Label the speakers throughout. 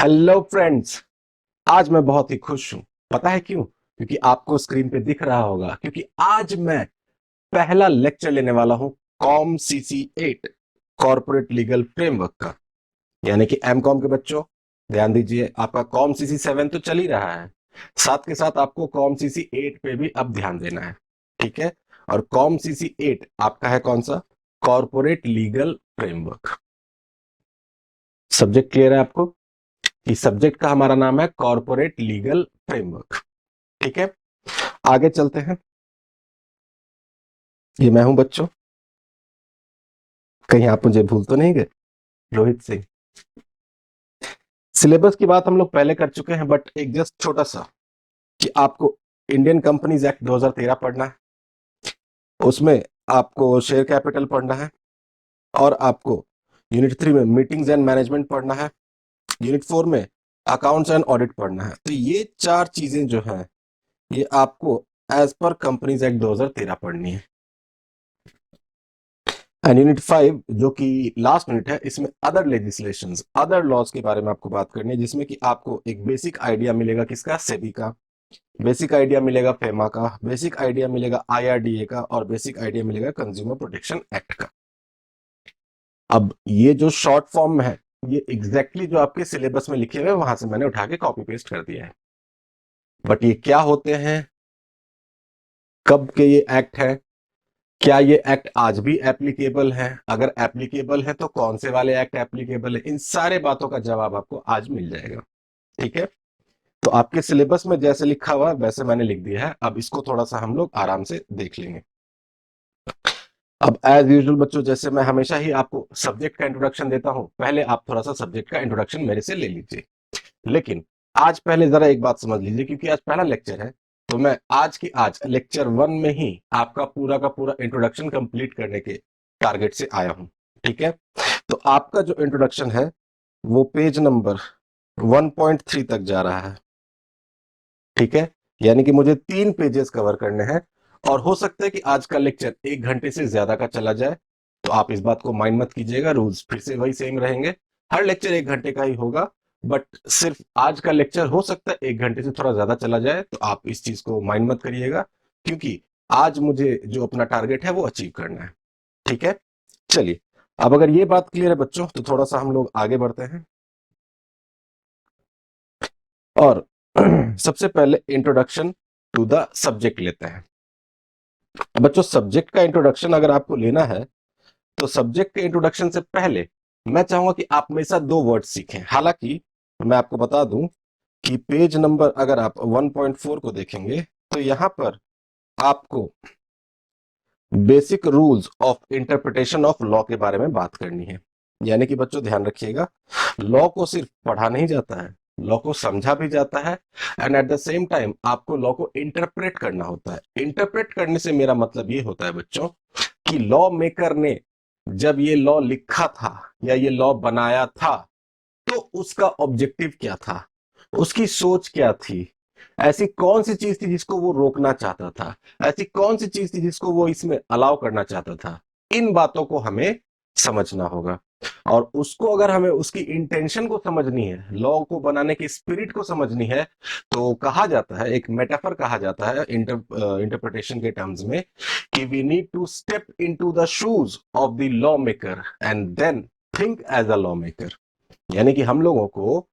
Speaker 1: Hello friends. आज मैं बहुत ही खुश हूं। पता है क्यों? क्योंकि आपको स्क्रीन पे दिख रहा होगा, क्योंकि आज मैं पहला लेक्चर लेने वाला हूं com CC8 corporate legal framework का, यानी कि एमकॉम के बच्चों ध्यान दीजिए। आपका कॉम CC7 तो चल ही रहा है, साथ के साथ आपको कॉम CC8 पे भी अब ध्यान देना है। ठीक है? और कॉम CC8 आपका है कौन सा? Corporate legal framework. Subject clear है आपको? इस सब्जेक्ट का हमारा नाम है कॉर्पोरेट लीगल फ्रेमवर्क। ठीक है, आगे चलते हैं। ये मैं हूं बच्चों, कहीं आप मुझे भूल तो नहीं गए? रोहित सिंह। सिलेबस की बात हम लोग पहले कर चुके हैं, बट एक जस्ट छोटा सा कि आपको इंडियन कंपनीज एक्ट 2013 पढ़ना है, उसमें आपको शेयर कैपिटल पढ़ना है, और आपको यूनिट 3 में मीटिंग्स एंड मैनेजमेंट पढ़ना है, यूनिट 4 में अकाउंट्स एंड ऑडिट पढ़ना है। तो ये चार चीजें जो हैं, ये आपको एज पर कंपनीज एक्ट 2013 पढ़नी है। एंड यूनिट 5 जो कि लास्ट यूनिट है, इसमें अदर लेजिस्लेशंस, अदर लॉज के बारे में आपको बात करनी है, जिसमें कि आपको एक बेसिक आइडिया मिलेगा किसका? सेबी का, बेसिक आइडिया मिलेगा फेमा का, बेसिक आइडिया मिलेगा IRDA का, और बेसिक आइडिया मिलेगा कंज्यूमर प्रोटेक्शन एक्ट का। अब ये जो शॉर्ट फॉर्म में है, ये एग्जैक्टली जो आपके सिलेबस में लिखे हुए हैं वहां से मैंने उठा के कॉपी पेस्ट कर दिया है। बट ये क्या होते हैं, कब के ये एक्ट है, क्या ये एक्ट आज भी एप्लीकेबल है, अगर एप्लीकेबल है तो कौन से वाले एक्ट एप्लीकेबल है, इन सारे बातों का जवाब आपको आज मिल जाएगा। ठीक है? तो आपके सिलेबस में जैसे लिखा हुआ है वैसे मैंने लिख दिया है। अब इसको थोड़ा सा हम लोग आराम से देख लेंगे। अब एज यूजुअल बच्चों, जैसे मैं हमेशा ही आपको सब्जेक्ट का इंट्रोडक्शन देता हूं, पहले आप थोड़ा सा सब्जेक्ट का इंट्रोडक्शन मेरे से ले लीजिए। लेकिन आज पहले जरा एक बात समझ लीजिए, क्योंकि आज पहला लेक्चर है, तो मैं आज की आज लेक्चर 1 में ही आपका पूरा का पूरा इंट्रोडक्शन कंप्लीट करने के टारगेट से आया हूं। ठीक है? तो आपका जो इंट्रोडक्शन है वो पेज नंबर 1.3 तक जा रहा है। ठीक है? यानी कि मुझे 3 पेजेस कवर करने हैं, और हो सकता है कि आज का लेक्चर 1 घंटे से ज्यादा का चला जाए। तो आप इस बात को माइंड मत कीजिएगा, रूल्स फिर से वही सेम रहेंगे। हर लेक्चर 1 घंटे का ही होगा, बट सिर्फ आज का लेक्चर हो सकता है 1 घंटे से थोड़ा ज्यादा चला जाए, तो आप इस चीज को माइंड मत करिएगा, क्योंकि आज मुझे जो अपना टारगेट है वो अचीव करना है। ठीक है? चलिए, अब अगर ये बात क्लियर है बच्चों, तो थोड़ा सा हम लोग आगे बढ़ते हैं, और सबसे पहले इंट्रोडक्शन टू द सब्जेक्ट लेते हैं। बच्चों, सब्जेक्ट का इंट्रोडक्शन अगर आपको लेना है, तो सब्जेक्ट के इंट्रोडक्शन से पहले मैं चाहूंगा कि आप मेरे साथ 2 वर्ड सीखें। हालांकि मैं आपको बता दूं कि पेज नंबर अगर आप 1.4 को देखेंगे, तो यहां पर आपको basic rules of interpretation of law के बारे में बात करनी है। यानी कि बच्चों ध्यान रखिएगा, लॉ को सिर्फ पढ़ा नहीं जाता है, लॉ को समझा भी जाता है, and at the same time आपको लॉ को इंटरप्रेट करना होता है। इंटरप्रेट करने से मेरा मतलब ये होता है बच्चों, कि लॉ मेकर ने जब ये लॉ लिखा था या ये लॉ बनाया था, तो उसका ऑब्जेक्टिव क्या था, उसकी सोच क्या थी, ऐसी कौन सी चीज थी जिसको वो रोकना चाहता था, ऐसी कौन सी चीज थी जिसको वो इसमें अलाउ करना चाहता था। इन बातों को हमें समझना होगा, और उसको अगर हमें उसकी इंटेंशन को समझनी है, लॉ को बनाने की स्पिरिट को समझनी है, तो कहा जाता है, एक मेटाफर कहा जाता है इंटरप्रिटेशन के टर्म्स में, कि we need to step into the shoes of the law maker and then think as a law maker. यानी कि हम लोगों को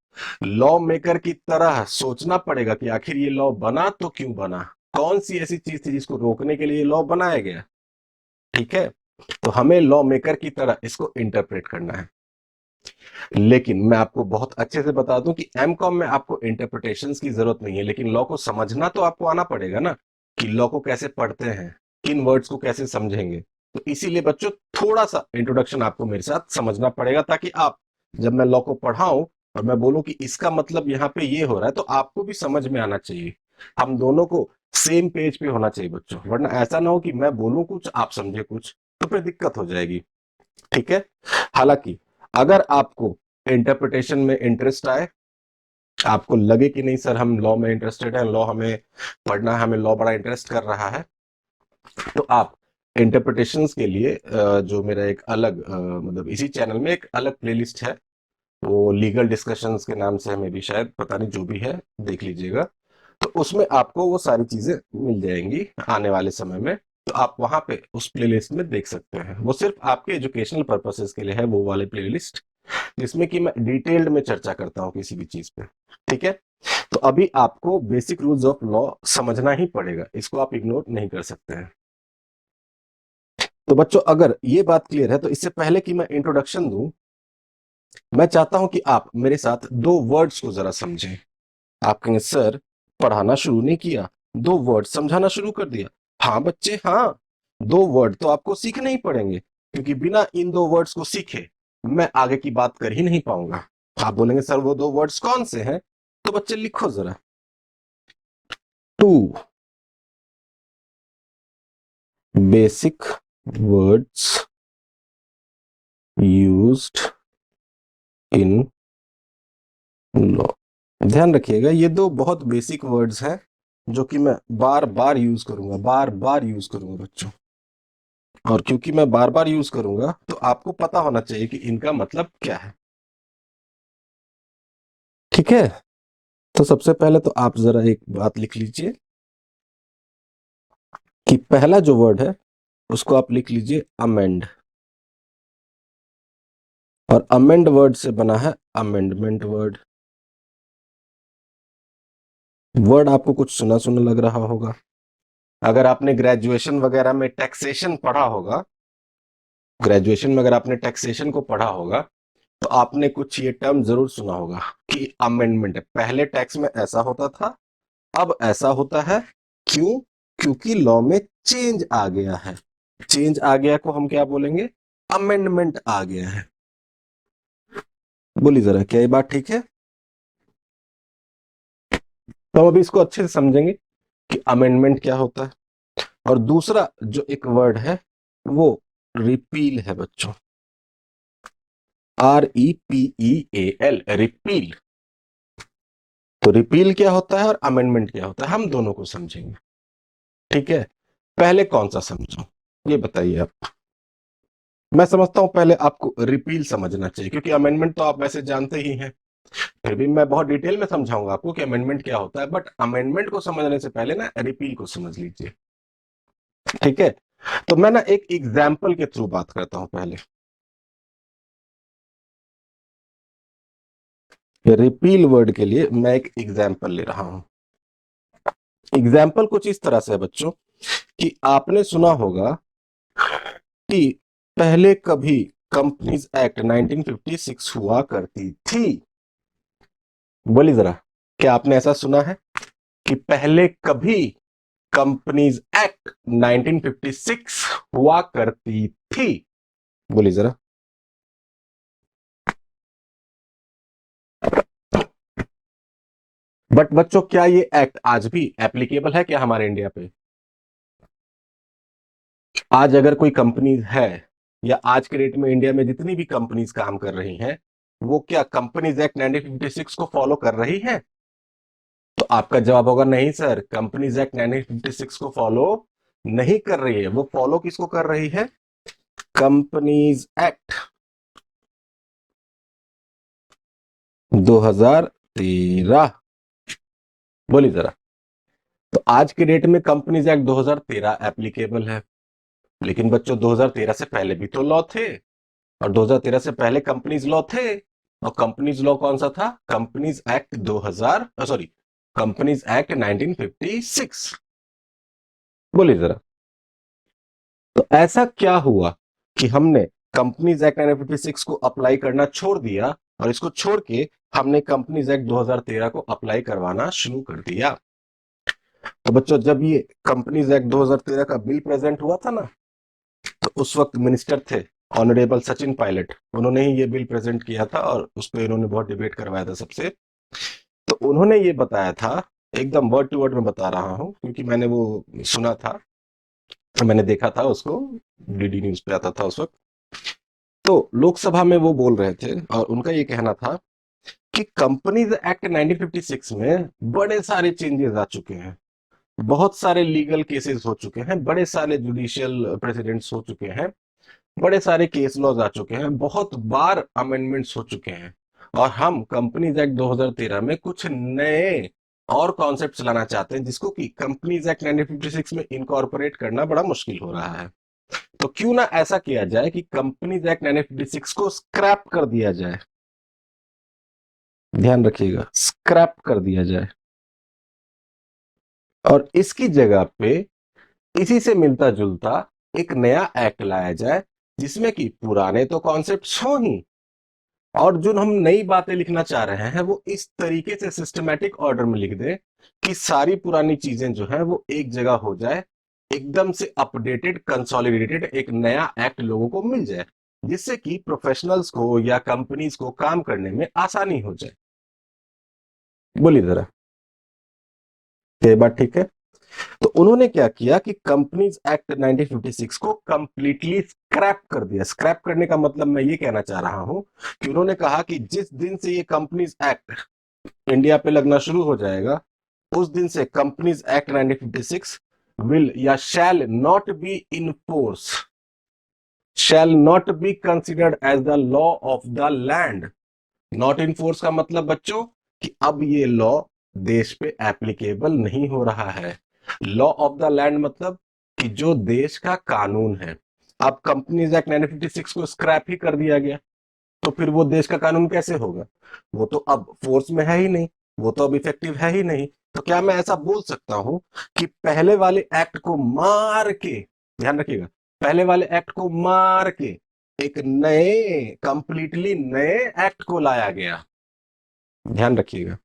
Speaker 1: लॉ मेकर की तरह सोचना पड़ेगा कि आखिर ये लॉ बना तो क्यों बना, कौन सी ऐसी चीज थी जिसको रोकने के लिए लॉ बनाया गया। ठीक है? तो हमें लॉ मेकर की तरह इसको इंटरप्रेट करना है। लेकिन मैं आपको बहुत अच्छे से बता दूं कि एमकॉम में आपको इंटरप्रिटेशंस की जरूरत नहीं है, लेकिन लॉ को समझना तो आपको आना पड़ेगा ना, कि लॉ को कैसे पढ़ते हैं, किन वर्ड्स को कैसे समझेंगे। तो इसीलिए बच्चों, थोड़ा सा इंट्रोडक्शन आपको मेरे साथ समझना पड़ेगा, ताकि आप जब मैं लॉ को पढ़ाऊं और मैं बोलूं कि इसका मतलब यहाँ पे ये हो रहा है, तो आपको भी समझ में आना चाहिए। हम दोनों को सेम पेज पे होना चाहिए बच्चों, वरना ऐसा ना हो कि मैं बोलूं कुछ आप समझे कुछ, तो फिर दिक्कत हो जाएगी। ठीक है? हालांकि अगर आपको इंटरप्रिटेशन में इंटरेस्ट आए, आपको लगे कि नहीं सर हम लॉ में इंटरेस्टेड है, लॉ हमें पढ़ना है, हमें लॉ बड़ा इंटरेस्ट कर रहा है, तो आप इंटरप्रिटेशंस के लिए जो मेरा एक अलग मतलब इसी चैनल में एक अलग प्लेलिस्ट है, वो लीगल डिस्कशंस के नाम से हमें भी शायद, पता नहीं, जो भी है देख लीजिएगा। तो उसमें आपको वो सारी चीजें मिल जाएंगी आने वाले समय में। तो आप वहां पे उस प्लेलिस्ट में देख सकते हैं। वो सिर्फ आपके एजुकेशनल पर्पसेस के लिए है, वो वाले प्लेलिस्ट, जिसमें कि मैं डिटेल्ड में चर्चा करता हूँ किसी भी चीज पे। ठीक है, तो अभी आपको बेसिक रूल्स ऑफ लॉ समझना ही पड़ेगा, इसको आप इग्नोर नहीं कर सकते हैं। तो बच्चों, अगर ये बात क्लियर है, तो इससे पहले कि मैं इंट्रोडक्शन दूं, मैं चाहता हूं कि आप मेरे साथ दो वर्ड्स को जरा समझें। आप कहेंगे सर, पढ़ाना शुरू नहीं किया, दो वर्ड समझाना शुरू कर दिया। हाँ बच्चे, हाँ, दो वर्ड तो आपको सीखने ही पड़ेंगे, क्योंकि बिना इन दो वर्ड्स को सीखे मैं आगे की बात कर ही नहीं पाऊंगा। आप बोलेंगे सर वो दो वर्ड्स कौन से हैं? तो बच्चे लिखो जरा। Two basic words used in law. ध्यान रखिएगा, ये दो बहुत बेसिक वर्ड्स हैं जो कि मैं बार बार यूज करूंगा, बार बार यूज करूंगा बच्चों। और क्योंकि मैं बार बार यूज करूंगा, तो आपको पता होना चाहिए कि इनका मतलब क्या है। ठीक है, तो सबसे पहले तो आप जरा एक बात लिख लीजिए कि पहला जो वर्ड है उसको आप लिख लीजिए अमेंड। और अमेंड वर्ड से बना है अमेंडमेंट वर्ड। वर्ड आपको कुछ सुना सुना लग रहा होगा। अगर आपने ग्रेजुएशन वगैरह में टैक्सेशन पढ़ा होगा, ग्रेजुएशन में अगर आपने टैक्सेशन को पढ़ा होगा, तो आपने कुछ ये टर्म जरूर सुना होगा कि अमेंडमेंट है। पहले टैक्स में ऐसा होता था, अब ऐसा होता है। क्यों? क्योंकि लॉ में चेंज आ गया है। चेंज आ गया को हम क्या बोलेंगे? अमेंडमेंट आ गया है। बोलिए जरा, क्या ये बात ठीक है? तो हम अभी इसको अच्छे से समझेंगे कि अमेंडमेंट क्या होता है। और दूसरा जो एक वर्ड है वो रिपील है बच्चों। REPEAL, repeal. तो रिपील क्या होता है और अमेंडमेंट क्या होता है, हम दोनों को समझेंगे। ठीक है, पहले कौन सा समझो, ये बताइए आप। मैं समझता हूं पहले आपको रिपील समझना चाहिए, क्योंकि अमेंडमेंट तो आप वैसे जानते ही हैं। फिर भी मैं बहुत डिटेल में समझाऊंगा आपको कि अमेंडमेंट क्या होता है, बट अमेंडमेंट को समझने से पहले ना रिपील को समझ लीजिए। ठीक है, तो मैं ना एक एग्जाम्पल के थ्रू बात करता हूं पहले। रिपील वर्ड के लिए मैं एक एग्जाम्पल ले रहा हूं। एग्जाम्पल कुछ इस तरह से है बच्चों कि आपने सुना होगा कि पहले कभी कंपनीज एक्ट 1956 हुआ करती थी। बोली जरा, क्या आपने ऐसा सुना है कि पहले कभी कंपनीज एक्ट 1956 हुआ करती थी? बोली जरा। बट बच्चों, क्या ये एक्ट आज भी एप्लीकेबल है क्या हमारे इंडिया पे? आज अगर कोई कंपनी है, या आज के डेट में इंडिया में जितनी भी कंपनीज काम कर रही हैं, वो क्या कंपनीज एक्ट 1956 को फॉलो कर रही है? तो आपका जवाब होगा नहीं सर, कंपनीज एक्ट 1956 को फॉलो नहीं कर रही है। वो फॉलो किसको कर रही है? Companies act 2013। बोली जरा। तो आज के डेट में कंपनीज एक्ट 2013 एप्लीकेबल है। लेकिन बच्चों, 2013 से पहले भी तो लॉ थे, और 2013 से पहले कंपनीज लॉ थे। और कंपनीज लॉ कौन सा था? Companies act 2000, sorry, companies act 1956। बोलिए जरा। तो ऐसा क्या हुआ कि हमने कंपनीज एक्ट 1956 को अप्लाई करना छोड़ दिया, और इसको छोड़ के हमने कंपनीज एक्ट 2013 को अप्लाई करवाना शुरू कर दिया? तो बच्चों, जब ये कंपनीज एक्ट 2013 का बिल प्रेजेंट हुआ था ना, तो उस वक्त मिनिस्टर थे ऑनरेबल सचिन पायलट। उन्होंने ही ये बिल प्रेजेंट किया था, और उस पर इन्होंने बहुत डिबेट करवाया था सबसे। तो उन्होंने ये बताया था, एकदम वर्ड टू वर्ड में बता रहा हूं, क्योंकि मैंने वो सुना था, मैंने देखा था उसको, DD न्यूज पे आता था उस वक्त। तो लोकसभा में वो बोल रहे थे, और उनका ये कहना था कि कंपनीज एक्ट 1956 में बड़े सारे चेंजेस आ चुके हैं, बहुत सारे लीगल केसेस हो चुके हैं, बड़े सारे जुडिशियल प्रेसिडेंट्स हो चुके हैं, बड़े सारे केस लॉज आ चुके हैं, बहुत बार अमेंडमेंट्स हो चुके हैं, और हम कंपनीज एक्ट 2013 में कुछ नए और कॉन्सेप्ट लाना चाहते हैं जिसको कि कंपनीज एक्ट 1956 में इनकॉर्पोरेट करना बड़ा मुश्किल हो रहा है। तो क्यों ना ऐसा किया जाए कि कंपनीज एक्ट 1956 को स्क्रैप कर दिया जाए। ध्यान रखिएगा, स्क्रैप कर दिया जाए और इसकी जगह पे इसी से मिलता जुलता एक नया एक्ट लाया जाए जिसमें कि पुराने तो कॉन्सेप्ट हो ही, और जो हम नई बातें लिखना चाह रहे हैं वो इस तरीके से सिस्टमैटिक ऑर्डर में लिख दे कि सारी पुरानी चीजें जो है वो एक जगह हो जाए, एकदम से अपडेटेड कंसोलिडेटेड एक नया एक्ट लोगों को मिल जाए, जिससे कि प्रोफेशनल्स को या कंपनीज को काम करने में आसानी हो जाए। बोलिए जरा, ये बात ठीक है? तो उन्होंने क्या किया कि कंपनीज एक्ट 1956 को कंप्लीटली स्क्रैप कर दिया। स्क्रैप करने का मतलब मैं ये कहना चाह रहा हूं कि उन्होंने कहा कि जिस दिन से ये कंपनीज एक्ट इंडिया पे लगना शुरू हो जाएगा उस दिन से कंपनीज एक्ट 1956 विल या shall not be in force, shall not be considered as the law of the land. Not in force का मतलब बच्चों कि अब ये लॉ देश पे एप्लीकेबल नहीं हो रहा है। लॉ ऑफ द लैंड मतलब कि जो देश का कानून है। अब कंपनीज एक्ट 1956 को स्क्रैप ही कर दिया गया तो फिर वो देश का कानून कैसे होगा? वो तो अब फोर्स में है ही नहीं, वो तो अब इफेक्टिव है ही नहीं। तो क्या मैं ऐसा बोल सकता हूं कि पहले वाले एक्ट को मार के, ध्यान रखिएगा, पहले वाले एक्ट को मार के एक नए कंप्लीटली नए एक्ट को लाया गया। ध्यान रखिएगा,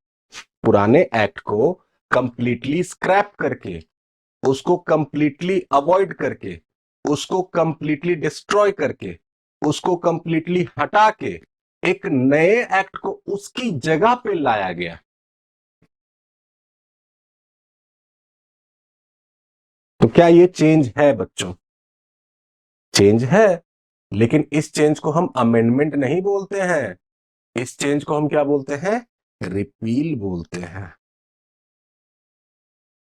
Speaker 1: पुराने एक्ट को कंप्लीटली स्क्रैप करके, उसको कंप्लीटली अवॉइड करके, उसको कंप्लीटली डिस्ट्रॉय करके, उसको कंप्लीटली हटा के एक नए एक्ट को उसकी जगह पे लाया गया। तो क्या ये चेंज है बच्चों? चेंज है, लेकिन इस चेंज को हम अमेंडमेंट नहीं बोलते हैं, इस चेंज को हम क्या बोलते हैं? रिपील बोलते हैं।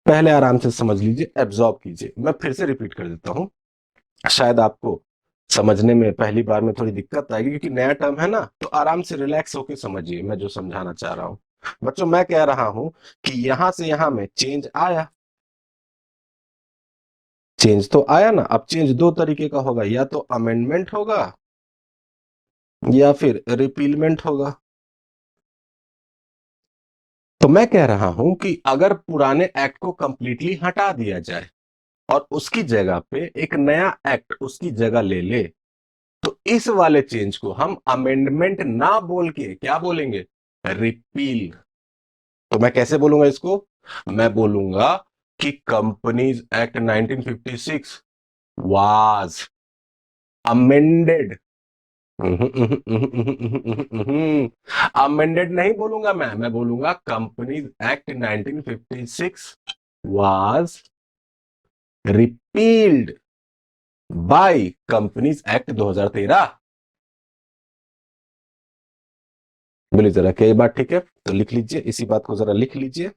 Speaker 1: पहले आराम से समझ लीजिए, एब्जॉर्ब कीजिए, मैं फिर से रिपीट कर देता हूं, शायद आपको समझने में पहली बार में थोड़ी दिक्कत आएगी क्योंकि नया टर्म है ना, तो आराम से रिलैक्स होकर समझिए मैं जो समझाना चाह रहा हूं। बच्चों मैं कह रहा हूं कि यहां से यहां में चेंज आया, चेंज तो आया ना। अब चेंज दो तरीके का होगा, या तो अमेंडमेंट होगा या फिर रिपीलमेंट होगा। तो मैं कह रहा हूं कि अगर पुराने एक्ट को कंप्लीटली हटा दिया जाए और उसकी जगह पे एक नया एक्ट उसकी जगह ले ले, तो इस वाले चेंज को हम अमेंडमेंट ना बोल के क्या बोलेंगे? रिपील। तो मैं कैसे बोलूंगा इसको? मैं बोलूंगा कि companies act 1956 was amended. Amended नहीं बोलूंगा, मैं बोलूंगा companies act 1956 was repealed by companies act 2013। बोलिए जरा, क्या ये बात ठीक है? तो लिख लीजिए, इसी बात को जरा लिख लीजिए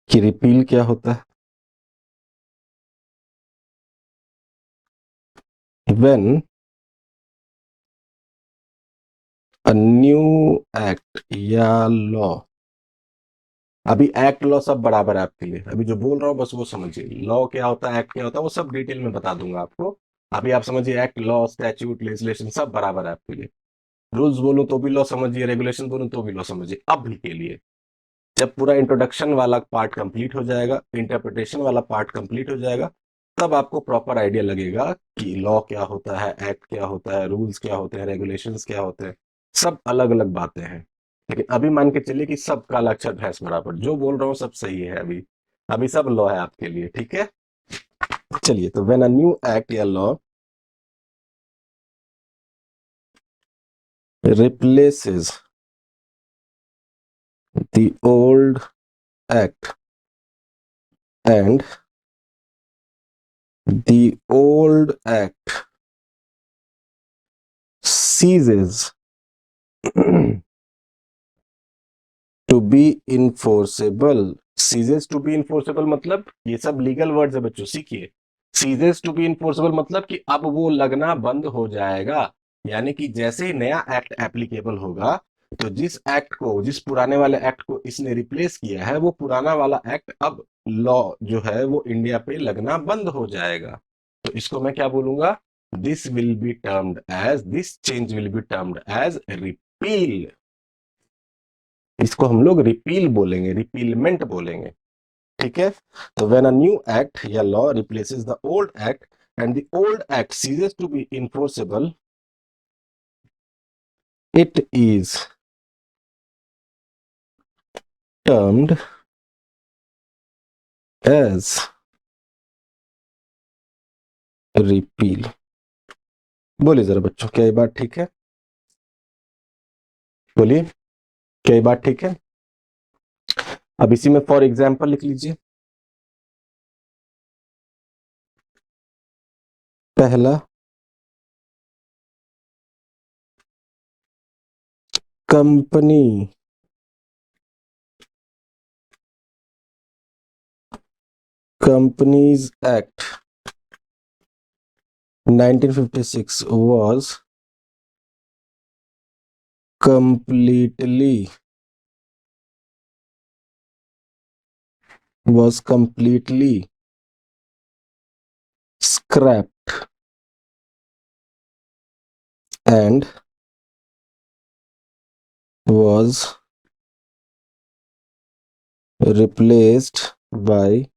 Speaker 1: कि रिपील क्या होता है। व्हेन अ न्यू एक्ट या लॉ, अभी एक्ट लॉ सब बराबर है आपके लिए, अभी जो बोल रहा हूं बस वो समझिए, लॉ क्या होता है एक्ट क्या होता है वो सब डिटेल में बता दूंगा आपको। अभी आप समझिए, एक्ट लॉ स्टैच्यूट लेजिस्लेशन सब बराबर है आपके लिए। रूल्स बोलूं तो भी लॉ समझिए, रेगुलेशन बोलूं तो भी लॉ समझिए। अभी के लिए जब पूरा इंट्रोडक्शन वाला पार्ट कंप्लीट हो जाएगा, इंटरप्रिटेशन वाला पार्ट कंप्लीट हो जाएगा, तब आपको प्रॉपर आइडिया लगेगा कि लॉ क्या होता है, एक्ट क्या होता है, रूल्स क्या होते हैं, रेगुलेशंस क्या होते हैं। सब अलग अलग बातें हैं, लेकिन अभी मान के चलिए कि सब काला अक्षर भैंस बराबर, जो बोल रहा हूं सब सही है। अभी अभी सब लॉ है आपके लिए, ठीक है? चलिए, तो व्हेन अ न्यू एक्ट या law replaces the old act and the old act ceases to be enforceable। ceases to be enforceable मतलब ये सब लीगल वर्ड्स है बच्चों, सीखिए। सीजेस टू बी इन्फोर्सेबल मतलब कि अब वो लगना बंद हो जाएगा, यानी कि जैसे ही नया एक्ट एप्लीकेबल होगा तो जिस पुराने वाले एक्ट को इसने रिप्लेस किया है वो पुराना वाला एक्ट अब लॉ जो है वो इंडिया पे लगना बंद हो जाएगा। तो इसको मैं क्या बोलूंगा, this change will be termed as repeal. इसको हम लोग रिपील बोलेंगे, रिपीलमेंट बोलेंगे। ठीक है। तो व्हेन अ न्यू एक्ट या law replaces the old act and the old act ceases to be enforceable, it is termed as repeal। बोलिए जरा बच्चों, क्या ये बात ठीक है? बोलिए, क्या ये बात ठीक है? अब इसी में फॉर एग्जाम्पल लिख लीजिए। पहला, company companies act 1956 was completely scrapped and was replaced by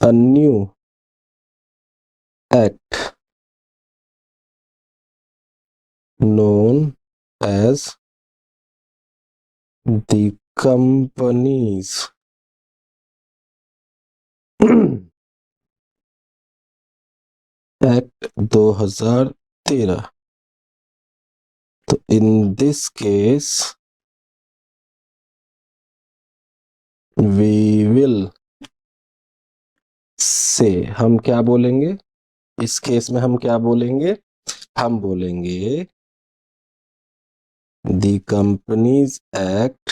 Speaker 1: a new act known as the Companies Act 2013। तो in this case we will say, हम क्या बोलेंगे इस केस में, हम क्या बोलेंगे, हम बोलेंगे the companies act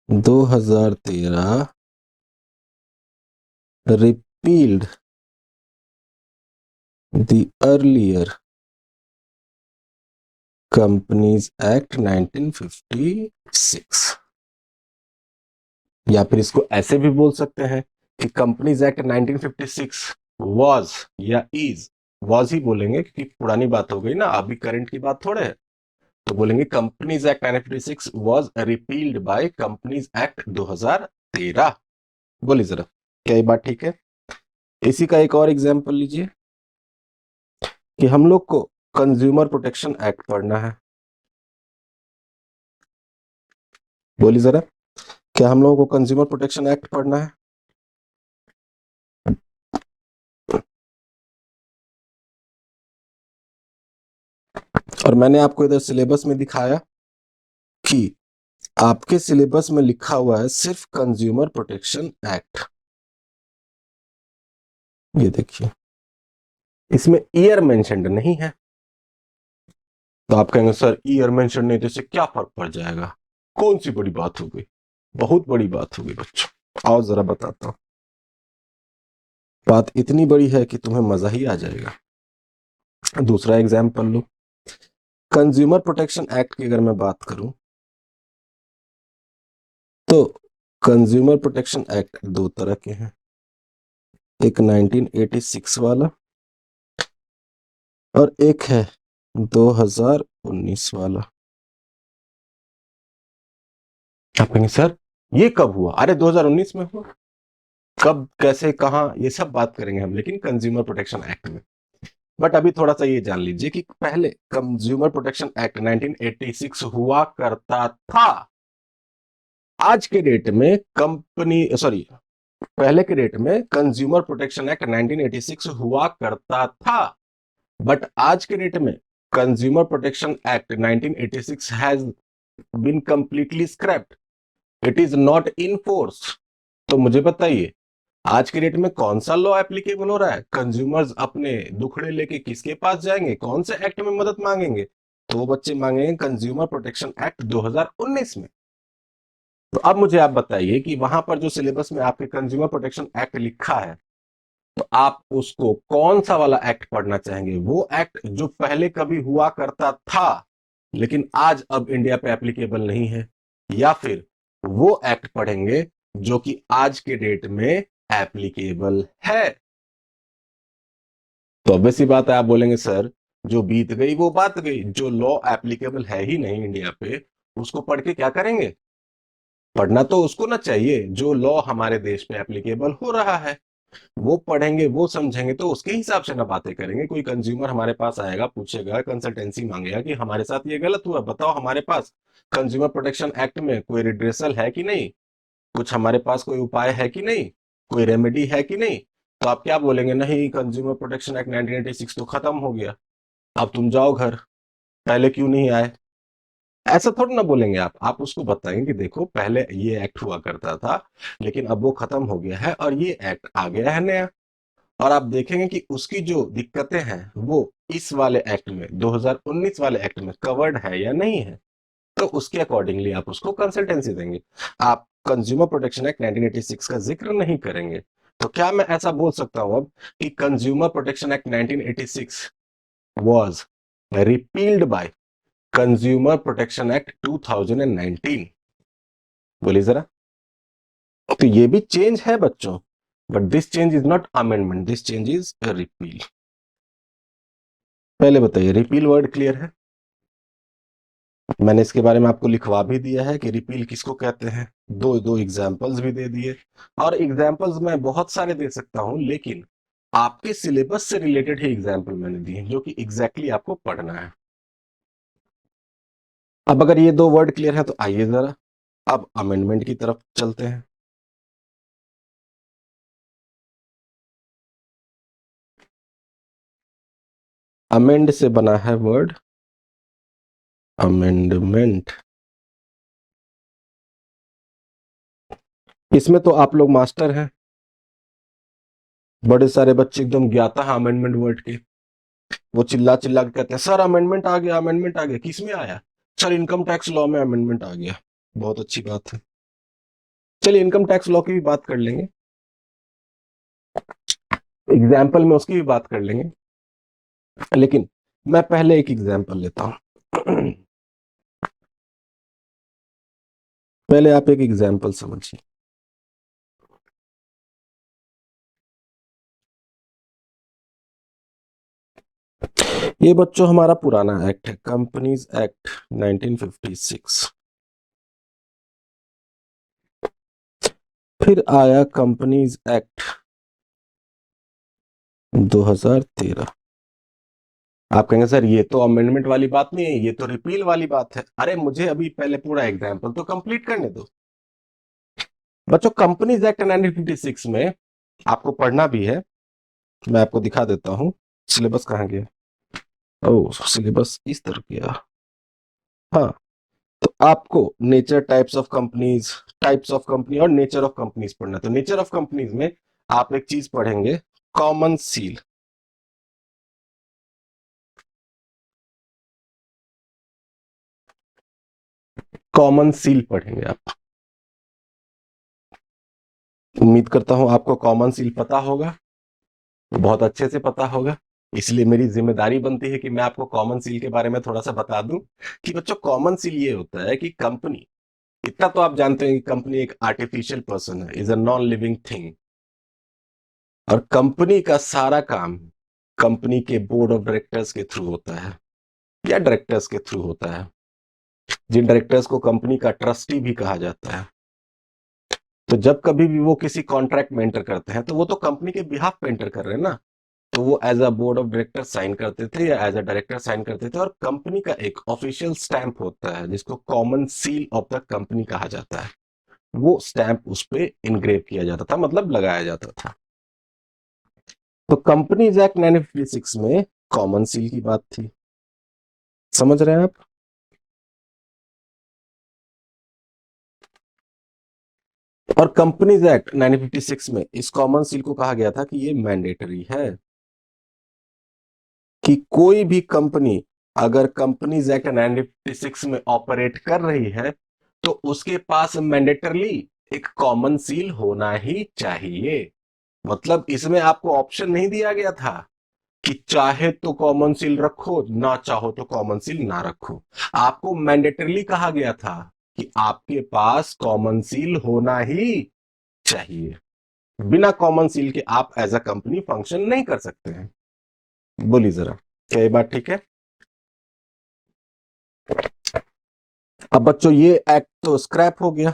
Speaker 1: 2013 repealed the earlier companies act 1956। या फिर इसको ऐसे भी बोल सकते हैं कि कंपनीज एक्ट 1956 वाज या इज, वाज ही बोलेंगे क्योंकि पुरानी बात हो गई ना, अभी करंट की बात थोड़े है। तो बोलेंगे companies act 1956 was repealed by companies act 2013। बोलिए जरा, क्या ये बात ठीक है? इसी का एक और एग्जांपल लीजिए कि हम लोग को कंज्यूमर प्रोटेक्शन एक्ट पढ़ना है। बोलिए जरा, क्या हम लोगों को कंज्यूमर प्रोटेक्शन एक्ट पढ़ना है? और मैंने आपको इधर सिलेबस में दिखाया कि आपके सिलेबस में लिखा हुआ है सिर्फ कंज्यूमर प्रोटेक्शन एक्ट। ये देखिए, इसमें ईयर मेंशन्ड नहीं है। तो आप कहेंगे सर ईयर मेंशन नहीं तो इससे क्या फर्क पड़ जाएगा, कौन सी बड़ी बात हो गई? बहुत बड़ी बात हो गई बच्चों, आओ जरा बताता हूं। बात इतनी बड़ी है कि तुम्हें मजा ही आ जाएगा। दूसरा एग्जाम्पल लो। कंज्यूमर प्रोटेक्शन एक्ट की अगर मैं बात करूं तो कंज्यूमर प्रोटेक्शन एक्ट दो तरह के हैं, एक 1986 वाला और एक है 2019 वाला। आप कहेंगे सर ये कब हुआ? अरे 2019 में हुआ। कब, कैसे, कहां, ये सब बात करेंगे हम, लेकिन कंज्यूमर प्रोटेक्शन एक्ट में। बट अभी थोड़ा सा ये जान लीजिए कि पहले कंज्यूमर प्रोटेक्शन एक्ट 1986 हुआ करता था। आज के डेट में पहले के डेट में कंज्यूमर प्रोटेक्शन एक्ट 1986 हुआ करता था, बट आज के डेट में consumer protection act 1986 has been completely scrapped, it is not in force. तो मुझे बताइए आज के डेट में कौन सा लॉ एप्लीकेबल हो रहा है? कंज्यूमर्स अपने दुखड़े लेके किसके पास जाएंगे, कौन से एक्ट में मदद मांगेंगे? तो वो बच्चे मांगेंगे कंज्यूमर प्रोटेक्शन एक्ट 2019 में। तो अब मुझे आप बताइए कि वहां पर जो सिलेबस में आपके कंज्यूमर प्रोटेक्शन एक्ट लिखा है, तो आप उसको कौन सा वाला एक्ट पढ़ना चाहेंगे? वो एक्ट जो पहले कभी हुआ करता था लेकिन आज अब इंडिया पे एप्लीकेबल नहीं है, या फिर वो एक्ट पढ़ेंगे जो कि आज के डेट में एप्लीकेबल है? तो ऑब्वियस सी बात है, आप बोलेंगे सर जो बीत गई वो बात गई, जो लॉ एप्लीकेबल है ही नहीं इंडिया पे उसको पढ़ के क्या करेंगे? पढ़ना तो उसको ना चाहिए जो लॉ हमारे देश में एप्लीकेबल हो रहा है, वो पढ़ेंगे, वो समझेंगे, तो उसके हिसाब से ना बातें करेंगे। कोई कंज्यूमर हमारे पास आएगा, पूछेगा, कंसल्टेंसी मांगेगा कि हमारे साथ ये गलत हुआ, बताओ हमारे पास कंज्यूमर प्रोटेक्शन एक्ट में कोई रिड्रेसल है कि नहीं, कुछ हमारे पास कोई उपाय है कि नहीं, कोई रेमेडी है कि नहीं? तो आप क्या बोलेंगे? नहीं, कंज्यूमर प्रोटेक्शन एक्ट 1986 तो खत्म हो गया, अब तुम जाओ घर, पहले क्यों नहीं आए? ऐसा थोड़ा ना बोलेंगे आप उसको बताएंगे कि देखो पहले ये एक्ट हुआ करता था लेकिन अब वो खत्म हो गया है और ये एक्ट आ गया है नया, और आप देखेंगे कि उसकी जो दिक्कतें हैं वो इस वाले एक्ट में, 2019 वाले एक्ट में कवर्ड है या नहीं है, तो उसके अकॉर्डिंगली आप उसको कंसल्टेंसी देंगे। आप कंज्यूमर प्रोटेक्शन एक्ट 1986 का जिक्र नहीं करेंगे। तो क्या मैं ऐसा बोल सकता हूं अब कि consumer protection act 1986 was repealed by consumer protection act 2019? बोलिए जरा। तो ये भी चेंज है बच्चों, but this change is not amendment, this change is repeal. पहले बताइए, रिपील वर्ड क्लियर है? मैंने इसके बारे में आपको लिखवा भी दिया है कि रिपील किसको कहते हैं, दो दो एग्जाम्पल्स भी दे दिए, और एग्जाम्पल्स मैं बहुत सारे दे सकता हूं लेकिन आपके सिलेबस से रिलेटेड ही एग्जाम्पल मैंने दिए जो कि एग्जैक्टली आपको पढ़ना है। अब अगर ये दो वर्ड क्लियर है तो आइए जरा अब अमेंडमेंट की तरफ चलते हैं। अमेंड से बना है वर्ड अमेंडमेंट। इसमें तो आप लोग मास्टर हैं, बड़े सारे बच्चे एकदम ज्ञाता है अमेंडमेंट वर्ड के। वो चिल्ला चिल्ला के कहते हैं सर अमेंडमेंट आ गया, अमेंडमेंट आ गया। किस में आया? सर इनकम टैक्स लॉ में अमेंडमेंट आ गया। बहुत अच्छी बात है, चलिए इनकम टैक्स लॉ की भी बात कर लेंगे, एग्जाम्पल में उसकी भी बात कर लेंगे, लेकिन मैं पहले एक एग्जाम्पल लेता हूं। पहले आप एक एग्जाम्पल समझिए। ये बच्चों हमारा पुराना एक्ट है, कंपनीज एक्ट 1956। फिर आया कंपनीज एक्ट 2013। आप कहेंगे सर ये तो अमेंडमेंट वाली बात नहीं है, ये तो रिपील वाली बात है। अरे मुझे अभी पहले पूरा एग्जाम्पल तो कंप्लीट करने दो। बच्चों कंपनीज एक्ट 1956 में आपको पढ़ना भी है, मैं आपको दिखा देता हूं। सिलेबस कहाँ गया? ओ सिलेबस इस तरफ गया। हाँ, तो आपको नेचर, टाइप्स ऑफ कंपनी और नेचर ऑफ कंपनीज पढ़ना है। तो नेचर ऑफ कंपनीज में आप एक चीज पढ़ेंगे, कॉमन सील। कॉमन सील पढ़ेंगे आप। उम्मीद करता हूं आपको कॉमन सील पता होगा, बहुत अच्छे से पता होगा। इसलिए मेरी जिम्मेदारी बनती है कि मैं आपको कॉमन सील के बारे में थोड़ा सा बता दूं कि बच्चों कॉमन सील ये होता है कि कंपनी, इतना तो आप जानते हैं कि कंपनी एक आर्टिफिशियल पर्सन है, is a non living thing, और कंपनी का सारा काम कंपनी के बोर्ड ऑफ डायरेक्टर्स के थ्रू होता है या डायरेक्टर्स के थ्रू होता है, जिन डायरेक्टर्स को कंपनी का ट्रस्टी भी कहा जाता है। तो जब कभी भी वो किसी कॉन्ट्रैक्ट में एंटर करते हैं तो वो तो कंपनी के बिहाफ पे एंटर कर रहे हैं ना, तो वो as a board of director sign करते थे या एज अ डायरेक्टर साइन करते थे, और कंपनी का एक ऑफिशियल स्टैंप होता है जिसको common seal of the company कहा जाता है, वो स्टैंप उस पे इनग्रेव किया जाता था, मतलब लगाया जाता था। तो कंपनीज एक्ट 1956 में कॉमन सील की बात थी, समझ रहे हैं आप? और कंपनीज एक्ट 1956 में इस कॉमन सील को कहा गया था कि ये मैंडेटरी है, कि कोई भी कंपनी अगर कंपनीज एक्ट 1956 में ऑपरेट कर रही है तो उसके पास मैंडेटरली एक कॉमन सील होना ही चाहिए। मतलब इसमें आपको ऑप्शन नहीं दिया गया था कि चाहे तो कॉमन सील रखो, ना चाहो तो कॉमन सील ना रखो। आपको मैंडेटरली कहा गया था कि आपके पास कॉमन सील होना ही चाहिए। बिना कॉमन सील के आप एज अ कंपनी फंक्शन नहीं कर सकते हैं। बोलिए जरा, क्या ये बात ठीक है? अब बच्चों ये एक्ट तो स्क्रैप हो गया,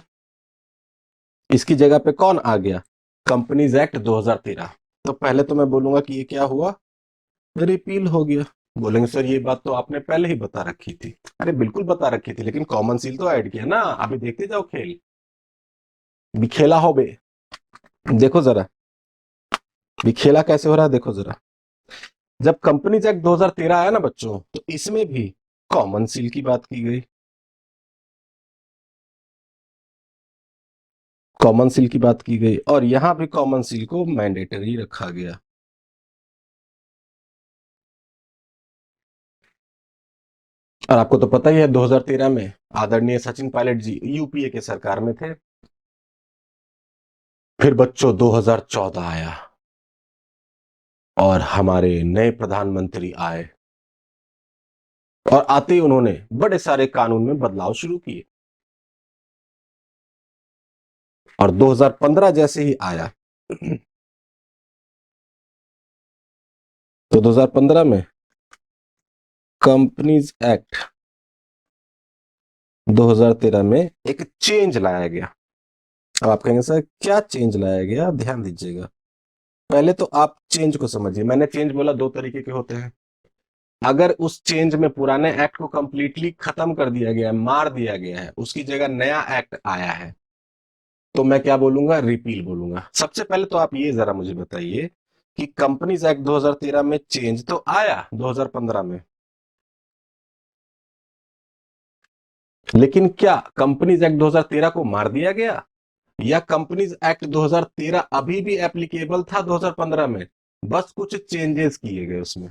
Speaker 1: इसकी जगह पे कौन आ गया? Companies act 2013। तो पहले तो मैं बोलूंगा कि ये क्या हुआ? रिपील हो गया। बोलेंगे सर ये बात तो आपने पहले ही बता रखी थी। अरे बिल्कुल बता रखी थी, लेकिन कॉमन सील तो ऐड किया ना। अभी देखते जाओ खेल, भी खेला हो बे। देखो जरा, भी खेला कैसे हो रहा है, देखो जरा। जब कंपनीज एक्ट 2013 आया ना बच्चों, तो इसमें भी कॉमन सील की बात की गई। कॉमन सील की बात की गई और यहां भी कॉमन सील को मैंडेटरी रखा गया। और आपको तो पता ही है 2013 में आदरणीय सचिन पायलट जी यूपीए के सरकार में थे। फिर बच्चों 2014 आया और हमारे नए प्रधानमंत्री आए, और आते ही उन्होंने बड़े सारे कानून में बदलाव शुरू किए। और 2015 जैसे ही आया तो 2015 में कंपनीज एक्ट 2013 में एक चेंज लाया गया। अब आप कहेंगे सर क्या चेंज लाया गया? ध्यान दीजिएगा, पहले तो आप चेंज को समझिए। मैंने चेंज बोला दो तरीके के होते हैं। अगर उस चेंज में पुराने एक्ट को कंप्लीटली खत्म कर दिया गया है, मार दिया गया है, उसकी जगह नया एक्ट आया है, तो मैं क्या बोलूंगा? रिपील बोलूंगा। सबसे पहले तो आप ये जरा मुझे बताइए कि कंपनीज एक्ट 2013 में चेंज तो आया 2015 में, लेकिन क्या कंपनीज एक्ट 2013 को मार दिया गया, या कंपनीज एक्ट 2013 अभी भी एप्लीकेबल था 2015 में, बस कुछ चेंजेस किए गए उसमें?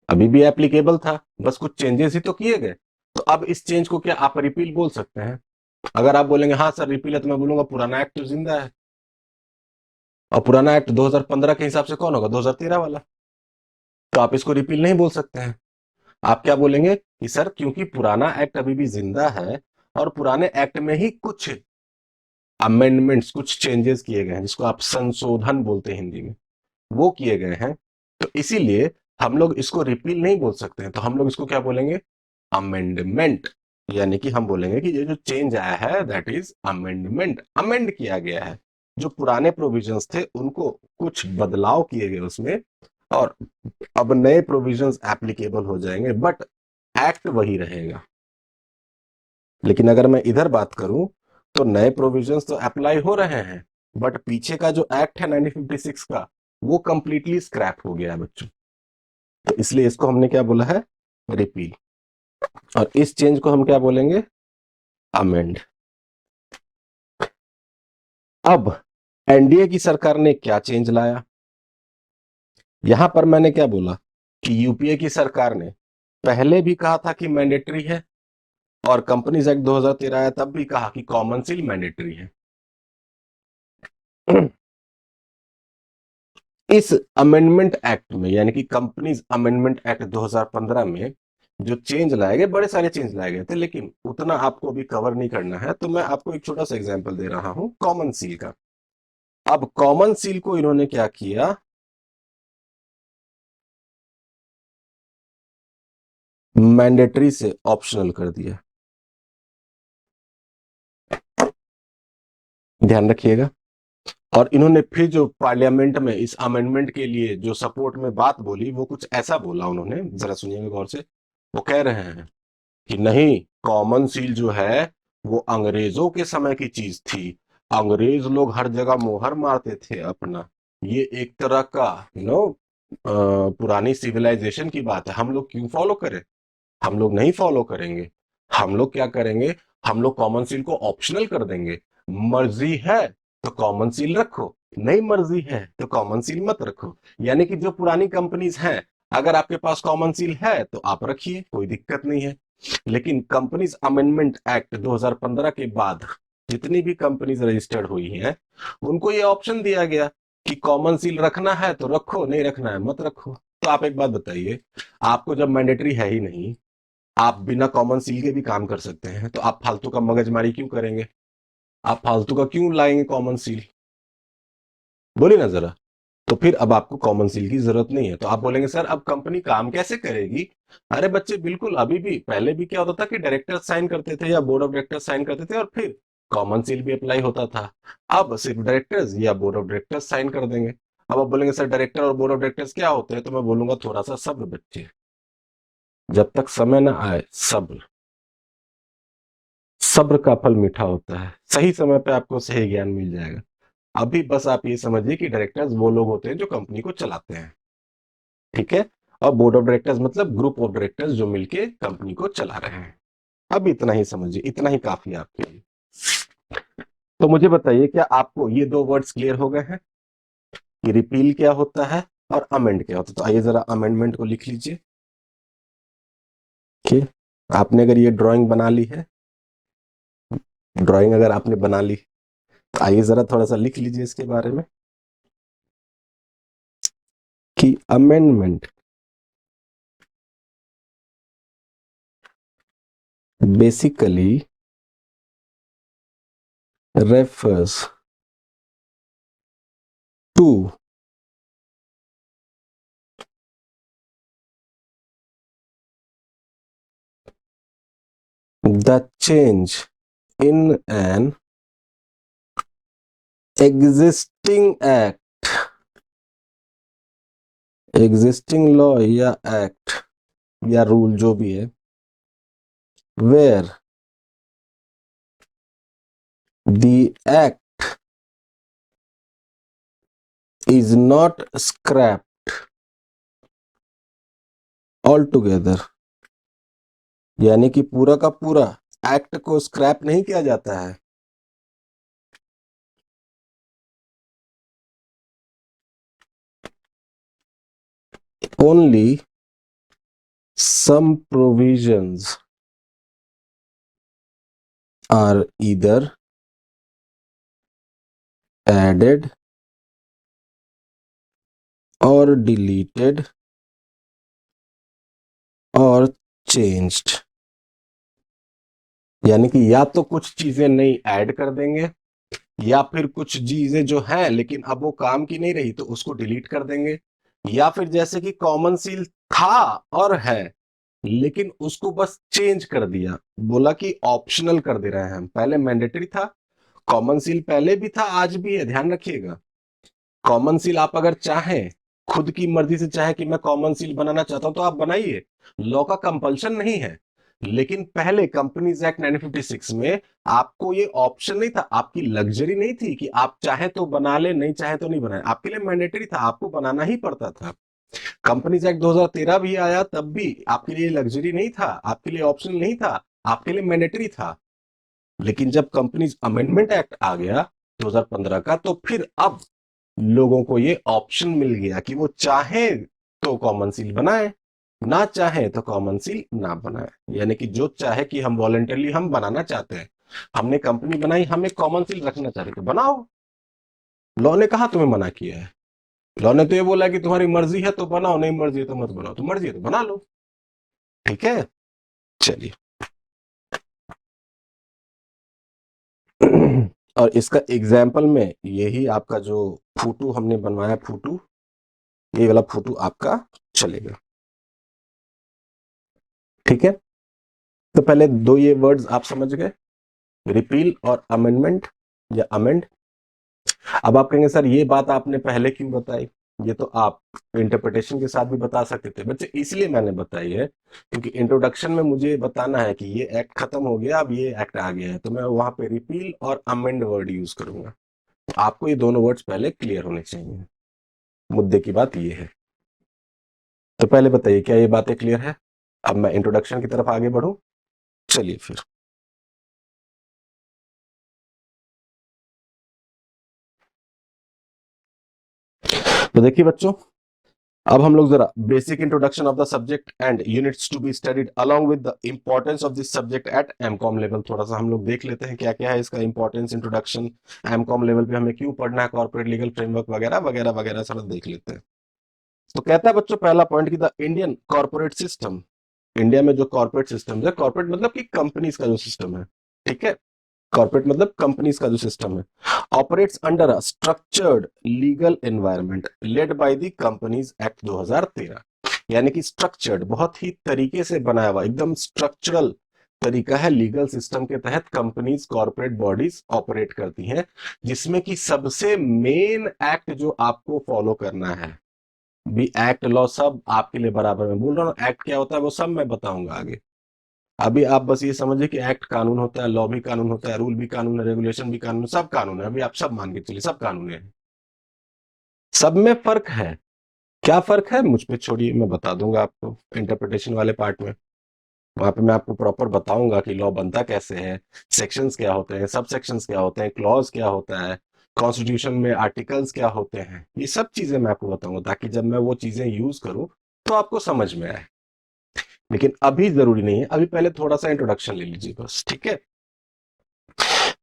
Speaker 1: अभी भी एप्लीकेबल था, बस कुछ चेंजेस ही तो किए गए। तो अब इस चेंज को क्या आप रिपील बोल सकते हैं? अगर आप बोलेंगे हाँ सर रिपील है, तो मैं बोलूंगा पुराना एक्ट तो जिंदा है, और पुराना एक्ट 2015 के हिसाब से कौन होगा? 2013 वाला। तो आप इसको रिपील नहीं बोल सकते हैं। आप क्या बोलेंगे कि सर क्योंकि पुराना एक्ट अभी भी जिंदा है और पुराने एक्ट में ही कुछ अमेंडमेंट्स, कुछ चेंजेस किए गए हैं, जिसको आप संशोधन बोलते हैं हिंदी में, वो किए गए हैं, तो इसीलिए हम लोग इसको रिपील नहीं बोल सकते हैं। तो हम लोग इसको क्या बोलेंगे? अमेंडमेंट। यानी कि हम बोलेंगे कि ये जो चेंज आया है दैट इज अमेंडमेंट। अमेंड किया गया है, जो पुराने प्रोविजंस थे उनको कुछ बदलाव किए गए उसमें, और अब नए प्रोविजंस एप्लीकेबल हो जाएंगे, बट एक्ट वही रहेगा। लेकिन अगर मैं इधर बात करूं, तो नए प्रोविजंस तो अप्लाई हो रहे हैं, बट पीछे का जो एक्ट है 1956 का, वो कंप्लीटली स्क्रैप हो गया है बच्चों। तो इसलिए इसको हमने क्या बोला है? रिपील। और इस चेंज को हम क्या बोलेंगे? अमेंड। अब एनडीए की सरकार ने क्या चेंज लाया? यहां पर मैंने क्या बोला कि यूपीए की सरकार ने पहले भी कहा था कि मैंडेटरी है, और कंपनीज एक्ट 2013 आया तब भी कहा कि कॉमन सील मैंडेटरी है। इस अमेंडमेंट एक्ट में, यानी कि कंपनीज अमेंडमेंट एक्ट 2015 में जो चेंज लाए गए, बड़े सारे चेंज लाए गए थे, लेकिन उतना आपको अभी कवर नहीं करना है, तो मैं आपको एक छोटा सा एग्जांपल दे रहा हूं कॉमन सील का। अब कॉमन सील को इन्होंने क्या किया? मैंडेटरी से ऑप्शनल कर दिया। ध्यान रखिएगा। और इन्होंने फिर जो पार्लियामेंट में इस अमेंडमेंट के लिए जो सपोर्ट में बात बोली, वो कुछ ऐसा बोला उन्होंने, जरा सुनिएगा गौर से। वो कह रहे हैं कि नहीं, कॉमन सील जो है वो अंग्रेजों के समय की चीज थी। अंग्रेज लोग हर जगह मोहर मारते थे अपना। ये एक तरह का पुरानी सिविलाइजेशन की बात है, हम लोग क्यों फॉलो करें? हम लोग नहीं फॉलो करेंगे। हम लोग क्या करेंगे? हम लोग कॉमन सील को ऑप्शनल कर देंगे। मर्जी है तो कॉमन सील रखो, नहीं मर्जी है तो कॉमन सील मत रखो। यानी कि जो पुरानी कंपनीज हैं, अगर आपके पास कॉमन सील है तो आप रखिए, कोई दिक्कत नहीं है। लेकिन कंपनीज अमेंडमेंट एक्ट 2015 के बाद जितनी भी कंपनीज रजिस्टर्ड हुई हैं उनको ये ऑप्शन दिया गया कि कॉमन सील रखना है तो रखो, नहीं रखना है मत रखो। तो आप एक बात बताइए, आपको जब मैंडेटरी है ही नहीं, आप बिना कॉमन सील के भी काम कर सकते हैं, तो आप फालतू का मगजमारी क्यों करेंगे? आप फालतू का क्यों लाएंगे कॉमन सील? बोलिए ना जरा। तो फिर अब आपको कॉमन सील की जरूरत नहीं है। तो आप बोलेंगे सर अब कंपनी काम कैसे करेगी? अरे बच्चे बिल्कुल, अभी भी पहले भी क्या होता था कि डायरेक्टर साइन करते थे या बोर्ड ऑफ डायरेक्टर्स साइन करते थे और फिर कॉमन सील भी अप्लाई होता था। अब सिर्फ डायरेक्टर्स या बोर्ड ऑफ डायरेक्टर्स साइन कर देंगे। अब आप बोलेंगे सर डायरेक्टर और बोर्ड ऑफ डायरेक्टर्स क्या होते हैं? तो मैं बोलूंगा थोड़ा सा सब्र बच्चे, जब तक समय ना आए सब्र। सब्र का फल मीठा होता है, सही समय पे आपको सही ज्ञान मिल जाएगा। अभी बस आप ये समझिए कि डायरेक्टर्स वो लोग होते हैं जो कंपनी को चलाते हैं, ठीक है? और बोर्ड ऑफ डायरेक्टर्स मतलब ग्रुप ऑफ डायरेक्टर्स जो मिलके कंपनी को चला रहे हैं। अब इतना ही समझिए, इतना ही काफी है आपके लिए। तो मुझे बताइए, क्या आपको ये दो वर्ड्स क्लियर हो गए हैं कि रिपील क्या होता है और अमेंड क्या होता है? तो आइए जरा अमेंडमेंट को लिख लीजिए। ठीक, आपने अगर ये ड्राइंग बना ली है, ड्राइंग अगर आपने बना ली, तो आइए जरा थोड़ा सा लिख लीजिए इसके बारे में कि amendment basically refers to the change in an existing act, existing law या act या rule जो भी है, where the act is not scrapped altogether, यानी कि पूरा का पूरा एक्ट को स्क्रैप नहीं किया जाता है, only some provisions are either added or deleted or changed, यानी कि या तो कुछ चीजें नई ऐड कर देंगे या फिर कुछ चीजें जो हैं लेकिन अब वो काम की नहीं रही तो उसको डिलीट कर देंगे, या फिर जैसे कि कॉमन सील था और है लेकिन उसको बस चेंज कर दिया, बोला कि ऑप्शनल कर दे रहे हैं हम। पहले मैंडेटरी था, कॉमन सील पहले भी था आज भी है, ध्यान रखिएगा। कॉमन सील आप अगर चाहें, खुद की मर्जी से चाहे कि मैं कॉमन सील बनाना चाहता हूं तो आप बनाइए, लॉ का कंपल्शन नहीं है। लेकिन पहले कंपनीज एक्ट 1956 में आपको ये ऑप्शन नहीं था, आपकी लग्जरी नहीं थी कि आप चाहे तो बना ले, नहीं चाहे तो नहीं बनाए, आपके लिए मैंडेटरी था, आपको बनाना ही पड़ता था। कंपनीज एक्ट 2013 भी आया तब भी आपके लिए लग्जरी नहीं था, आपके लिए ऑप्शन नहीं था, आपके लिए मैंडेटरी था। लेकिन जब कंपनीज अमेंडमेंट एक्ट आ गया 2015 का, तो फिर अब लोगों को ये ऑप्शन मिल गया कि वो चाहे तो कॉमन सील बनाए, ना चाहे तो कॉमन सील ना बनाए। यानी कि जो चाहे कि हम वॉलंटरली हम बनाना चाहते हैं, हमने कंपनी बनाई, हमें कॉमन सील रखना चाहते तो बनाओ। लॉ ने कहा तुम्हें मना किया है? लॉ ने तो ये बोला कि तुम्हारी मर्जी है तो बनाओ, नहीं मर्जी है तो मत बनाओ, तो मर्जी है तो बना लो। ठीक है, चलिए। और इसका एग्जाम्पल में यही आपका जो फोटो हमने बनवाया, फोटो, ये वाला फोटो आपका चलेगा। ठीक है, तो पहले दो ये वर्ड्स आप समझ गए, रिपील और अमेंडमेंट या अमेंड। अब आप कहेंगे सर ये बात आपने पहले क्यों बताई? ये तो आप इंटरप्रिटेशन के साथ भी बता सकते थे बच्चे, इसलिए मैंने बताई है क्योंकि इंट्रोडक्शन में मुझे बताना है कि ये एक्ट खत्म हो गया, अब ये एक्ट आ गया है, तो मैं वहां पे रिपील और अमेंड वर्ड यूज करूंगा। तो आपको ये दोनों वर्ड्स पहले क्लियर होने चाहिए, मुद्दे की बात ये है। तो पहले बताइए क्या ये बातें क्लियर है? अब मैं इंट्रोडक्शन की तरफ आगे बढ़ूं, चलिए फिर। तो देखिए बच्चों, अब हम लोग जरा basic introduction of the subject and units to be studied along with the importance of this subject at MCom level, थोड़ा सा हम लोग देख लेते हैं क्या क्या है इसका इंपॉर्टेंस, इंट्रोडक्शन एमकॉम लेवल पे हमें क्यों पढ़ना है, कॉर्पोरेट लीगल फ्रेमवर्क वगैरह वगैरह वगैरह सारा देख लेते हैं। तो कहता है बच्चों पहला पॉइंट की the Indian corporate system, India में जो कॉर्पोरेट सिस्टम है, कॉर्पोरेट मतलब कि कंपनीज का जो सिस्टम है, ठीक है, कॉर्पोरेट मतलब कंपनीज का जो सिस्टम है, operates under a structured legal environment led by the companies act 2013, यानी कि स्ट्रक्चर्ड बहुत ही तरीके से बनाया हुआ एकदम स्ट्रक्चरल तरीका है, लीगल सिस्टम के तहत कंपनीज कॉर्पोरेट बॉडीज ऑपरेट करती हैं, जिसमें कि सबसे मेन एक्ट जो आपको फॉलो करना है, भी एक्ट लॉ सब आपके लिए बराबर, में बोल रहा हूँ एक्ट क्या होता है वो सब मैं बताऊंगा आगे। अभी आप बस ये समझिए कि एक्ट कानून होता है, लॉ भी कानून होता है, रूल भी कानून है, रेगुलेशन भी कानून, सब कानून है, अभी आप सब मान के चलिए सब कानून है, सब में फर्क है। क्या फर्क है मुझ पे छोड़िए, मैं बता दूंगा आपको इंटरप्रिटेशन वाले पार्ट में, वहां पे मैं आपको प्रॉपर बताऊंगा कि लॉ बनता कैसे है, सेक्शंस क्या होते हैं, सब सेक्शंस क्या होते हैं, क्लॉज क्या होता है, कॉन्स्टिट्यूशन में आर्टिकल्स क्या होते हैं, ये सब चीजें मैं आपको बताऊंगा ताकि जब मैं वो चीजें यूज करूं तो आपको समझ में आए। लेकिन अभी जरूरी नहीं है, अभी पहले थोड़ा सा इंट्रोडक्शन ले लीजिए बस, ठीक है।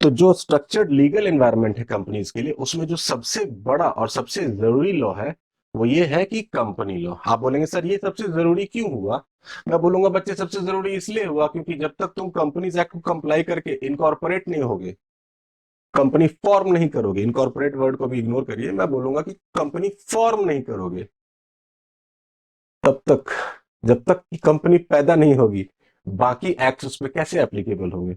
Speaker 1: तो जो स्ट्रक्चर्ड लीगल एनवायरनमेंट है कंपनीज के लिए, उसमें जो सबसे बड़ा और सबसे जरूरी लॉ है वो ये है कि कंपनी लॉ। आप बोलेंगे सर ये सबसे जरूरी क्यों हुआ, मैं बोलूंगा बच्चे सबसे जरूरी इसलिए हुआ क्योंकि जब तक तुम कंपनीज एक्ट को कंप्लाई करके इनकॉर्पोरेट नहीं होगे, कंपनी फॉर्म नहीं करोगे, इनकॉर्पोरेट वर्ड को भी इग्नोर करिए, मैं बोलूंगा कि कंपनी फॉर्म नहीं करोगे, तब तक, जब तक कि कंपनी पैदा नहीं होगी, बाकी एक्ट उस पर कैसे एप्लीकेबल होंगे।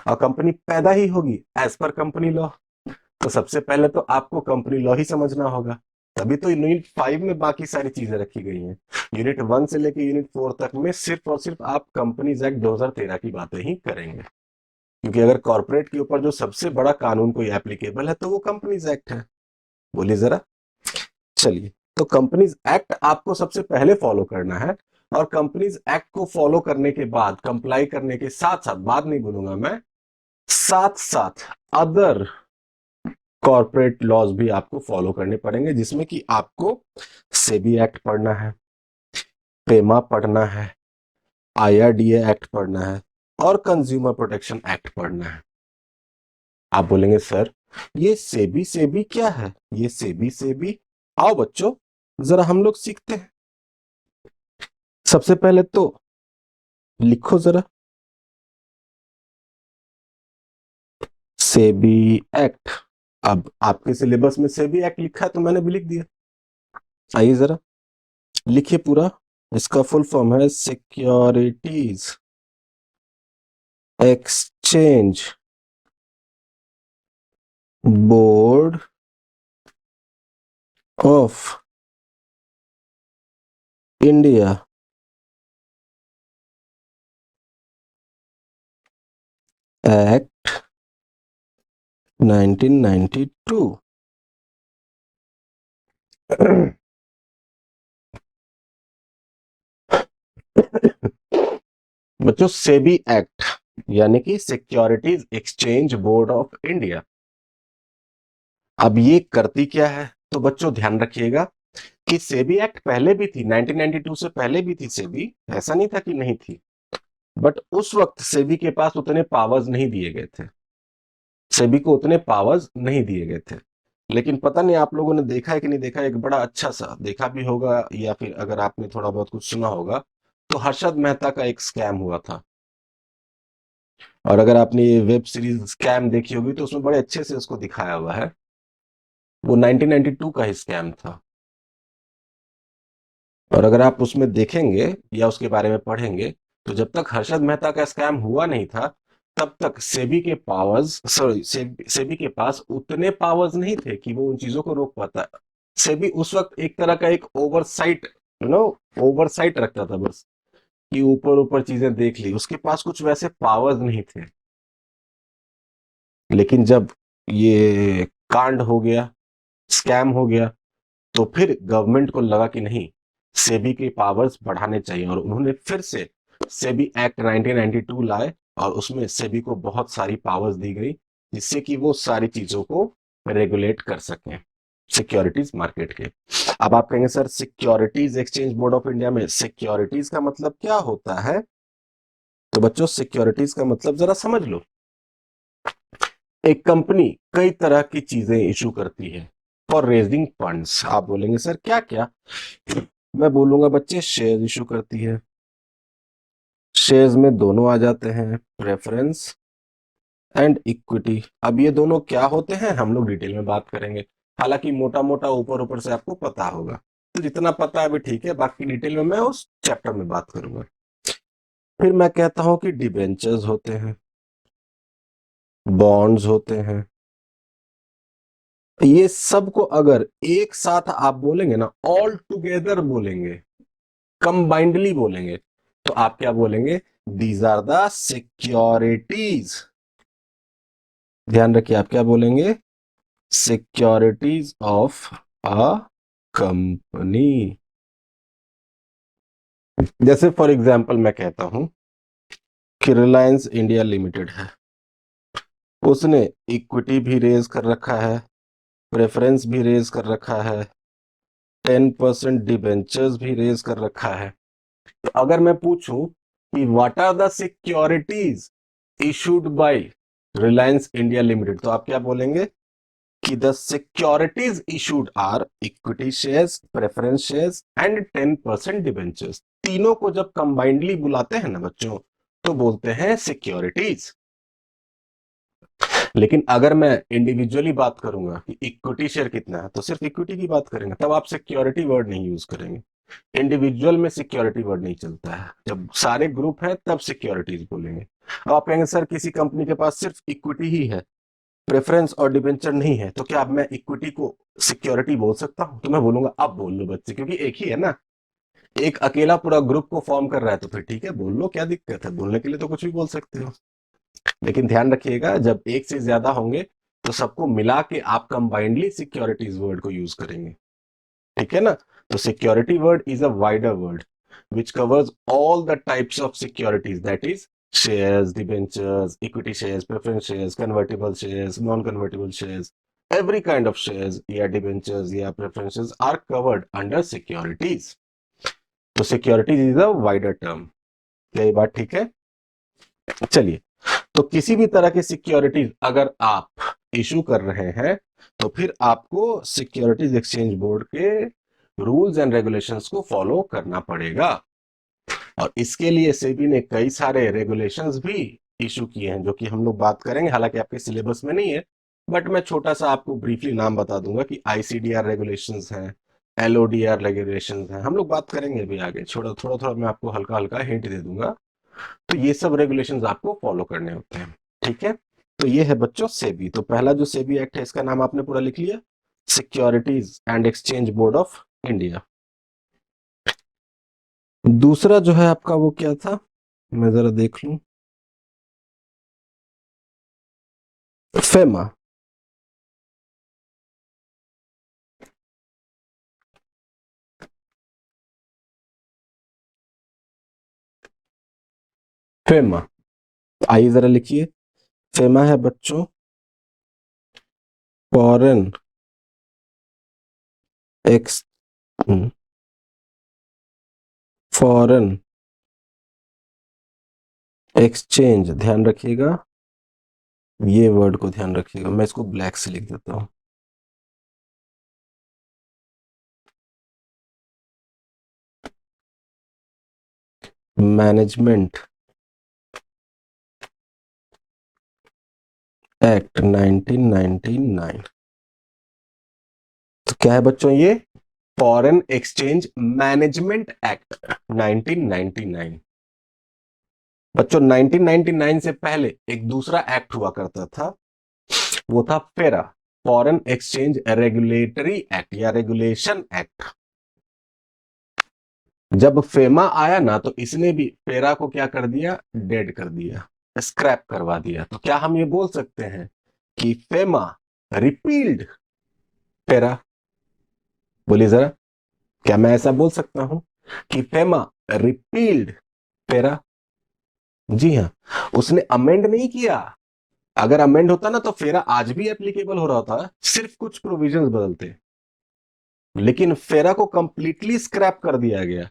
Speaker 1: और कंपनी पैदा ही होगी एज पर कंपनी लॉ, तो सबसे पहले तो आपको कंपनी लॉ ही समझना होगा, तभी तो यूनिट 5 में बाकी सारी चीजें रखी गई हैं। यूनिट 1 से लेकर यूनिट 4 तक में सिर्फ और सिर्फ आप कंपनीज एक्ट 2013 की बातें ही करेंगे, क्योंकि अगर कॉर्पोरेट के ऊपर जो सबसे बड़ा कानून कोई एप्लीकेबल है तो वो कंपनीज एक्ट है। बोलिए जरा। चलिए, तो कंपनीज एक्ट आपको सबसे पहले फॉलो करना है, और कंपनीज एक्ट को फॉलो करने के बाद, कंप्लाई करने के साथ साथ, बाद नहीं बोलूंगा मैं, साथ साथ अदर कॉर्पोरेट लॉज भी आपको फॉलो करने पड़ेंगे, जिसमें कि आपको सेबी एक्ट पढ़ना है, पेमा पढ़ना है, आईआरडीए एक्ट पढ़ना है, और कंज्यूमर प्रोटेक्शन एक्ट पढ़ना है। आप बोलेंगे सर ये सेबी सेबी क्या है, ये सेबी सेबी, आओ बच्चों जरा हम लोग सीखते हैं। सबसे पहले तो लिखो जरा, सेबी एक्ट। अब आपके सिलेबस में सेबी एक्ट लिखा है तो मैंने भी लिख दिया, आइए जरा लिखिए पूरा। इसका फुल फॉर्म है securities exchange board of India act 1992। बच्चों सेबी एक्ट यानी कि securities exchange board of India, अब ये करती क्या है, तो बच्चों ध्यान रखिएगा कि सेबी एक्ट पहले भी थी, 1992 से पहले भी थी सेबी, ऐसा नहीं था कि नहीं थी, बट उस वक्त सेबी के पास उतने पावर्स नहीं दिए गए थे, सेबी को उतने पावर्स नहीं दिए गए थे। लेकिन पता नहीं आप लोगों ने देखा है कि नहीं देखा, एक बड़ा अच्छा सा देखा भी होगा या फिर अगर आपने थोड़ा बहुत कुछ सुना होगा, तो हर्षद मेहता का एक स्कैम हुआ था, और अगर आपने ये वेब सीरीज स्कैम देखी होगी तो उसमें बड़े अच्छे से उसको दिखाया हुआ है, वो 1992 का ही स्कैम था। और अगर आप उसमें देखेंगे या उसके बारे में पढ़ेंगे, तो जब तक हर्षद मेहता का स्कैम हुआ नहीं था तब तक सेबी के पावर्स, सॉरी, सेबी के पास उतने पावर्स नहीं थे कि वो उन चीजों को रोक पाता। सेबी उस वक्त एक तरह का एक ओवरसाइट, नो, ओवरसाइट रखता था बस, कि ऊपर ऊपर चीजें देख ली, उसके पास कुछ वैसे पावर्स नहीं थे। लेकिन जब ये कांड हो गया, स्कैम हो गया, तो फिर गवर्नमेंट को लगा कि नहीं, सेबी के पावर्स बढ़ाने चाहिए, और उन्होंने फिर से सेबी एक्ट 1992 लाए, और उसमें सेबी को बहुत सारी पावर्स दी गई, जिससे कि वो सारी चीजों को रेगुलेट कर सकें। सिक्योरिटीज मार्केट के। अब आप कहेंगे sir securities exchange board of India में सिक्योरिटीज का मतलब क्या होता है? तो बच्चों सिक्योरिटीज का मतलब जरा समझ लो। एक कंपनी कई तरह की चीजें इशू करती है फॉर रेजिंग फंड्स। आप बोलेंगे सर क्या क्या? मैं बोलूंगा बच्चे शेयर इशू करती है। शेयर्स में दोनों आ जाते हैं, प्रेफरेंस एंड इक्विटी। अब ये दोनों क्या होते हैं हम लोग डिटेल में बात करेंगे, हालांकि मोटा मोटा ऊपर ऊपर से आपको पता होगा, तो जितना पता है अभी ठीक है, बाकी डिटेल में मैं उस चैप्टर में बात करूंगा। फिर मैं कहता हूं कि डिबेंचर्स होते हैं, बॉन्ड्स होते हैं। ये सब को अगर एक साथ आप बोलेंगे ना, ऑल टुगेदर बोलेंगे, कंबाइंडली बोलेंगे, तो आप क्या बोलेंगे? These are the securities. ध्यान रखिए आप क्या बोलेंगे? Securities of a company. जैसे फॉर एग्जांपल मैं कहता हूं कि रिलायंस इंडिया लिमिटेड है, उसने इक्विटी भी रेज कर रखा है, प्रेफरेंस भी रेज कर रखा है, 10% डिबेंचर्स भी रेज कर रखा है। तो अगर मैं पूछूं कि what are the securities issued by Reliance India Limited, तो आप क्या बोलेंगे कि the securities issued are equity shares, preference shares and 10% debentures. तीनों को जब कंबाइंडली बुलाते हैं ना बच्चों, तो बोलते हैं सिक्योरिटीज। लेकिन अगर मैं इंडिविजुअली बात करूंगा कि इक्विटी शेयर कितना है, तो सिर्फ इक्विटी की बात करेंगे, तब आप सिक्योरिटी वर्ड नहीं यूज करेंगे। इंडिविजुअल में सिक्योरिटी वर्ड नहीं चलता है, जब सारे ग्रुप है तब सिक्योरिटीज बोलेंगे। अब आप कहेंगे सर किसी कंपनी के पास सिर्फ इक्विटी ही है, प्रेफरेंस और डिबेंचर नहीं है, तो क्या अब मैं इक्विटी को सिक्योरिटी बोल सकता हूं? तो मैं बोलूंगा अब बोल लो बच्चे, क्योंकि एक ही है ना, एक अकेला पूरा ग्रुप को फॉर्म कर रहा है, तो फिर ठीक है बोल लो, क्या दिक्कत है, बोलने के लिए तो कुछ भी बोल सकते हो। लेकिन ध्यान रखिएगा जब एक से ज्यादा होंगे तो सबको मिला के आप कंबाइंडली सिक्योरिटीज वर्ड को यूज करेंगे, ठीक है ना? तो security word is a wider word which covers all the types of securities, that is shares, debentures, equity shares, preference shares, convertible shares, non-convertible shares, every kind of shares या debentures या preferences are covered under securities. तो securities is a wider term। क्या ये बात ठीक है? चलिए, तो किसी भी तरह की सिक्योरिटीज अगर आप इशू कर रहे हैं, तो फिर आपको सिक्योरिटीज एक्सचेंज बोर्ड के रूल्स एंड रेगुलेशंस को फॉलो करना पड़ेगा। और इसके लिए सेबी ने कई सारे रेगुलेशंस भी इशू किए हैं, जो कि हम लोग बात करेंगे, हालांकि आपके सिलेबस में नहीं है, बट मैं छोटा सा आपको ब्रीफली नाम बता दूंगा कि आईसीडीआर रेगुलेशंस हैं, एलओडीआर रेगुलेशंस हैं, हम लोग बात करेंगे अभी आगे, थोड़ा थोड़ा थोड़ा मैं आपको हल्का हल्का हिंट दे दूंगा। तो ये सब रेगुलेशंस आपको फॉलो करने होते हैं, ठीक है? तो ये है बच्चों सेबी। तो पहला जो सेबी एक्ट है, इसका नाम आपने पूरा लिख लिया, securities and exchange board of India. दूसरा जो है आपका वो क्या था, मैं जरा देख लूं, फेमा। फेमा, आइए जरा लिखिए। फेमा है बच्चों फॉरेन एक्स फॉरेन एक्सचेंज, ध्यान रखिएगा, ये वर्ड को ध्यान रखिएगा, मैं इसको ब्लैक से लिख देता हूं। Management act 1999। तो क्या है बच्चों ये? Foreign exchange management act 1999। बच्चों 1999 से पहले एक दूसरा एक्ट हुआ करता था, वो था फेरा, फॉरेन एक्सचेंज रेगुलेटरी एक्ट या रेगुलेशन एक्ट। जब फेमा आया ना, तो इसने भी फेरा को क्या कर दिया? डेड कर दिया, स्क्रैप करवा दिया। तो क्या हम ये बोल सकते हैं कि फेमा रिपील्ड फेरा? बोलिए जरा, क्या मैं ऐसा बोल सकता हूं कि फेमा रिपील्ड फेरा? जी हाँ, उसने अमेंड नहीं किया। अगर अमेंड होता ना, तो फेरा आज भी एप्लीकेबल हो रहा था, सिर्फ कुछ प्रोविजंस बदलते। लेकिन फेरा को कंप्लीटली स्क्रैप कर दिया गया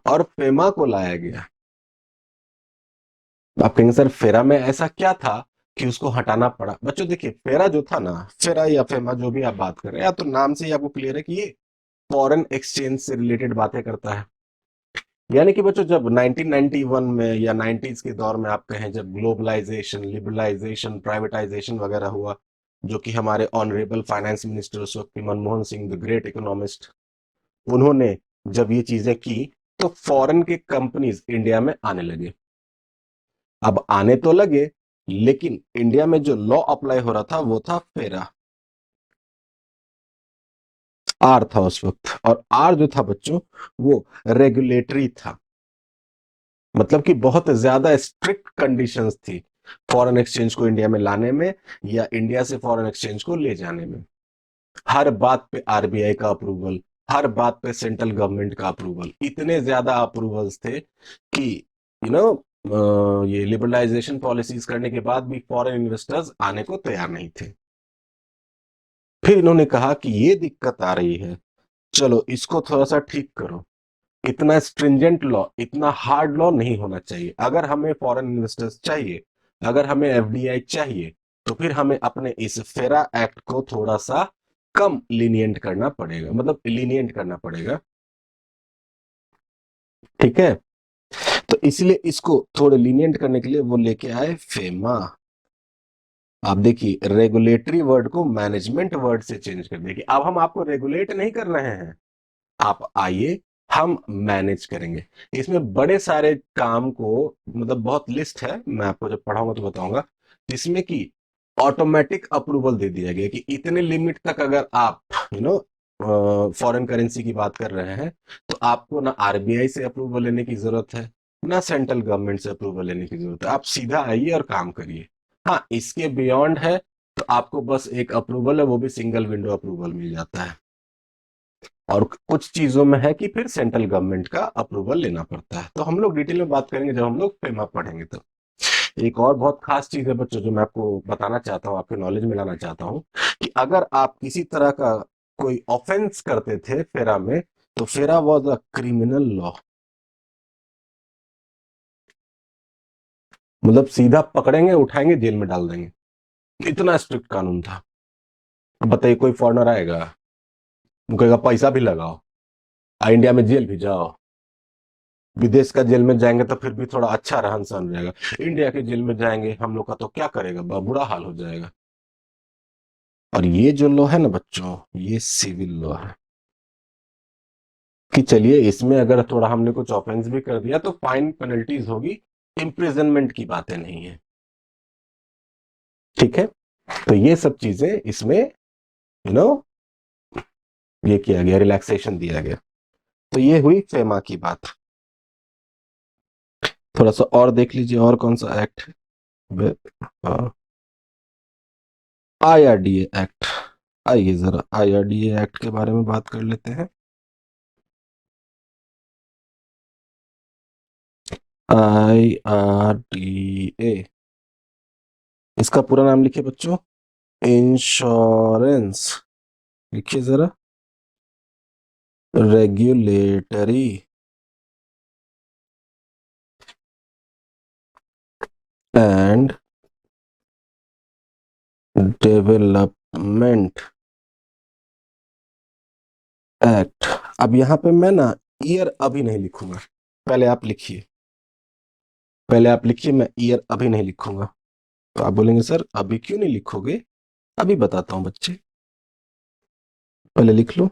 Speaker 1: और फेमा को लाया गया। आप कहेंगे सर फेरा में ऐसा क्या था कि उसको हटाना पड़ा? बच्चों देखिए, फेरा जो था ना, फेरा या फेमा जो भी आप बात कर रहे हैं, या तो नाम से ही आपको क्लियर है कि ये फॉरेन एक्सचेंज से रिलेटेड बातें करता है। यानी कि बच्चों जब 1991 में या 90s के दौर में आप कहें, जब ग्लोबलाइजेशन, लिबरलाइजेशन, प्राइवेटाइजेशन वगैरह हुआ, जो कि हमारे ऑनरेबल फाइनेंस मिनिस्टर उस वक्त के Manmohan Singh, the great economist, उन्होंने जब ये चीजें की, तो फॉरेन के कंपनीज इंडिया में आने लगे। अब आने तो लगे, लेकिन इंडिया में जो लॉ अप्लाई हो रहा था वो था फेरा, आर था उस वक्त। और आर जो था बच्चों, वो रेगुलेटरी था, मतलब कि बहुत ज्यादा स्ट्रिक्ट कंडीशंस थी फॉरेन एक्सचेंज को इंडिया में लाने में या इंडिया से फॉरेन एक्सचेंज को ले जाने में। हर बात पे आरबीआई का अप्रूवल, हर बात पे सेंट्रल गवर्नमेंट का अप्रूवल, इतने ज्यादा अप्रूवल्स थे कि यू नो ये लिबरलाइजेशन पॉलिसीज करने के बाद भी फॉरेन इन्वेस्टर्स आने को तैयार नहीं थे। फिर इन्होंने कहा कि ये दिक्कत आ रही है, चलो इसको थोड़ा सा ठीक करो। इतना स्ट्रिंजेंट लॉ, इतना हार्ड लॉ नहीं होना चाहिए। अगर हमें फॉरेन इन्वेस्टर्स चाहिए, अगर हमें एफडीआई चाहिए, तो फिर हमें अपने इस फेरा एक्ट को थोड़ा सा कम लीनियंट करना पड़ेगा, मतलब लीनियंट करना पड़ेगा। ठीक है, तो इसलिए इसको थोड़े लीनियंट करने के लिए वो लेके आए फेमा। आप देखिए, रेगुलेटरी वर्ड को मैनेजमेंट वर्ड से चेंज कर दिया कि अब हम आपको रेगुलेट नहीं कर रहे हैं, आप आइए, हम मैनेज करेंगे। इसमें बड़े सारे काम को, मतलब बहुत लिस्ट है, मैं आपको जब पढ़ाऊंगा तो बताऊंगा, जिसमें कि ऑटोमेटिक अप्रूवल दे दिया गया कि इतने लिमिट तक अगर आप यू नो फॉरेन करेंसी की बात कर रहे हैं, तो आपको ना आरबीआई से अप्रूवल लेने की जरूरत है, ना सेंट्रल गवर्नमेंट से अप्रूवल लेने की जरूरत है। आप सीधा आइए और काम करिए। हाँ, इसके बियॉन्ड है तो आपको बस एक अप्रूवल है, वो भी सिंगल विंडो अप्रूवल मिल जाता है। और कुछ चीजों में है कि फिर सेंट्रल गवर्नमेंट का अप्रूवल लेना पड़ता है। तो हम लोग डिटेल में बात करेंगे जब हम लोग फेमा पढ़ेंगे। तो एक और बहुत खास चीज है बच्चों, जो मैं आपको बताना चाहता हूँ, आपके नॉलेज में लाना चाहता हूँ, कि अगर आप किसी तरह का कोई ऑफेंस करते थे फेरा में, तो फेरा वॉज अ क्रिमिनल लॉ, मतलब सीधा पकड़ेंगे, उठाएंगे, जेल में डाल देंगे। इतना स्ट्रिक्ट कानून था। अब बताइए, कोई फॉरनर आएगा, वो कहेगा पैसा भी लगाओ, इंडिया में जेल भी जाओ। विदेश का जेल में जाएंगे तो फिर भी थोड़ा अच्छा रहन सहन रहेगा, इंडिया के जेल में जाएंगे हम लोग का तो क्या करेगा, बुरा हाल हो जाएगा। और ये जो लॉ है ना बच्चों, ये सिविल लॉ है, कि चलिए इसमें अगर थोड़ा हमने कुछ ऑफेंस भी कर दिया तो फाइन पेनल्टीज होगी, इम्प्रिजनमेंट की बातें नहीं है। ठीक है, तो ये सब चीजें इसमें नो ये किया गया, रिलैक्सेशन दिया गया। तो ये हुई फेमा की बात। थोड़ा सा और देख लीजिए, और कौन सा एक्ट है? IRDA act. आइए जरा आईआरडीए एक्ट के बारे में बात कर लेते हैं। आईआरडीए, इसका पूरा नाम लिखिए बच्चों, इंश्योरेंस, लिखिए जरा, रेगुलेटरी एंड डेवलपमेंट एक्ट। अब यहां पे मैं ना ईयर अभी नहीं लिखूंगा, पहले आप लिखिए, पहले आप लिखिए, मैं ईयर अभी नहीं लिखूंगा। तो आप बोलेंगे सर अभी क्यों नहीं लिखोगे? अभी बताता हूं बच्चे, पहले लिख लो।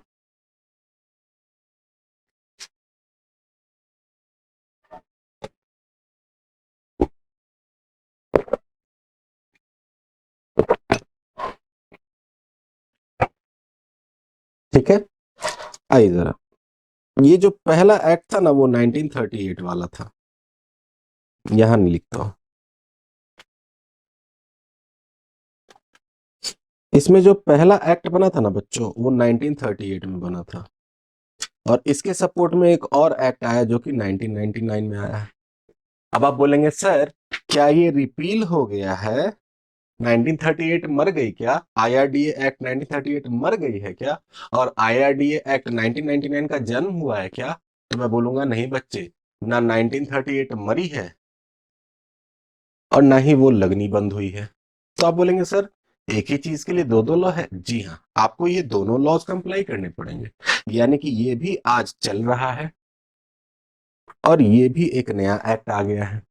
Speaker 1: ठीक है, आइए जरा, ये जो पहला एक्ट था ना, वो 1938 वाला था, यहां नहीं लिखता हूं। इसमें जो पहला एक्ट बना था ना बच्चों, वो 1938 में बना था, और इसके सपोर्ट में एक और एक्ट आया जो कि 1999 में आया है। अब आप बोलेंगे सर क्या ये रिपील हो गया है? 1938 मर गई क्या? आईआरडीए एक्ट 1938 मर गई है क्या? और आईआरडीए एक्ट 1999 का जन्म हुआ है क्या? तो मैं बोलूंगा नहीं बच्चे, ना 1938 मरी है और ना ही वो लगनी बंद हुई है। तो आप बोलेंगे सर एक ही चीज के लिए दो दो लॉ है। जी हाँ, आपको ये दोनों लॉज कंप्लाई करने पड़ेंगे, यानी कि ये भी आज चल रहा है और ये भी एक नया एक्ट आ गया है।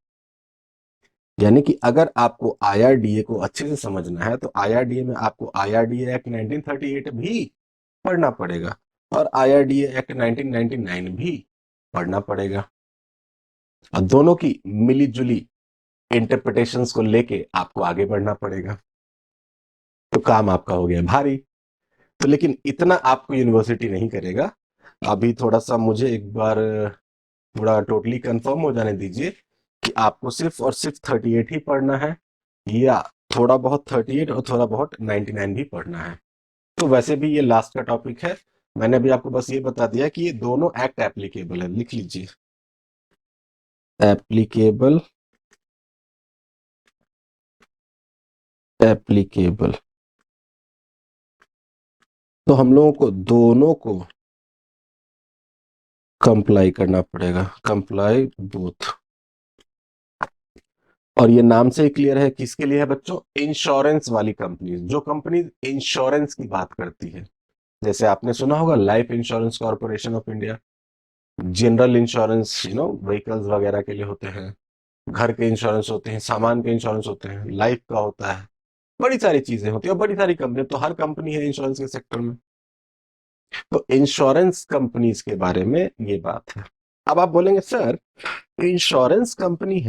Speaker 1: यानी कि अगर आपको आईआरडीए को अच्छे से समझना है तो आईआरडीए में आपको आईआरडीए एक्ट 1938 भी पढ़ना पड़ेगा और आईआरडीए एक्ट 1999 भी पढ़ना पड़ेगा, और दोनों की मिली जुली इंटरप्रिटेशंस को लेके आपको आगे बढ़ना पड़ेगा। तो काम आपका हो गया भारी। तो लेकिन इतना आपको यूनिवर्सिटी नहीं करेगा। अभी थोड़ा सा मुझे एक बार थोड़ा टोटली कंफर्म हो जाने दीजिए कि आपको सिर्फ और सिर्फ 38 ही पढ़ना है या थोड़ा बहुत 38 और थोड़ा बहुत 99 भी पढ़ना है। तो वैसे भी ये लास्ट का टॉपिक है, मैंने भी आपको बस ये बता दिया कि ये दोनों एक्ट एप्लीकेबल है, लिख लीजिए एप्लीकेबल, एप्लीकेबल। तो हम लोगों को दोनों को कंप्लाई करना पड़ेगा, कंप्लाई बोथ। और ये नाम से ही क्लियर है किसके लिए है बच्चों? इंश्योरेंस वाली कंपनी, जो कंपनी इंश्योरेंस की बात करती है। जैसे आपने सुना होगा life insurance corporation of India, general insurance vehicles वगैरह के लिए होते हैं, घर के इंश्योरेंस होते हैं, सामान के इंश्योरेंस होते हैं, लाइफ का होता है, बड़ी सारी चीजें होती है और बड़ी सारी कंपनी, तो हर कंपनी है इंश्योरेंस के सेक्टर में। तो इंश्योरेंस कंपनीज के बारे में ये बात है। अब आप बोलेंगे सर इंश्योरेंस कंपनी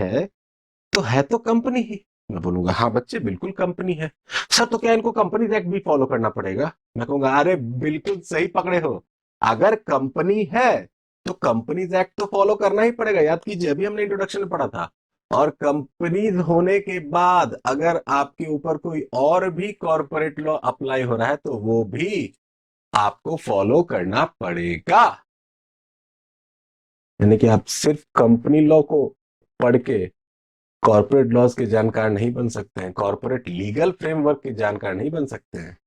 Speaker 1: तो है तो कंपनी ही। मैं बोलूंगा हाँ बच्चे बिल्कुल कंपनी है। सर तो क्या इनको कंपनीज एक्ट भी फॉलो करना पड़ेगा? मैं कहूंगा अरे बिल्कुल सही पकड़े हो, अगर कंपनी है तो कंपनीज एक्ट तो फॉलो करना ही पड़ेगा। याद कीजिए अभी हमने इंट्रोडक्शन में पढ़ा था। और कंपनीज होने के बाद अगर आपके ऊपर कोई और भी कॉर्पोरेट लॉ अप्लाई हो रहा है तो वो भी आपको फॉलो करना पड़ेगा। यानी कि आप सिर्फ कंपनी लॉ को पढ़ के कॉर्पोरेट लॉज के जानकार नहीं बन सकते हैं, कॉर्पोरेट लीगल फ्रेमवर्क के जानकार नहीं बन सकते हैं।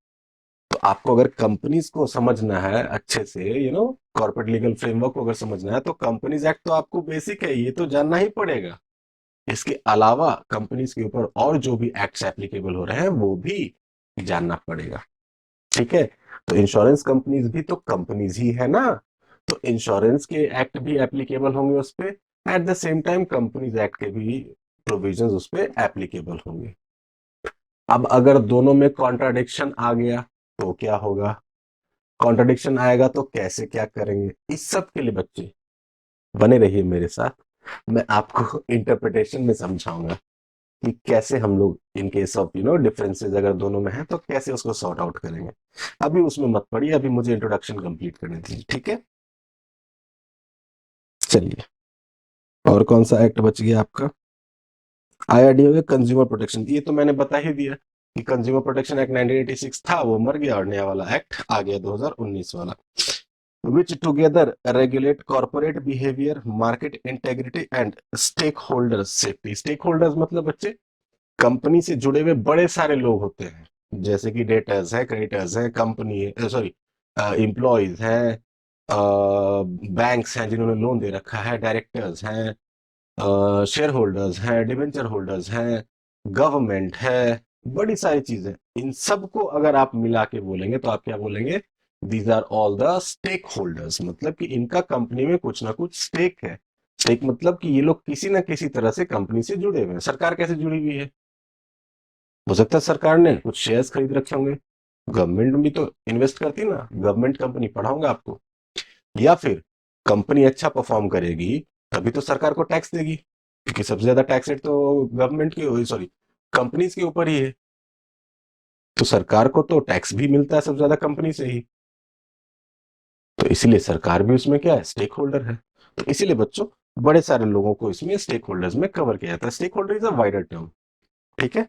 Speaker 1: तो आपको अगर कंपनीज को समझना है अच्छे से, कॉर्पोरेट लीगल फ्रेमवर्क को अगर समझना है तो कंपनीज एक्ट तो आपको बेसिक है, ये तो जानना ही पड़ेगा। इसके अलावा कंपनीज के ऊपर और जो भी एक्ट्स एप्लीकेबल हो रहे हैं वो भी जानना पड़ेगा। ठीक है, तो इंश्योरेंस कंपनीज भी तो कंपनीज ही है ना, तो इंश्योरेंस के एक्ट भी एप्लीकेबल होंगे उस पर, at the same time companies act के भी प्रोविजंस उस पर एप्लीकेबल होंगे। अब अगर दोनों में कॉन्ट्राडिक्शन आ गया तो क्या होगा? कॉन्ट्राडिक्शन आएगा तो कैसे क्या करेंगे? इस सब के लिए बच्चे बने रहिए मेरे साथ, मैं आपको इंटरप्रिटेशन में समझाऊंगा कि कैसे हम लोग इन केस ऑफ डिफरेंसेस अगर दोनों में है तो कैसे उसको सॉर्ट आउट करेंगे। अभी उसमें मत पड़िए, अभी मुझे इंट्रोडक्शन कंप्लीट करने दीजिए, ठीक है? चलिए, और कौन सा एक्ट बच गया आपका? आईआरडी हो गया कंज्यूमर प्रोटेक्शन, ये तो मैंने बता ही दिया कि कंज्यूमर प्रोटेक्शन एक्ट 1986 था, वो मर गया और नया वाला एक्ट आ गया 2019 वाला, which together regulate corporate behavior, market integrity and stakeholder safety। stakeholders मतलब बच्चे कंपनी से जुड़े हुए बड़े सारे लोग होते हैं, जैसे कि डेटर्स है, क्रेडिटर्स है, कंपनी है, सॉरी एम्प्लॉयज हैं, बैंक्स हैं जिन्होंने लोन दे रखा है, डायरेक्टर्स हैं, शेयर होल्डर्स हैं, डिवेंचर होल्डर्स हैं, गवर्नमेंट है, बड़ी सारी चीजें। इन सबको अगर आप मिला के बोलेंगे तो आप क्या बोलेंगे? These are all the stakeholders, मतलब कि इनका कंपनी में कुछ ना कुछ स्टेक है। स्टेक मतलब कि ये लोग किसी ना किसी तरह से कंपनी से जुड़े हुए हैं। सरकार कैसे जुड़ी हुई है? हो सकता है सरकार ने कुछ शेयर्स खरीद रखे होंगे, गवर्नमेंट भी तो इन्वेस्ट करती है ना, गवर्नमेंट कंपनी पढ़ाऊंगा आपको। या फिर कंपनी अच्छा परफॉर्म करेगी तभी तो सरकार को टैक्स देगी, क्योंकि सबसे ज्यादा टैक्स रेट तो गवर्नमेंट की, सॉरी, कंपनीज के ऊपर ही है। तो सरकार को तो टैक्स भी मिलता है सबसे ज्यादा कंपनी से ही, तो इसीलिए सरकार भी उसमें क्या है? स्टेक होल्डर है। तो इसीलिए बच्चों बड़े सारे लोगों को इसमें स्टेक होल्डर्स में कवर किया जाता है। Stakeholder is a wider term, ठीक है?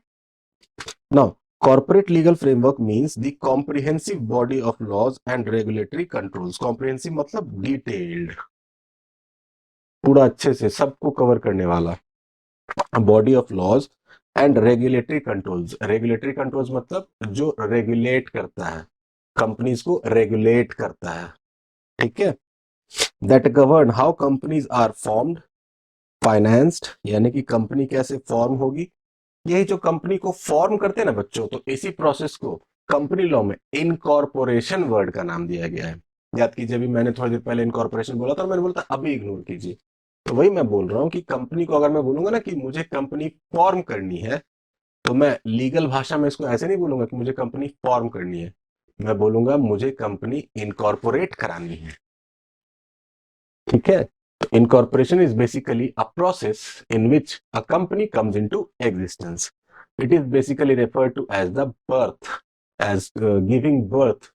Speaker 1: Now corporate legal framework means the comprehensive body of laws and regulatory controls। comprehensive मतलब detailed, पूरा अच्छे से सबको कवर करने वाला body of laws and regulatory controls, regulatory controls मतलब जो रेगुलेट करता है, कंपनीज को रेगुलेट करता है, ठीक है। That govern how companies are formed, financed, यानी कि कंपनी कैसे फॉर्म होगी, यही जो कंपनी को फॉर्म करते हैं ना बच्चों, तो इसी प्रोसेस को कंपनी लॉ में इनकॉर्पोरेशन वर्ड का नाम दिया गया है। याद कीजिए, अभी मैंने थोड़ी देर पहले इनकॉर्पोरेशन बोला था, मैंने बोला था अभी इग्नोर कीजिए। तो वही मैं बोल रहा हूँ कि कंपनी को अगर मैं बोलूंगा ना कि मुझे कंपनी फॉर्म करनी है, तो मैं लीगल भाषा में इसको ऐसे नहीं बोलूंगा कि मुझे कंपनी फॉर्म करनी है, मैं बोलूंगा मुझे कंपनी इनकॉर्पोरेट करानी है, ठीक है। Incorporation is basically a process in which a company comes into existence. It is basically referred to as the birth, as giving birth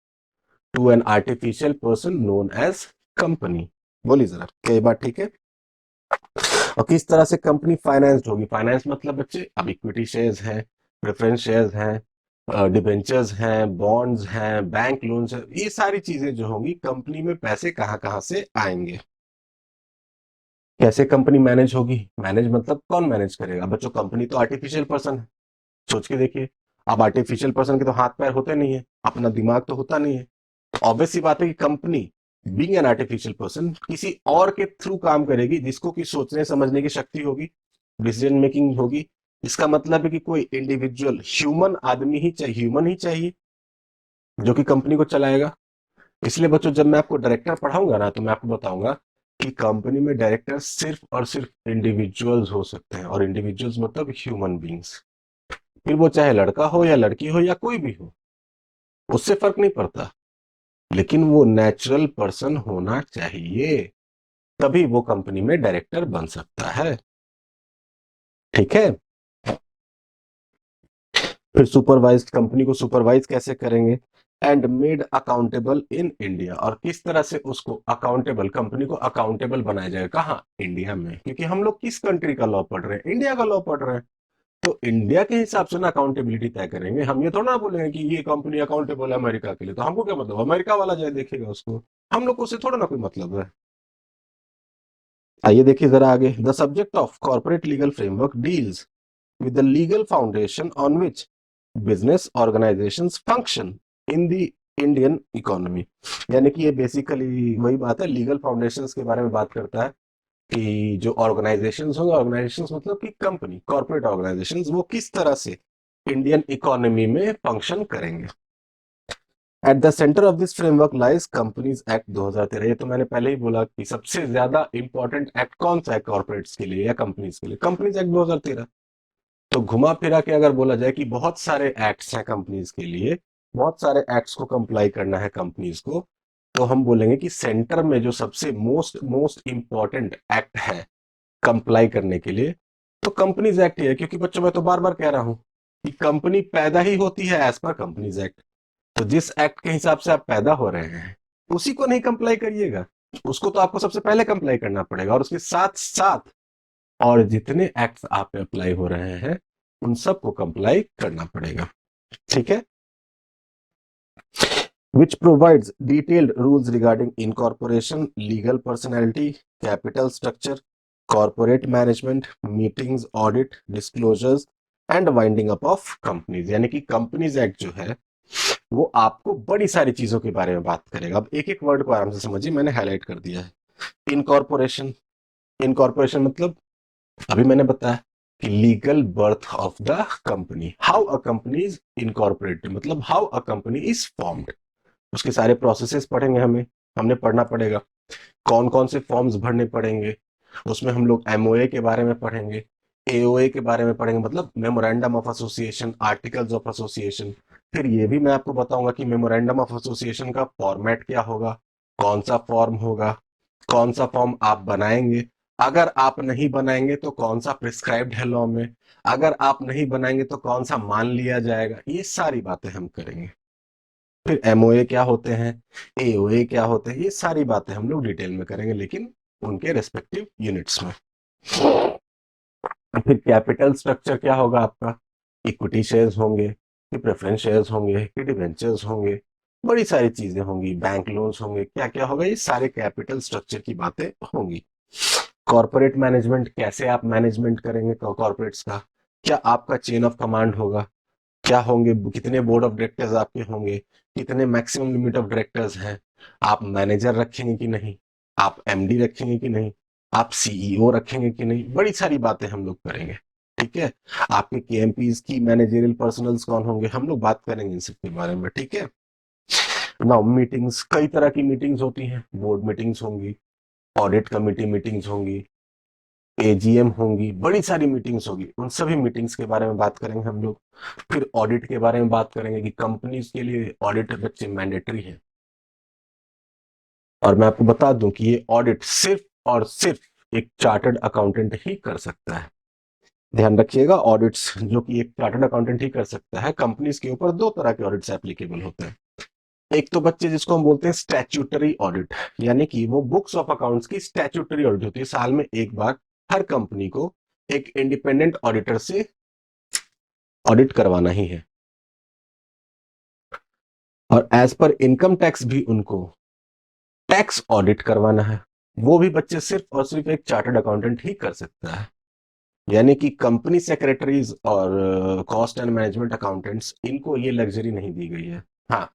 Speaker 1: to an artificial person known as company. बोलिए जरा, क्या ये बात ठीक है? और किस तरह से कंपनी फाइनेंस्ड होगी? फाइनेंस मतलब बच्चे, अब इक्विटी शेयर्स हैं, प्रेफरेंस शेयर्स हैं, डिबेंचर्स हैं, बॉन्ड्स हैं, बैंक लोन्स हैं, ये सारी चीजें जो होंगी, कंपनी में पैसे कहाँ कहाँ से आएंगे, कैसे कंपनी मैनेज होगी? मैनेज मतलब कौन मैनेज करेगा बच्चों? कंपनी तो आर्टिफिशियल पर्सन है, सोच के देखिए। अब आर्टिफिशियल पर्सन के तो हाथ पैर होते नहीं है, अपना दिमाग तो होता नहीं है, ऑब्वियस सी बात है कि company being an artificial person किसी और के थ्रू काम करेगी, जिसको कि सोचने समझने की शक्ति होगी, डिसीजन मेकिंग होगी। इसका मतलब है कि कोई इंडिविजुअल ह्यूमन आदमी ही चाहिए, ह्यूमन ही चाहिए जो कि कंपनी को चलाएगा। इसलिए बच्चों, जब मैं आपको डायरेक्टर पढ़ाऊंगा ना, तो मैं आपको बताऊंगा कि कंपनी में डायरेक्टर सिर्फ और सिर्फ इंडिविजुअल्स हो सकते हैं, और इंडिविजुअल्स मतलब ह्यूमन बींग्स, फिर वो चाहे लड़का हो या लड़की हो या कोई भी हो, उससे फर्क नहीं पड़ता, लेकिन वो नेचुरल पर्सन होना चाहिए, तभी वो कंपनी में डायरेक्टर बन सकता है, ठीक है। फिर सुपरवाइज, कंपनी को सुपरवाइज कैसे करेंगे? And made accountable in India, और किस तरह से उसको अकाउंटेबल, कंपनी को अकाउंटेबल बनाया जाएगा, कहाँ? इंडिया में, क्योंकि हम लोग किस कंट्री का लॉ पढ़ रहे हैं? इंडिया का लॉ पढ़ रहे हैं, तो इंडिया के हिसाब से ना अकाउंटेबिलिटी तय करेंगे। हम ये थोड़ा ना बोलेंगे कि ये कंपनी अकाउंटेबल है अमेरिका के लिए, तो हमको क्या मतलब, अमेरिका वाला जाए देखेगा उसको, हम लोग को उससे थोड़ा ना कोई मतलब है। आइए देखिए जरा आगे, the subject of corporate legal framework deals with the legal foundation on which business organizations function in the Indian economy. यानी कि ये बेसिकली वही बात है, लीगल फाउंडेशंस के बारे में बात करता है कि जो ऑर्गेनाइजेशंस होंगे, ऑर्गेनाइजेशंस मतलब कि कंपनी, कॉर्पोरेट ऑर्गेनाइजेशंस, वो किस तरह से इंडियन इकोनॉमी में फंक्शन करेंगे। At the centre of this framework lies companies act 2013। ये तो मैंने पहले ही बोला कि सबसे ज्यादा इंपॉर्टेंट एक्ट कौन सा है कॉर्पोरेट्स के लिए या कंपनीज के लिए? Companies act 2013। तो घुमा फिरा के अगर बोला जाए कि बहुत सारे एक्ट्स हैं कंपनीज के लिए, बहुत सारे एक्ट्स को कंप्लाई करना है कंपनीज को, तो हम बोलेंगे कि सेंटर में जो सबसे मोस्ट मोस्ट इंपॉर्टेंट एक्ट है कंप्लाई करने के लिए, तो कंपनीज एक्ट ही है। क्योंकि बच्चों, मैं तो बार बार कह रहा हूं कि कंपनी पैदा ही होती है एज पर कंपनीज एक्ट। तो जिस एक्ट के हिसाब से आप पैदा हो रहे हैं, उसी को नहीं कंप्लाई करिएगा, उसको तो आपको सबसे पहले कंप्लाई करना पड़ेगा, और उसके साथ साथ और जितने एक्ट्स आप पे अप्लाई हो रहे हैं, उन सबको कंप्लाई करना पड़ेगा, ठीक है। which provides detailed rules regarding incorporation, legal personality, capital structure, corporate management, meetings, audit, disclosures and winding up of companies। यानी कि कंपनीज एक्ट जो है वो आपको बड़ी सारी चीजों के बारे में बात करेगा। अब एक एक वर्ड को आराम से समझिए, मैंने हाईलाइट कर दिया है। इनकॉर्पोरेशन, इनकॉर्पोरेशन मतलब अभी मैंने बताया कि legal birth of the company, how a company is incorporated, मतलब how a company is formed, उसके सारे प्रोसेसेस पढ़ेंगे, हमने पढ़ना पड़ेगा, कौन कौन से फॉर्म्स भरने पड़ेंगे, उसमें हम लोग एमओए के बारे में पढ़ेंगे, एओए के बारे में पढ़ेंगे, मतलब memorandum of association, articles of association. फिर ये भी मैं आपको बताऊंगा कि मेमोरेंडम ऑफ एसोसिएशन का फॉर्मेट क्या होगा, कौन सा फॉर्म होगा, कौन सा फॉर्म आप बनाएंगे, अगर आप नहीं बनाएंगे तो कौन सा प्रिस्क्राइब्ड है लॉ में, अगर आप नहीं बनाएंगे तो कौन सा मान लिया जाएगा, ये सारी बातें हम करेंगे। फिर एमओए क्या होते हैं, एओए क्या होते हैं, ये सारी बातें हम लोग डिटेल में करेंगे, लेकिन उनके रेस्पेक्टिव यूनिट्स में। फिर कैपिटल स्ट्रक्चर क्या होगा आपका, इक्विटी शेयर्स होंगे, फिर प्रेफरेंस शेयर्स होंगे, फिर डिवेंचर्स होंगे, बड़ी सारी चीजें होंगी, बैंक लोन्स होंगे, क्या क्या होगा, ये सारे कैपिटल स्ट्रक्चर की बातें होंगी। कॉर्पोरेट मैनेजमेंट, कैसे आप मैनेजमेंट करेंगे कॉर्पोरेट्स का, क्या आपका चेन ऑफ कमांड होगा, क्या होंगे, कितने बोर्ड ऑफ डायरेक्टर्स आपके होंगे, कितने मैक्सिमम लिमिट ऑफ डायरेक्टर्स हैं, आप मैनेजर रखेंगे कि नहीं, आप एमडी रखेंगे कि नहीं, आप सीईओ रखेंगे कि नहीं, बड़ी सारी बातें हम लोग करेंगे। ठीक है, आपके केएमपीज की मैनेजरियल पर्सनल्स कौन होंगे, हम लोग बात करेंगे इन सब के बारे में। ठीक है, नाउ मीटिंग्स, कई तरह की मीटिंग्स होती हैं, बोर्ड मीटिंग्स होंगी, ऑडिट कमेटी मीटिंग्स होंगी, एजीएम होंगी, बड़ी सारी मीटिंग्स होगी, उन सभी मीटिंग्स के बारे में बात करेंगे हम लोग। फिर ऑडिट के बारे में बात करेंगे कि कंपनीज के लिए ऑडिट बच्चे मैंडेटरी है, और मैं आपको बता दूं कि ये ऑडिट सिर्फ और सिर्फ एक चार्टर्ड अकाउंटेंट ही कर सकता है। ध्यान रखिएगा, ऑडिट्स जो कि एक चार्टर्ड अकाउंटेंट ही कर सकता है। कंपनीज के ऊपर दो तरह के ऑडिट्स एप्लीकेबल होते हैं। एक तो बच्चे जिसको हम बोलते हैं स्टैट्यूटरी ऑडिट, यानी कि वो बुक्स ऑफ अकाउंट्स की स्टैट्यूटरी ऑडिट होती है, साल में एक बार हर कंपनी को एक इंडिपेंडेंट ऑडिटर से ऑडिट करवाना ही है, और एज पर इनकम टैक्स भी उनको टैक्स ऑडिट करवाना है। वो भी बच्चे सिर्फ और सिर्फ एक चार्टर्ड अकाउंटेंट ही कर सकता है, यानी कि कंपनी सेक्रेटरीज और कॉस्ट एंड मैनेजमेंट अकाउंटेंट्स, इनको ये लग्जरी नहीं दी गई है। हाँ,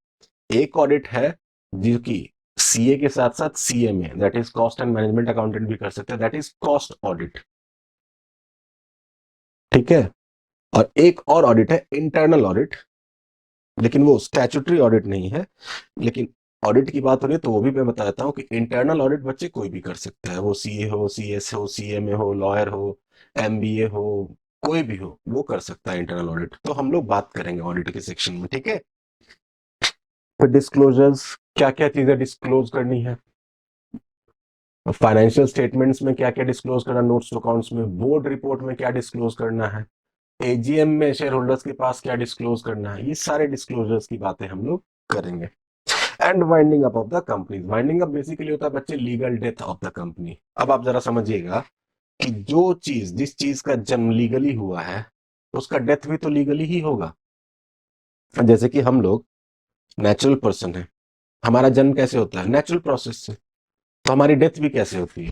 Speaker 1: एक ऑडिट है जो कि सीए के साथ साथ CMA, that is cost and management accountant भी कर सकते हैं, दैट इज कॉस्ट ऑडिट। ठीक है, और एक और ऑडिट है इंटरनल ऑडिट, लेकिन वो स्टैट्यूटरी ऑडिट नहीं है। लेकिन ऑडिट की बात हो रही है तो वो भी मैं बताता हूँ कि इंटरनल ऑडिट बच्चे कोई भी कर सकता है, वो सीए हो, सीएस हो, सीएमए हो, लॉयर हो, एमबीए हो, कोई भी हो वो कर सकता है इंटरनल ऑडिट। तो हम लोग बात करेंगे ऑडिट के सेक्शन में। ठीक है, फिर डिस्क्लोजर्स, क्या क्या चीजें डिस्क्लोज करनी है, फाइनेंशियल स्टेटमेंट्स में क्या क्या डिस्क्लोज करना, नोट्स टू अकाउंट्स में, बोर्ड रिपोर्ट में क्या डिस्क्लोज करना है, एजीएम में शेयर होल्डर्स के पास क्या डिस्क्लोज करना है, ये सारे डिस्क्लोजर्स की बातें हम लोग करेंगे। And winding up of the company, winding up basically होता है बच्चे legal death of the company. अब आप जरा समझिएगा कि जो चीज, जिस चीज का जन्म लीगली हुआ है उसका डेथ भी तो लीगली ही होगा। जैसे कि हम लोग नेचुरल पर्सन है, हमारा जन्म कैसे होता है, नेचुरल प्रोसेस से, तो हमारी डेथ भी कैसे होती है,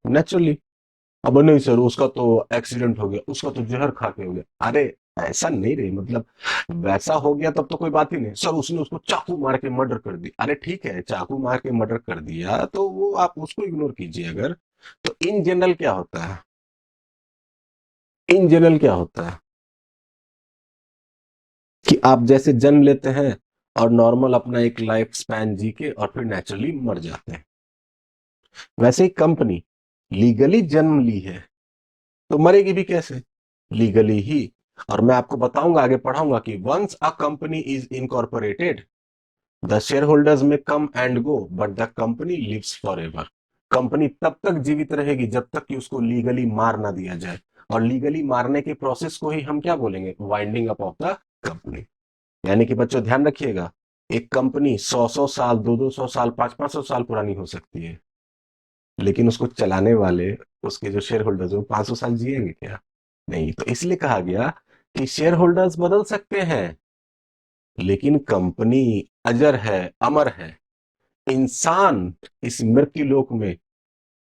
Speaker 1: नेचुरली। अब नहीं सर उसका तो एक्सीडेंट हो गया, उसका तो जहर खा के हो गया, अरे ऐसा नहीं रे, मतलब वैसा हो गया तब तो कोई बात ही नहीं। सर उसने उसको चाकू मार के मर्डर कर दी, अरे ठीक है चाकू मार के मर्डर कर दिया तो वो आप उसको इग्नोर कीजिए। अगर तो इन जनरल क्या होता है, इन जनरल क्या होता है कि आप जैसे जन्म लेते हैं और नॉर्मल अपना एक लाइफ स्पैन जी के और फिर नेचुरली मर जाते हैं, वैसे ही कंपनी लीगली जन्म ली है तो मरेगी भी कैसे, लीगली ही। और मैं आपको बताऊंगा, आगे पढ़ाऊंगा कि once a company is incorporated the shareholders में come and go but the company lives forever. Company तब तक जीवित रहेगी जब तक कि उसको लीगली मार ना दिया जाए, और लीगली मारने के प्रोसेस को ही हम क्या बोलेंगे, winding up of the company. यानी कि बच्चों ध्यान रखिएगा, एक कंपनी 100 100 साल, 200 200 साल, 500 500 साल पुरानी हो सकती है, लेकिन उसको चलाने वाले, उसके जो शेयर होल्डर्स वो 500 साल जिएंगे क्या, नहीं। तो इसलिए कहा गया कि शेयर होल्डर्स बदल सकते हैं लेकिन कंपनी अजर है, अमर है। इंसान इस मृत्यु लोक में,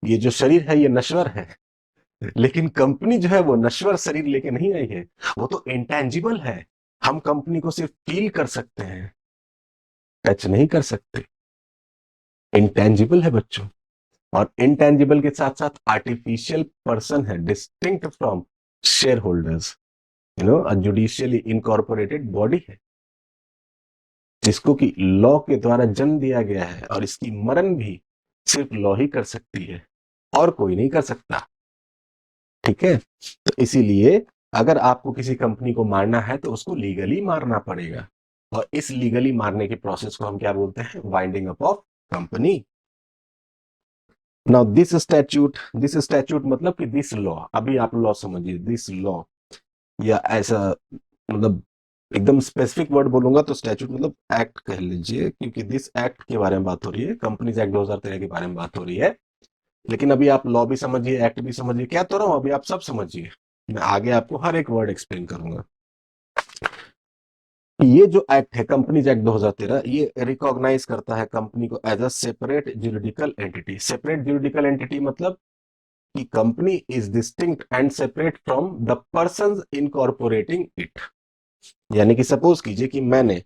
Speaker 1: ये जो शरीर है ये नश्वर है, लेकिन कंपनी जो है वो नश्वर शरीर लेके नहीं आई है, वो तो इंटेंजिबल है। हम कंपनी को सिर्फ फील कर सकते हैं, टच नहीं कर सकते, इंटेंजिबल है बच्चों। और इंटेंजिबल के साथ साथ आर्टिफिशियल पर्सन है, distinct from share holders, judicially incorporated body है जिसको कि लॉ के द्वारा जन्म दिया गया है, और इसकी मरण भी सिर्फ लॉ ही कर सकती है और कोई नहीं कर सकता। ठीक है, तो इसीलिए अगर आपको किसी कंपनी को मारना है तो उसको लीगली मारना पड़ेगा, और इस लीगली मारने के प्रोसेस को हम क्या बोलते हैं, winding up of company. Now this statute मतलब कि दिस लॉ, अभी आप लॉ समझिए, दिस लॉ, या ऐसा मतलब एकदम स्पेसिफिक वर्ड बोलूंगा तो स्टैच्यूट मतलब एक्ट कह लीजिए, क्योंकि दिस एक्ट के बारे में बात हो रही है, कंपनीज एक्ट 2013 के बारे में बात हो रही है। लेकिन अभी आप लॉ भी समझिए, एक्ट भी समझिए, क्या तो रहा हूं अभी आप सब समझिए, मैं आगे आपको हर एक वर्ड एक्सप्लेन करूंगा। ये जो एक्ट है कंपनीज एक्ट 2013, ये रिकॉग्नाइज करता है कंपनी को as a separate juridical entity. Separate juridical entity मतलब कि company is distinct and separate from the person incorporating it. यानी कि सपोज कीजिए कि मैंने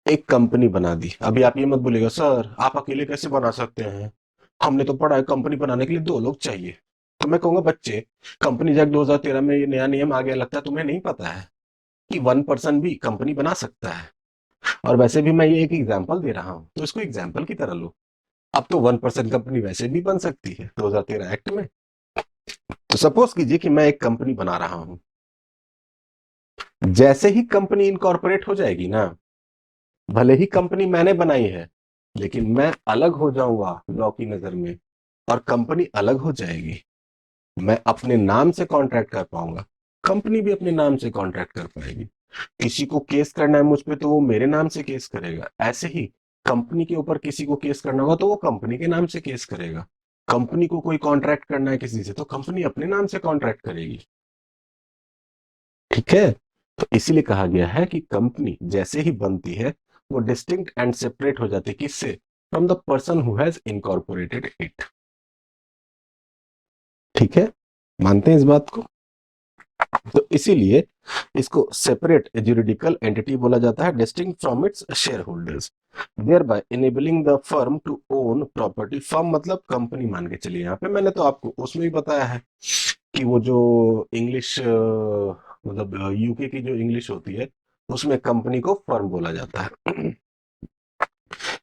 Speaker 1: एक कंपनी बना दी। अभी आप ये मत बोलिएगा सर आप अकेले कैसे बना सकते हैं, हमने तो पढ़ा है कंपनी बनाने के लिए 2 लोग चाहिए। तो मैं कहूंगा बच्चे, कंपनी एक्ट 2013 में ये नया नियम आ गया, लगता है तुम्हें नहीं पता है कि 1 पर्सन भी कंपनी बना सकता है। और वैसे भी मैं ये एक एग्जाम्पल दे रहा हूं, तो इसको एग्जाम्पल की तरह लो। अब तो 1 पर्सन कंपनी वैसे भी बन सकती है 2013 एक्ट में। तो सपोज कीजिए कि मैं एक कंपनी बना रहा हूं। जैसे ही कंपनी इनकॉर्पोरेट हो जाएगी ना, भले ही कंपनी मैंने बनाई है, लेकिन मैं अलग हो जाऊंगा लॉ की नजर में, और कंपनी अलग हो जाएगी। मैं अपने नाम से कॉन्ट्रैक्ट कर पाऊंगा, कंपनी भी अपने नाम से कॉन्ट्रैक्ट कर पाएगी। किसी को केस करना है मुझ पे तो वो मेरे नाम से केस करेगा। ऐसे ही कंपनी के ऊपर किसी को केस करना होगा तो वो कंपनी के नाम से केस करेगा। कंपनी को कोई कॉन्ट्रैक्ट करना है किसी से तो कंपनी अपने नाम से कॉन्ट्रैक्ट करेगी। ठीक है। तो इसीलिए कहा गया है कि कंपनी जैसे ही बनती है वो डिस्टिंक्ट एंड सेपरेट हो जाती है, किससे? From the person who has incorporated it. ठीक है, मानते हैं इस बात को? तो इसीलिए इसको सेपरेट ज्यूरिडिकल एंटिटी बोला जाता है, distinct from its share holders, thereby enabling the firm to own property। Firm मतलब कंपनी मान के चलिए। यहाँ पे मैंने तो आपको उसमें भी बताया है कि वो जो इंग्लिश मतलब यूके की जो इंग्लिश होती है उसमें कंपनी को फर्म बोला जाता है।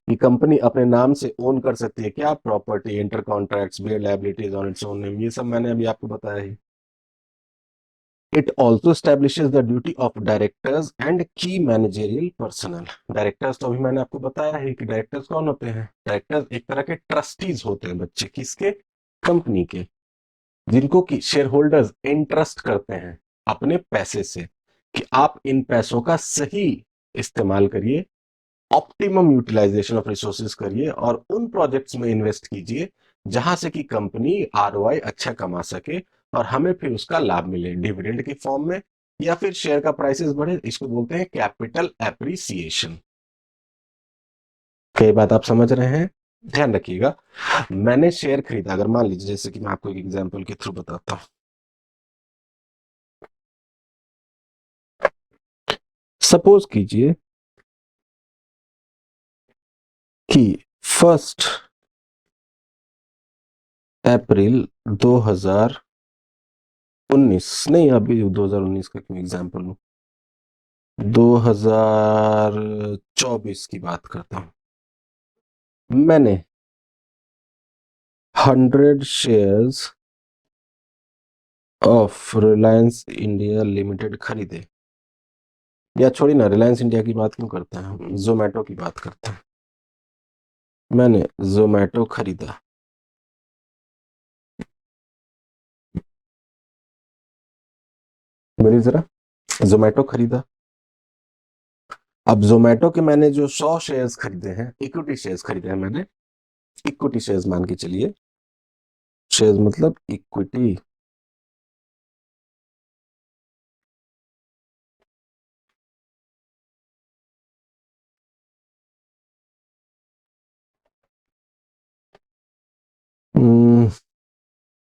Speaker 1: कि कंपनी अपने नाम से ओन कर सकती है क्या? Property, enter contracts, bear liabilities on its own name, ये सब मैंने अभी आपको बताया ही। It also establishes the duty of directors and key managerial personnel। Directors तो अभी मैंने आपको बताया है कि डायरेक्टर्स कौन होते हैं। डायरेक्टर्स एक तरह के ट्रस्टीज होते हैं बच्चे, किसके? कंपनी के, जिनको की शेयर होल्डर्स इंट्रस्ट करते हैं अपने पैसे से कि आप इन पैसों का सही इस्तेमाल करिए, ऑप्टिमम यूटिलाइजेशन ऑफ रिसोर्सेज करिए और उन प्रोजेक्ट्स में इन्वेस्ट कीजिए जहां से कि कंपनी आरओआई अच्छा कमा सके और हमें फिर उसका लाभ मिले डिविडेंड के फॉर्म में या फिर शेयर का प्राइसेस बढ़े। इसको बोलते हैं कैपिटल एप्रिसिएशन। कई बात आप समझ रहे हैं? ध्यान रखिएगा। मैंने शेयर खरीदा, अगर मान लीजिए, जैसे कि मैं आपको एक एग्जांपल के थ्रू बताता हूं। सपोज कीजिए कि 1 अप्रैल 2019, नहीं अभी 2019 का क्यों एग्जांपल लूं, 2024 की बात करता हूं। मैंने 100 shares of Reliance India limited खरीदे। या छोड़ी ना, रिलायंस इंडिया की बात क्यों करते हैं, जोमेटो की बात करते हैं। मैंने जोमेटो खरीदा। मेरी जरा, जोमेटो खरीदा। अब जोमेटो के मैंने जो 100 शेयर्स खरीदे हैं, इक्विटी शेयर्स खरीदे हैं मैंने, इक्विटी शेयर्स मान के चलिए, शेयर्स मतलब इक्विटी।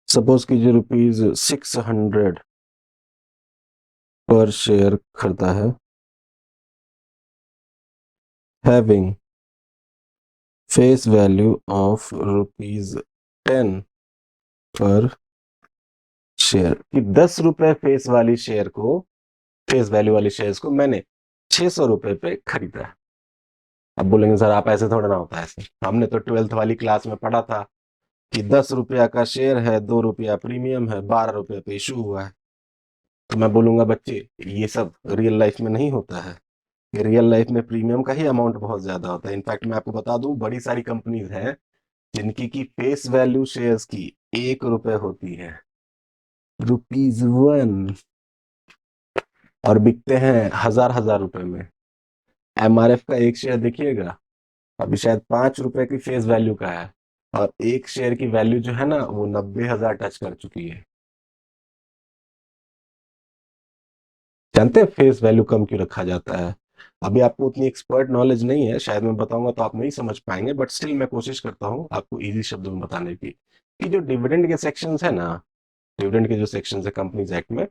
Speaker 1: सपोज कीजिए ₹600 पर शेयर खरीदा है, हैविंग फेस वैल्यू ऑफ ₹10 पर शेयर। कि 10 रुपए फेस वाली शेयर को, फेस वैल्यू वाली शेयर्स को मैंने 600 रुपए पे खरीदा। अब बोलेंगे सर आप ऐसे थोड़ा ना होता है। ऐसे हमने तो 12th वाली क्लास में पढ़ा था कि 10 रुपया का शेयर है, 2 रुपया प्रीमियम है, 12 रुपये पे इशू हुआ है। तो मैं बोलूंगा बच्चे ये सब रियल लाइफ में नहीं होता है। रियल लाइफ में प्रीमियम का ही अमाउंट बहुत ज्यादा होता है। इनफैक्ट मैं आपको बता दूं, बड़ी सारी कंपनीज हैं जिनकी की फेस वैल्यू शेयर्स की 1 रुपए होती है, ₹1, और बिकते हैं हजार हजार रुपए में। एमआरएफ का एक शेयर देखिएगा, अभी शायद 5 रुपए की फेस वैल्यू का है, और एक शेयर की वैल्यू जो है ना वो 90,000 टच कर चुकी है। जानते हैं फेस वैल्यू कम क्यों रखा जाता है? अभी आपको उतनी एक्सपर्ट नॉलेज नहीं है, शायद मैं बताऊंगा तो आप नहीं समझ पाएंगे, बट स्टिल मैं कोशिश करता हूं आपको इजी शब्दों में बताने की। कि जो डिविडेंड के सेक्शंस है ना, डिविडेंड के जो सेक्शंस है कंपनीज एक्ट में,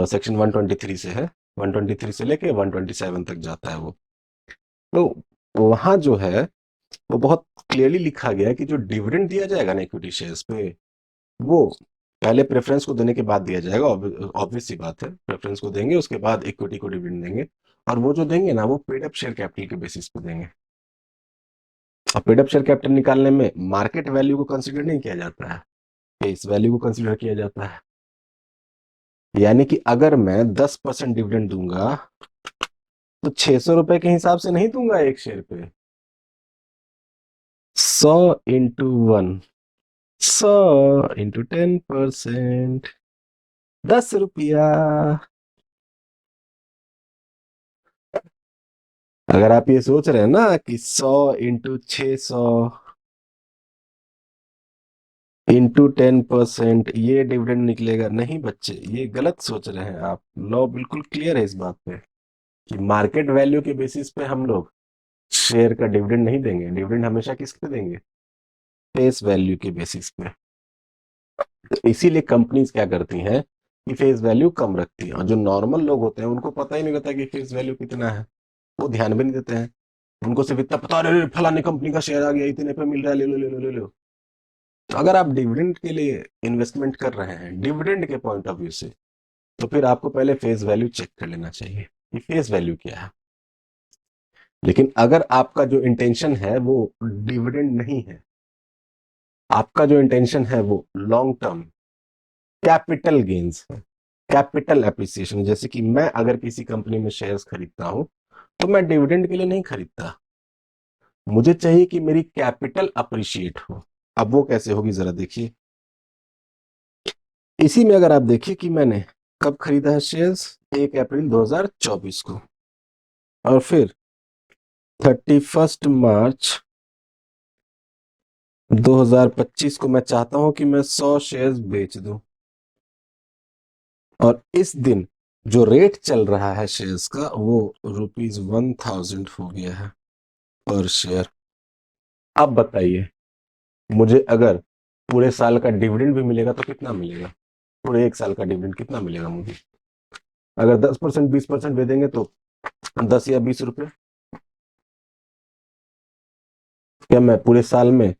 Speaker 1: सेक्शन 123 से है, 123 से लेके 127 तक जाता है वो। तो वहां जो है वो बहुत क्लियरली लिखा गया है कि जो डिविडेंड दिया जाएगा ना इक्विटी शेयर्स पे, वो पहले प्रेफरेंस को देने के बाद दिया जाएगा। ऑब्वियस सी बात है, प्रेफरेंस को देंगे, उसके बाद इक्विटी को डिविडेंड देंगे, और वो जो देंगे ना वो पेड अप शेयर कैपिटल के बेसिस पे देंगे। और पेड अप शेयर कैपिटल निकालने में मार्केट वैल्यू को कंसीडर नहीं किया जाता है, फेस वैल्यू को कंसीडर किया जाता है। यानी कि अगर मैं 10% डिविडेंड दूंगा तो 600 रुपए के हिसाब से नहीं दूंगा एक शेयर पे, 100 इंटू 1, 100 इंटू 10%, 10 रुपया। अगर आप ये सोच रहे हैं ना कि 100 इंटू 600 इंटू 10% ये डिविडेंड निकलेगा, नहीं बच्चे, ये गलत सोच रहे हैं आप। लॉ बिल्कुल क्लियर है इस बात पे कि मार्केट वैल्यू के बेसिस पे हम लोग शेयर का डिविडेंड नहीं देंगे। डिविडेंड हमेशा किस पे देंगे? फेस वैल्यू के बेसिस पे। तो इसीलिए कंपनीज क्या करती हैं कि फेस वैल्यू कम रखती हैं, और जो नॉर्मल लोग होते हैं उनको पता ही नहीं होता कि फेस वैल्यू कितना है, वो ध्यान भी नहीं देते हैं। उनको सिर्फ इतना पता, अरे फलाने कंपनी का शेयर आ गया, इतने पे मिल रहा है, ले लो ले लो ले लो। तो अगर आप डिविडेंड के लिए इन्वेस्टमेंट कर रहे हैं डिविडेंड के पॉइंट ऑफ व्यू से, तो फिर आपको पहले फेस वैल्यू चेक कर लेना चाहिए कि फेस वैल्यू क्या है। लेकिन अगर आपका जो इंटेंशन है वो डिविडेंड नहीं है, आपका जो इंटेंशन है वो लॉन्ग टर्म कैपिटल गेन्स है, कैपिटल एप्रिसिएशन, जैसे कि मैं अगर किसी कंपनी में शेयर्स खरीदता हूं तो मैं डिविडेंड के लिए नहीं खरीदता, मुझे चाहिए कि मेरी कैपिटल अप्रिशिएट हो। अब वो कैसे होगी जरा देखिए। इसी में अगर आप देखिए कि मैंने कब खरीदा है शेयर्स, 1 अप्रैल 2024 को, और फिर 31 मार्च 2025 को मैं चाहता हूं कि मैं 100 शेयर्स बेच दूं, और इस दिन जो रेट चल रहा है शेयर्स का वो ₹1000 हो गया है पर शेयर। अब बताइए, मुझे अगर पूरे साल का डिविडेंड भी मिलेगा तो कितना मिलेगा? पूरे 1 साल का डिविडेंड कितना मिलेगा मुझे? अगर 10% 20% दे देंगे तो 10 या 20 रुपए। क्या मैं पूरे साल में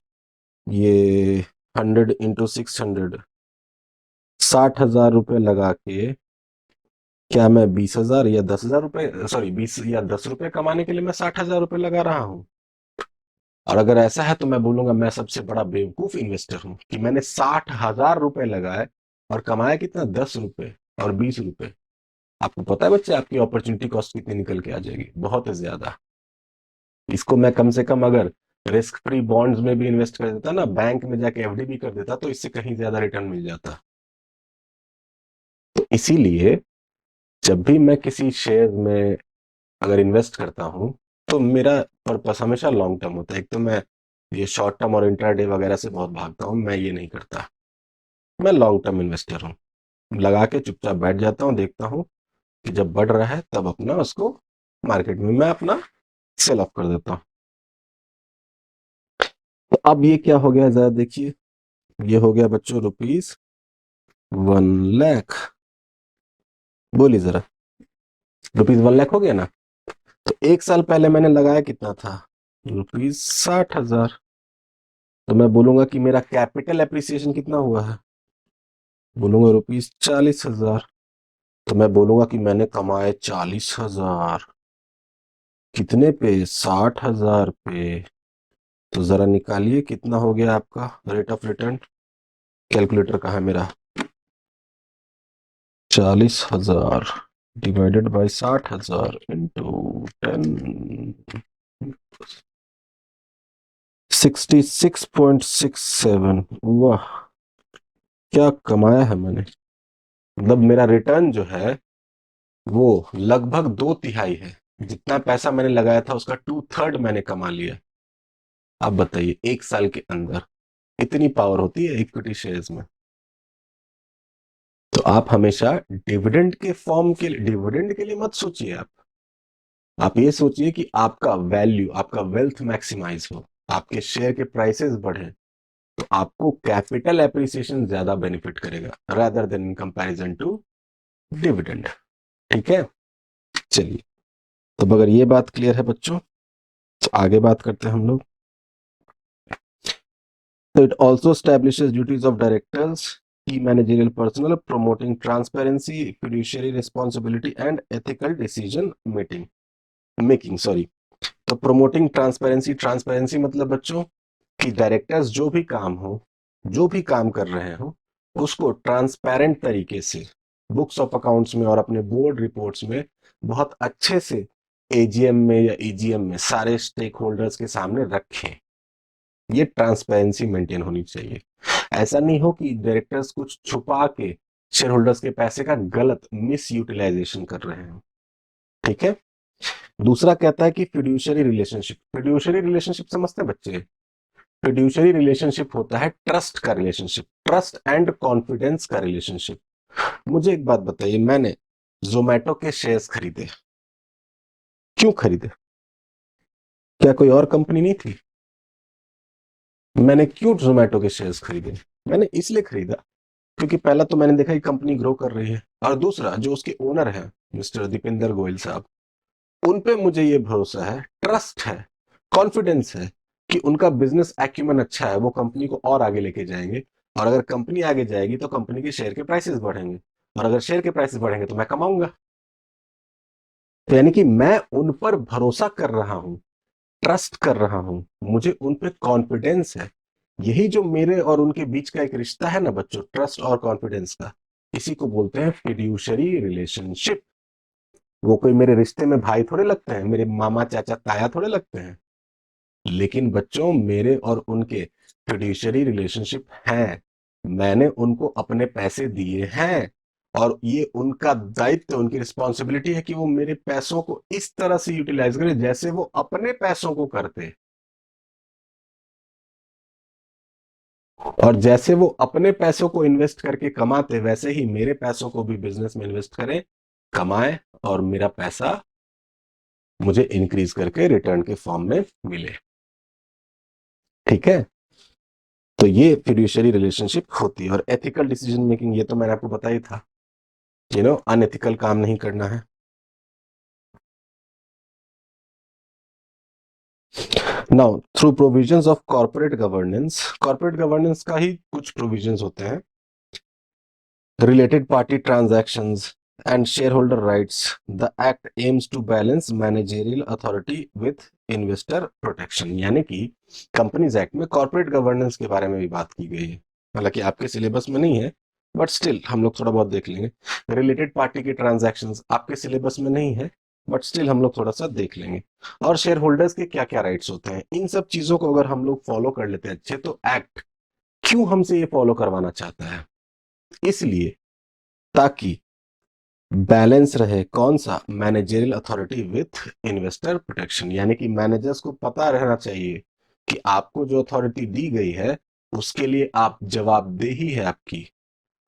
Speaker 1: ये 100 × 600 60,000 रुपए लगा के, क्या मैं 20,000 या 10,000 रुपए, सॉरी 20 या 10 रुपए कमाने के लिए मैं 60,000 रुपए लगा रहा हूं? और अगर ऐसा है तो मैं बोलूंगा मैं सबसे बड़ा बेवकूफ इन्वेस्टर हूं कि मैंने 60,000 रुपए लगाए और कमाया कितना? 10 रुपए और 20 रुपए। आपको पता है बच्चे, आपकी अपॉर्चुनिटी कॉस्ट कितनी निकल के आ जाएगी? बहुत ज्यादा। इसको मैं कम से कम अगर रिस्क फ्री बॉन्ड्स में भी इन्वेस्ट कर देता ना, बैंक में जाके एफडी भी कर देता, तो इससे कहीं ज्यादा रिटर्न मिल जाता। तो इसीलिए जब भी मैं किसी शेयर में अगर इन्वेस्ट करता हूं तो मेरा पर्पस हमेशा लॉन्ग टर्म होता है। एक तो मैं ये शॉर्ट टर्म और इंट्राडे वगैरह से बहुत भागता हूं, मैं ये नहीं करता। मैं लॉन्ग टर्म इन्वेस्टर हूं, लगा के चुपचाप बैठ जाता हूं, देखता हूं कि जब बढ़ रहा है तब अपना उसको मार्केट में मैं अपना सेल ऑफ कर देता हूं। तो अब ये क्या हो गया जरा देखिए, ये हो गया बच्चों ₹1,00,000। बोलिए जरा, ₹1,00,000 हो गया ना? तो 1 साल पहले मैंने लगाया कितना था? ₹60,000। तो मैं बोलूंगा कि मेरा कैपिटल एप्रिसिएशन कितना हुआ है? बोलूंगा ₹40,000। तो मैं बोलूंगा कि मैंने कमाए 40,000। कितने पे? 60,000 पे। तो जरा निकालिए कितना हो गया आपका रेट ऑफ रिटर्न। कैलकुलेटर कहाँ है मेरा? 40,000 डिवाइडेड बाई 60,000 इंटू 10, 66.67। वाह, क्या कमाया है मैंने। मतलब मेरा रिटर्न जो है वो लगभग 2/3 है। जितना पैसा मैंने लगाया था उसका 2/3 मैंने कमा लिया। आप बताइए, 1 साल के अंदर इतनी पावर होती है इक्विटी शेयर्स में। तो आप हमेशा डिविडेंड के लिए मत सोचिए। आप ये सोचिए कि आपका वैल्यू, आपका वेल्थ मैक्सिमाइज हो, आपके शेयर के प्राइसेस बढ़े, तो आपको कैपिटल एप्रिसिएशन ज्यादा बेनिफिट करेगा rather than in comparison to dividend. ठीक है, चलिए, तो अगर ये बात क्लियर है बच्चों, तो आगे बात करते हैं हम लोग। तो it also establishes duties of directors, key managerial personnel, promoting transparency, fiduciary responsibility and ethical decision making sorry। तो प्रोमोटिंग ट्रांसपेरेंसी, ट्रांसपेरेंसी मतलब बच्चों कि डायरेक्टर्स जो भी काम हो, जो भी काम कर रहे हो, उसको ट्रांसपेरेंट तरीके से बुक्स ऑफ अकाउंट्स में और अपने बोर्ड रिपोर्ट्स में बहुत अच्छे से एजीएम में या ईजीएम में सारे स्टेक होल्डर्स के सामने रखें। ये ट्रांसपेरेंसी मेंटेन होनी चाहिए। ऐसा नहीं हो कि डायरेक्टर्स कुछ छुपा के शेयर होल्डर्स के पैसे का गलत मिस यूटिलाइजेशन कर रहे हैं। ठीक है, दूसरा कहता है कि फिड्यूशियरी रिलेशनशिप, फिड्यूशियरी रिलेशनशिप समझते हैं बच्चे? फिड्यूशियरी रिलेशनशिप होता है ट्रस्ट का रिलेशनशिप, ट्रस्ट एंड कॉन्फिडेंस का रिलेशनशिप। मुझे एक बात बताइए, मैंने जोमेटो के शेयर्स खरीदे, क्यों खरीदे? क्या कोई और कंपनी नहीं थी? मैंने क्यों जोमेटो के शेयर्स खरीदे? मैंने इसलिए खरीदा क्योंकि पहला तो मैंने देखा कि कंपनी ग्रो कर रही है, और दूसरा जो उसके ओनर है मिस्टर दीपेंद्र गोयल साहब, उन पे मुझे ये भरोसा है, ट्रस्ट है, कॉन्फिडेंस है कि उनका बिजनेस एक्यूमेन अच्छा है, वो कंपनी को और आगे लेके जाएंगे। और अगर कंपनी आगे जाएगी तो कंपनी के शेयर के प्राइसेस बढ़ेंगे, और अगर शेयर के प्राइसेस बढ़ेंगे तो मैं कमाऊंगा। तो यानी कि मैं उन पर भरोसा कर रहा हूं, ट्रस्ट कर रहा हूं, मुझे उन पे कॉन्फिडेंस है। यही जो मेरे और उनके बीच का एक रिश्ता है ना बच्चों, ट्रस्ट और कॉन्फिडेंस का, इसी को बोलते हैं फिड्यूशरी रिलेशनशिप। वो कोई मेरे रिश्ते में भाई थोड़े लगते हैं, मेरे मामा चाचा ताया थोड़े लगते हैं, लेकिन बच्चों मेरे और उनके फिड्यूशरी रिलेशनशिप हैं। मैंने उनको अपने पैसे दिए हैं, और ये उनका दायित्व, उनकी रिस्पॉन्सिबिलिटी है कि वो मेरे पैसों को इस तरह से यूटिलाइज करें जैसे वो अपने पैसों को करते। और जैसे वो अपने पैसों को इन्वेस्ट करके कमाते, वैसे ही मेरे पैसों को भी बिजनेस में इन्वेस्ट करें, कमाए, और मेरा पैसा मुझे इंक्रीज करके रिटर्न के फॉर्म में मिले। ठीक है, तो ये फिड्यूशियरी रिलेशनशिप होती है। और एथिकल डिसीजन मेकिंग, ये तो मैंने आपको बताया ही था, अनएथिकल काम नहीं करना है। Now through provisions of corporate governance का ही कुछ प्रोविजंस होते हैं। Related party transactions and shareholder rights, the act aims to balance managerial authority with investor protection। यानी कि कंपनीज एक्ट में कॉर्पोरेट गवर्नेंस के बारे में भी बात की गई है, हालांकि आपके सिलेबस में नहीं है, बट स्टिल हम लोग थोड़ा बहुत देख लेंगे। रिलेटेड पार्टी के ट्रांजैक्शंस आपके सिलेबस में नहीं है, बट स्टिल हम लोग थोड़ा सा देख लेंगे। और शेयर होल्डर्स के क्या क्या राइट्स होते हैं, इन सब चीजों को अगर हम लोग फॉलो कर लेते हैं अच्छे, तो एक्ट क्यों हमसे ये फॉलो करवाना चाहता है? इसलिए ताकि बैलेंस रहे, कौन सा? Managerial authority with investor protection. यानी कि मैनेजर्स को पता रहना चाहिए कि आपको जो अथॉरिटी दी गई है उसके लिए आप जवाबदेही है आपकी,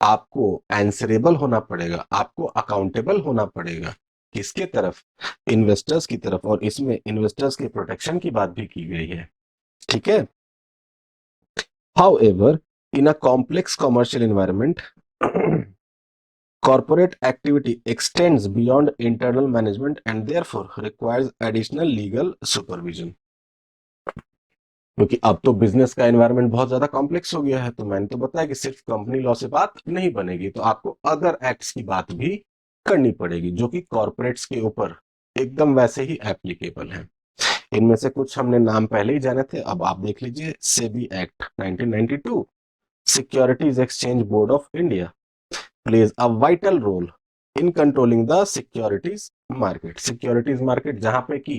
Speaker 1: आपको आंसरेबल होना पड़ेगा, आपको अकाउंटेबल होना पड़ेगा। किसके तरफ? इन्वेस्टर्स की तरफ। और इसमें इन्वेस्टर्स के प्रोटेक्शन की बात भी की गई है। ठीक है, how ever in a complex commercial environment corporate activity extends beyond internal management and therefore requires additional legal supervision। क्योंकि अब तो बिजनेस का एनवायरनमेंट बहुत ज्यादा कॉम्प्लेक्स हो गया है, तो मैंने तो बताया कि सिर्फ कंपनी लॉ से बात नहीं बनेगी, तो आपको अदर एक्ट्स की बात भी करनी पड़ेगी जो कि कॉर्पोरेट्स के ऊपर एकदम वैसे ही एप्लीकेबल है। इनमें से कुछ हमने नाम पहले ही जाने थे, अब आप देख लीजिए। SEBI act 1992, securities exchange board of India plays a vital role in controlling the securities market। Securities market जहां पे की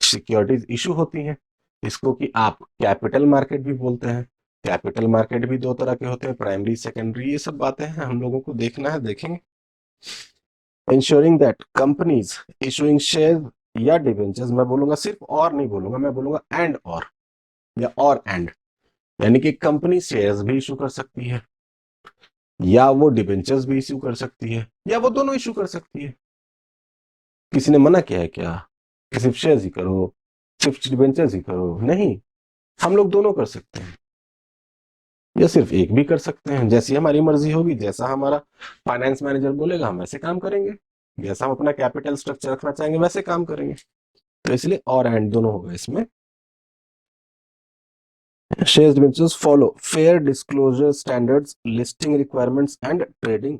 Speaker 1: सिक्योरिटीज इशू होती हैं, इसको कि आप कैपिटल मार्केट भी बोलते हैं। कैपिटल मार्केट भी दो तरह के होते हैं, प्राइमरी सेकेंडरी, ये सब बातें हैं हम लोगों को देखना है, देखेंगे। Ensuring that companies issuing share या डिवेंचर्स, मैं बोलूंगा सिर्फ और नहीं बोलूंगा, मैं बोलूंगा एंड और, या और एंड, यानी कि कंपनी शेयर्स भी इशू कर सकती है, या वो डिबेंचर्स भी इश्यू कर सकती है, या वो दोनों इश्यू कर सकती है। किसी ने मना किया है क्या कि सिर्फ शेयर्स ही करो, सिर्फ डिबेंचर्स ही करो? नहीं, हम लोग दोनों कर सकते हैं। या सिर्फ एक भी कर सकते हैं, जैसी हमारी मर्जी होगी, जैसा हमारा फाइनेंस मैनेजर बोलेगा हम वैसे काम करेंगे, जैसा हम अपना कैपिटल स्ट्रक्चर रखना चाहेंगे वैसे काम करेंगे। तो इसलिए और एंड दोनों होगा इसमें। Shares debentures follow fair disclosure standards, listing requirements and trading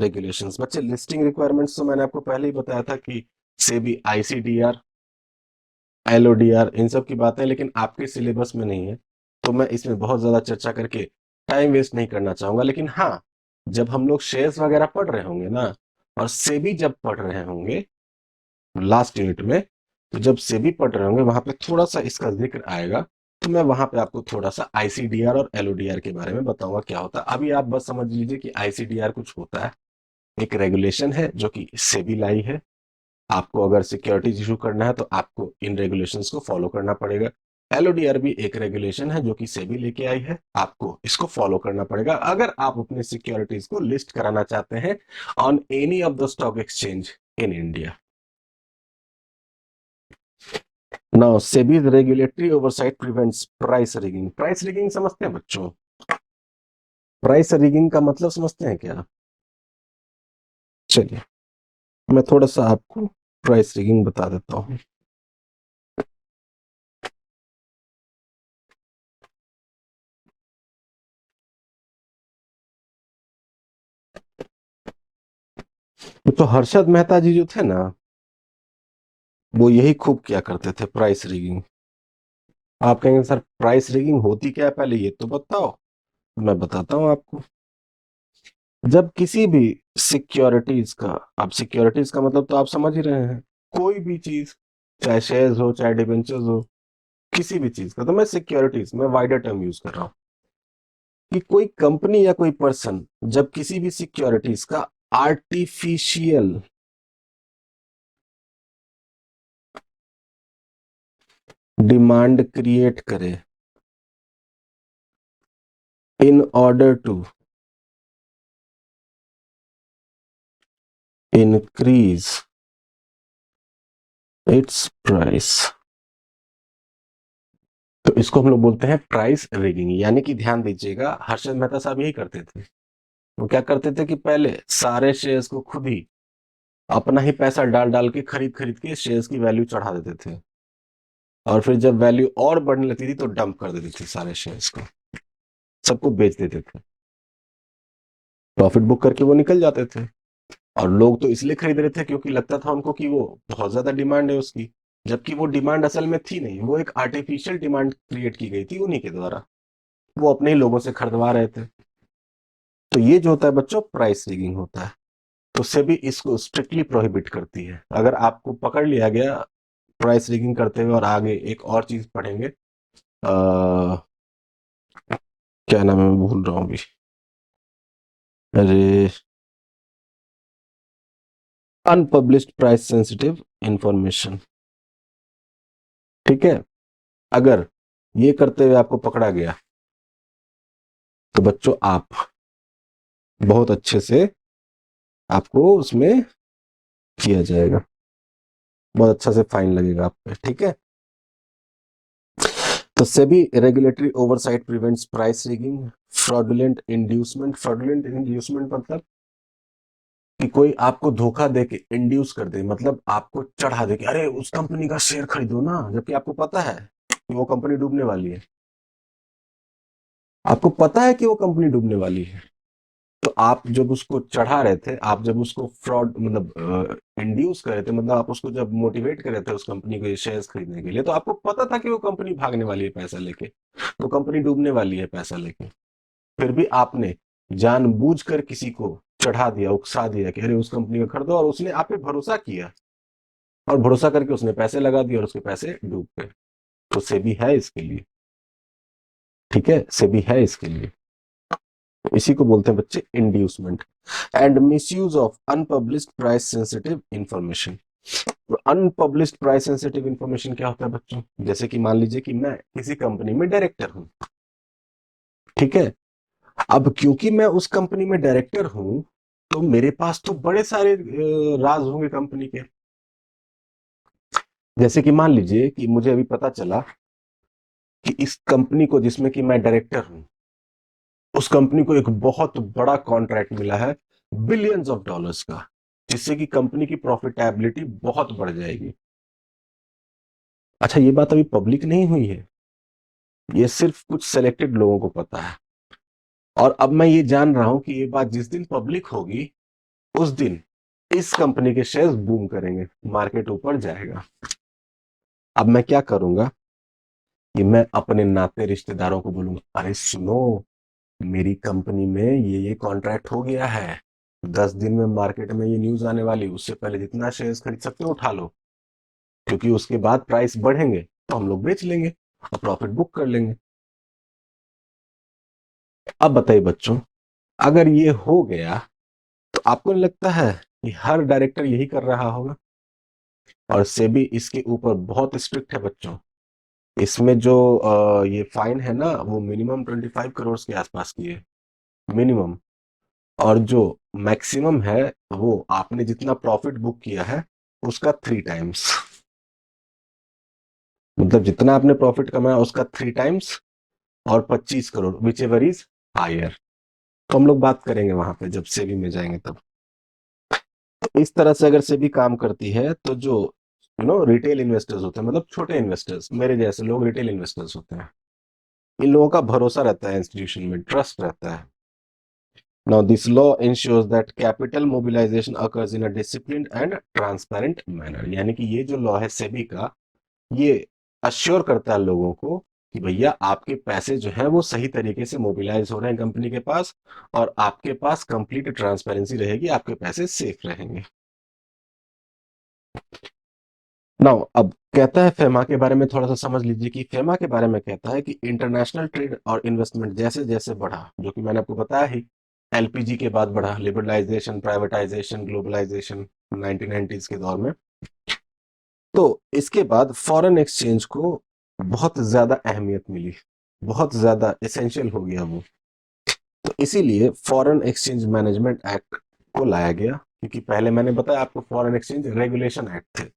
Speaker 1: regulations। बच्चे लिस्टिंग रिक्वायरमेंट्स तो मैंने आपको पहले ही बताया था कि सेबी, आईसीडीआर, एलओडीआर, इन सब की बातें, लेकिन आपके सिलेबस में नहीं है, तो मैं इसमें बहुत ज्यादा चर्चा करके टाइम वेस्ट नहीं करना चाहूंगा। लेकिन हाँ, जब हम लोग शेयर्स वगैरह पढ़ रहे होंगे ना, और सेबी जब पढ़ रहे होंगे लास्ट यूनिट में, तो जब सेबी पढ़ रहे होंगे वहां पे थोड़ा सा इसका जिक्र आएगा, तो मैं वहां पे आपको थोड़ा सा आईसीडीआर और एलओडीआर के बारे में बताऊंगा क्या होता है। अभी आप बस समझ लीजिए कि आईसीडीआर कुछ होता है, एक रेगुलेशन है जो कि सेबी लाई है। आपको अगर सिक्योरिटीज इशू करना है तो आपको इन रेगुलेशंस को फॉलो करना पड़ेगा। एलओडीआर भी एक रेगुलेशन है जो कि सेबी लेके आई है, आपको इसको फॉलो करना पड़ेगा अगर आप अपने सिक्योरिटीज को लिस्ट कराना चाहते हैं on any of the stock exchange in India. Now SEBI's regulatory oversight prevents price rigging. Price rigging समझते हैं बच्चों? प्राइस रिगिंग का मतलब समझते हैं क्या? चलिए मैं थोड़ा सा आपको प्राइस रिगिंग बता देता हूं। तो हर्षद मेहता जी जो थे ना, वो यही खूब किया करते थे, प्राइस रिगिंग। आप कहेंगे सर प्राइस रिगिंग होती क्या है, पहले ये तो बताओ। मैं बताता हूं आपको। जब किसी भी सिक्योरिटीज का, आप सिक्योरिटीज का मतलब तो आप समझ ही रहे हैं, कोई भी चीज, चाहे शेयर्स हो चाहे डिबेंचर्स हो, किसी भी चीज का, तो मैं सिक्योरिटीज में वाइडर टर्म यूज कर रहा हूं कि कोई कंपनी या कोई पर्सन जब किसी भी सिक्योरिटीज का आर्टिफिशियल डिमांड क्रिएट करे in order to increase its price, तो इसको हम लोग बोलते हैं प्राइस रिगिंग। यानी कि ध्यान दीजिएगा, हर्षद मेहता साहब यही करते थे। वो क्या करते थे कि पहले सारे शेयर्स को खुद ही अपना ही पैसा डाल डाल के खरीद खरीद के शेयर्स की वैल्यू चढ़ा देते थे, और फिर जब वैल्यू और बढ़ने लगती थी तो डंप कर देते थे सारे शेयर्स को, सबको बेच देते थे, प्रॉफिट बुक करके वो निकल जाते थे। और लोग तो इसलिए खरीद रहे थे क्योंकि लगता था उनको कि वो बहुत ज्यादा डिमांड है उसकी, जबकि वो डिमांड असल में थी नहीं, वो एक आर्टिफिशियल डिमांड क्रिएट की गई थी उन्हीं के द्वारा, वो अपने ही लोगों से खरीदवा रहे थे। तो ये जो होता है बच्चों, प्राइस रिगिंग होता है। तो सेबी इसको स्ट्रिक्टली प्रोहिबिट करती है। अगर आपको पकड़ लिया गया प्राइस रिगिंग करते हुए, और आगे एक और चीज पढ़ेंगे, क्या नाम है, मैं भूल रहा हूँ अभी, अरे, अनपब्लिश्ड प्राइस सेंसिटिव इंफॉर्मेशन। ठीक है, अगर ये करते हुए आपको पकड़ा गया तो बच्चों आप बहुत अच्छे से, आपको उसमें किया जाएगा, बहुत अच्छा से फाइन लगेगा आप पे। ठीक है, तो SEBI regulatory oversight prevents price rigging, fraudulent inducement. Fraudulent inducement मतलब कि कोई आपको धोखा दे के इंड्यूस कर दे, मतलब आपको चढ़ा दे कि अरे उस कंपनी का शेयर खरीदो ना, जबकि आपको पता है कि वो कंपनी डूबने वाली है, आपको पता है कि वो कंपनी डूबने वाली है, तो आप जब उसको चढ़ा रहे थे, आप जब उसको फ्रॉड मतलब इंड्यूस कर रहे थे, मतलब आप उसको जब मोटिवेट कर रहे थे उस कंपनी के शेयर्स खरीदने के लिए, तो आपको पता था कि वो कंपनी भागने वाली है पैसा लेके, वो कंपनी डूबने वाली है पैसा लेके, फिर भी आपने जानबूझकर किसी को चढ़ा दिया, उकसा दिया कि अरे उस कंपनी का खरीदो, और उसने आप पे भरोसा किया, और भरोसा करके उसने पैसे लगा दिए और उसके पैसे डूब गए। तो सेबी है इसके लिए। ठीक है, सेबी है इसके लिए। इसी को बोलते हैं बच्चे inducement and misuse of unpublished price sensitive information. Unpublished price sensitive information क्या होता है बच्चों? जैसे कि मान लीजिए कि मैं किसी कंपनी में डायरेक्टर हूं, ठीक है, अब क्योंकि मैं उस कंपनी में डायरेक्टर हूं, तो मेरे पास तो बड़े सारे राज होंगे कंपनी के। जैसे कि मान लीजिए कि मुझे अभी पता चला कि इस कंपनी को जिसमें कि मैं डायरेक्टर हूं, उस कंपनी को एक बहुत बड़ा कॉन्ट्रैक्ट मिला है बिलियंस ऑफ डॉलर्स का, जिससे कि कंपनी की प्रॉफिटेबिलिटी बहुत बढ़ जाएगी। अच्छा, ये बात अभी पब्लिक नहीं हुई है, ये सिर्फ कुछ सेलेक्टेड लोगों को पता है। और अब मैं ये जान रहा हूं कि ये बात जिस दिन पब्लिक होगी उस दिन इस कंपनी के शेयर्स बूम करेंगे, मार्केट ऊपर जाएगा। अब मैं क्या करूंगा कि मैं अपने नाते रिश्तेदारों को बोलूंगा, अरे सुनो, मेरी कंपनी में ये कॉन्ट्रैक्ट हो गया है, 10 दिन में मार्केट में ये न्यूज आने वाली, उससे पहले जितना शेयर्स खरीद सकते हो उठा लो, क्योंकि उसके बाद प्राइस बढ़ेंगे तो हम लोग बेच लेंगे और प्रॉफिट बुक कर लेंगे। अब बताइए बच्चों, अगर ये हो गया तो आपको नहीं लगता है कि हर डायरेक्टर यही कर रहा होगा? और सेबी इसके ऊपर बहुत स्ट्रिक्ट है बच्चों। इसमें जो ये फाइन है ना, वो मिनिमम 25 करोड़ के आसपास की है, मिनिमम। और जो मैक्सिमम है वो आपने जितना प्रॉफिट बुक किया है उसका 3 टाइम्स, मतलब जितना आपने प्रॉफिट कमाया उसका 3 टाइम्स, और 25 crore, whichever is higher. तो हम लोग बात करेंगे वहां पे जब सेबी में जाएंगे तब। तो इस तरह से अगर सेबी काम करती है तो जो रिटेल इन्वेस्टर्स होते हैं, मतलब छोटे इन्वेस्टर्स, मेरे जैसे लोग रिटेल इन्वेस्टर्स होते हैं, इन लोगों का भरोसा रहता है इंस्टीट्यूशन में, ट्रस्ट रहता है। Now, this law ensures that capital mobilization occurs in a disciplined and transparent manner। यानी कि ये जो लॉ है सेबी का, ये अश्योर करता है लोगों को कि भैया आपके पैसे जो हैं वो सही तरीके से मोबिलाइज हो रहे हैं कंपनी के पास, और आपके पास कंप्लीट ट्रांसपेरेंसी रहेगी, आपके पैसे सेफ रहेंगे। नाउ अब कहता है फेमा के बारे में थोड़ा सा समझ लीजिए कि फेमा के बारे में कहता है कि इंटरनेशनल ट्रेड और इन्वेस्टमेंट जैसे जैसे बढ़ा, जो कि मैंने आपको बताया ही, एलपीजी के बाद बढ़ा, लिबरलाइजेशन, प्राइवेटाइजेशन, ग्लोबलाइजेशन 1990s के दौर में, तो इसके बाद फॉरेन एक्सचेंज को बहुत ज्यादा अहमियत मिली, बहुत ज्यादा एसेंशियल हो गया वो। तो इसीलिए फॉरेन एक्सचेंज मैनेजमेंट एक्ट को लाया गया, क्योंकि पहले मैंने बताया आपको फॉरेन एक्सचेंज रेगुलेशन एक्ट थे,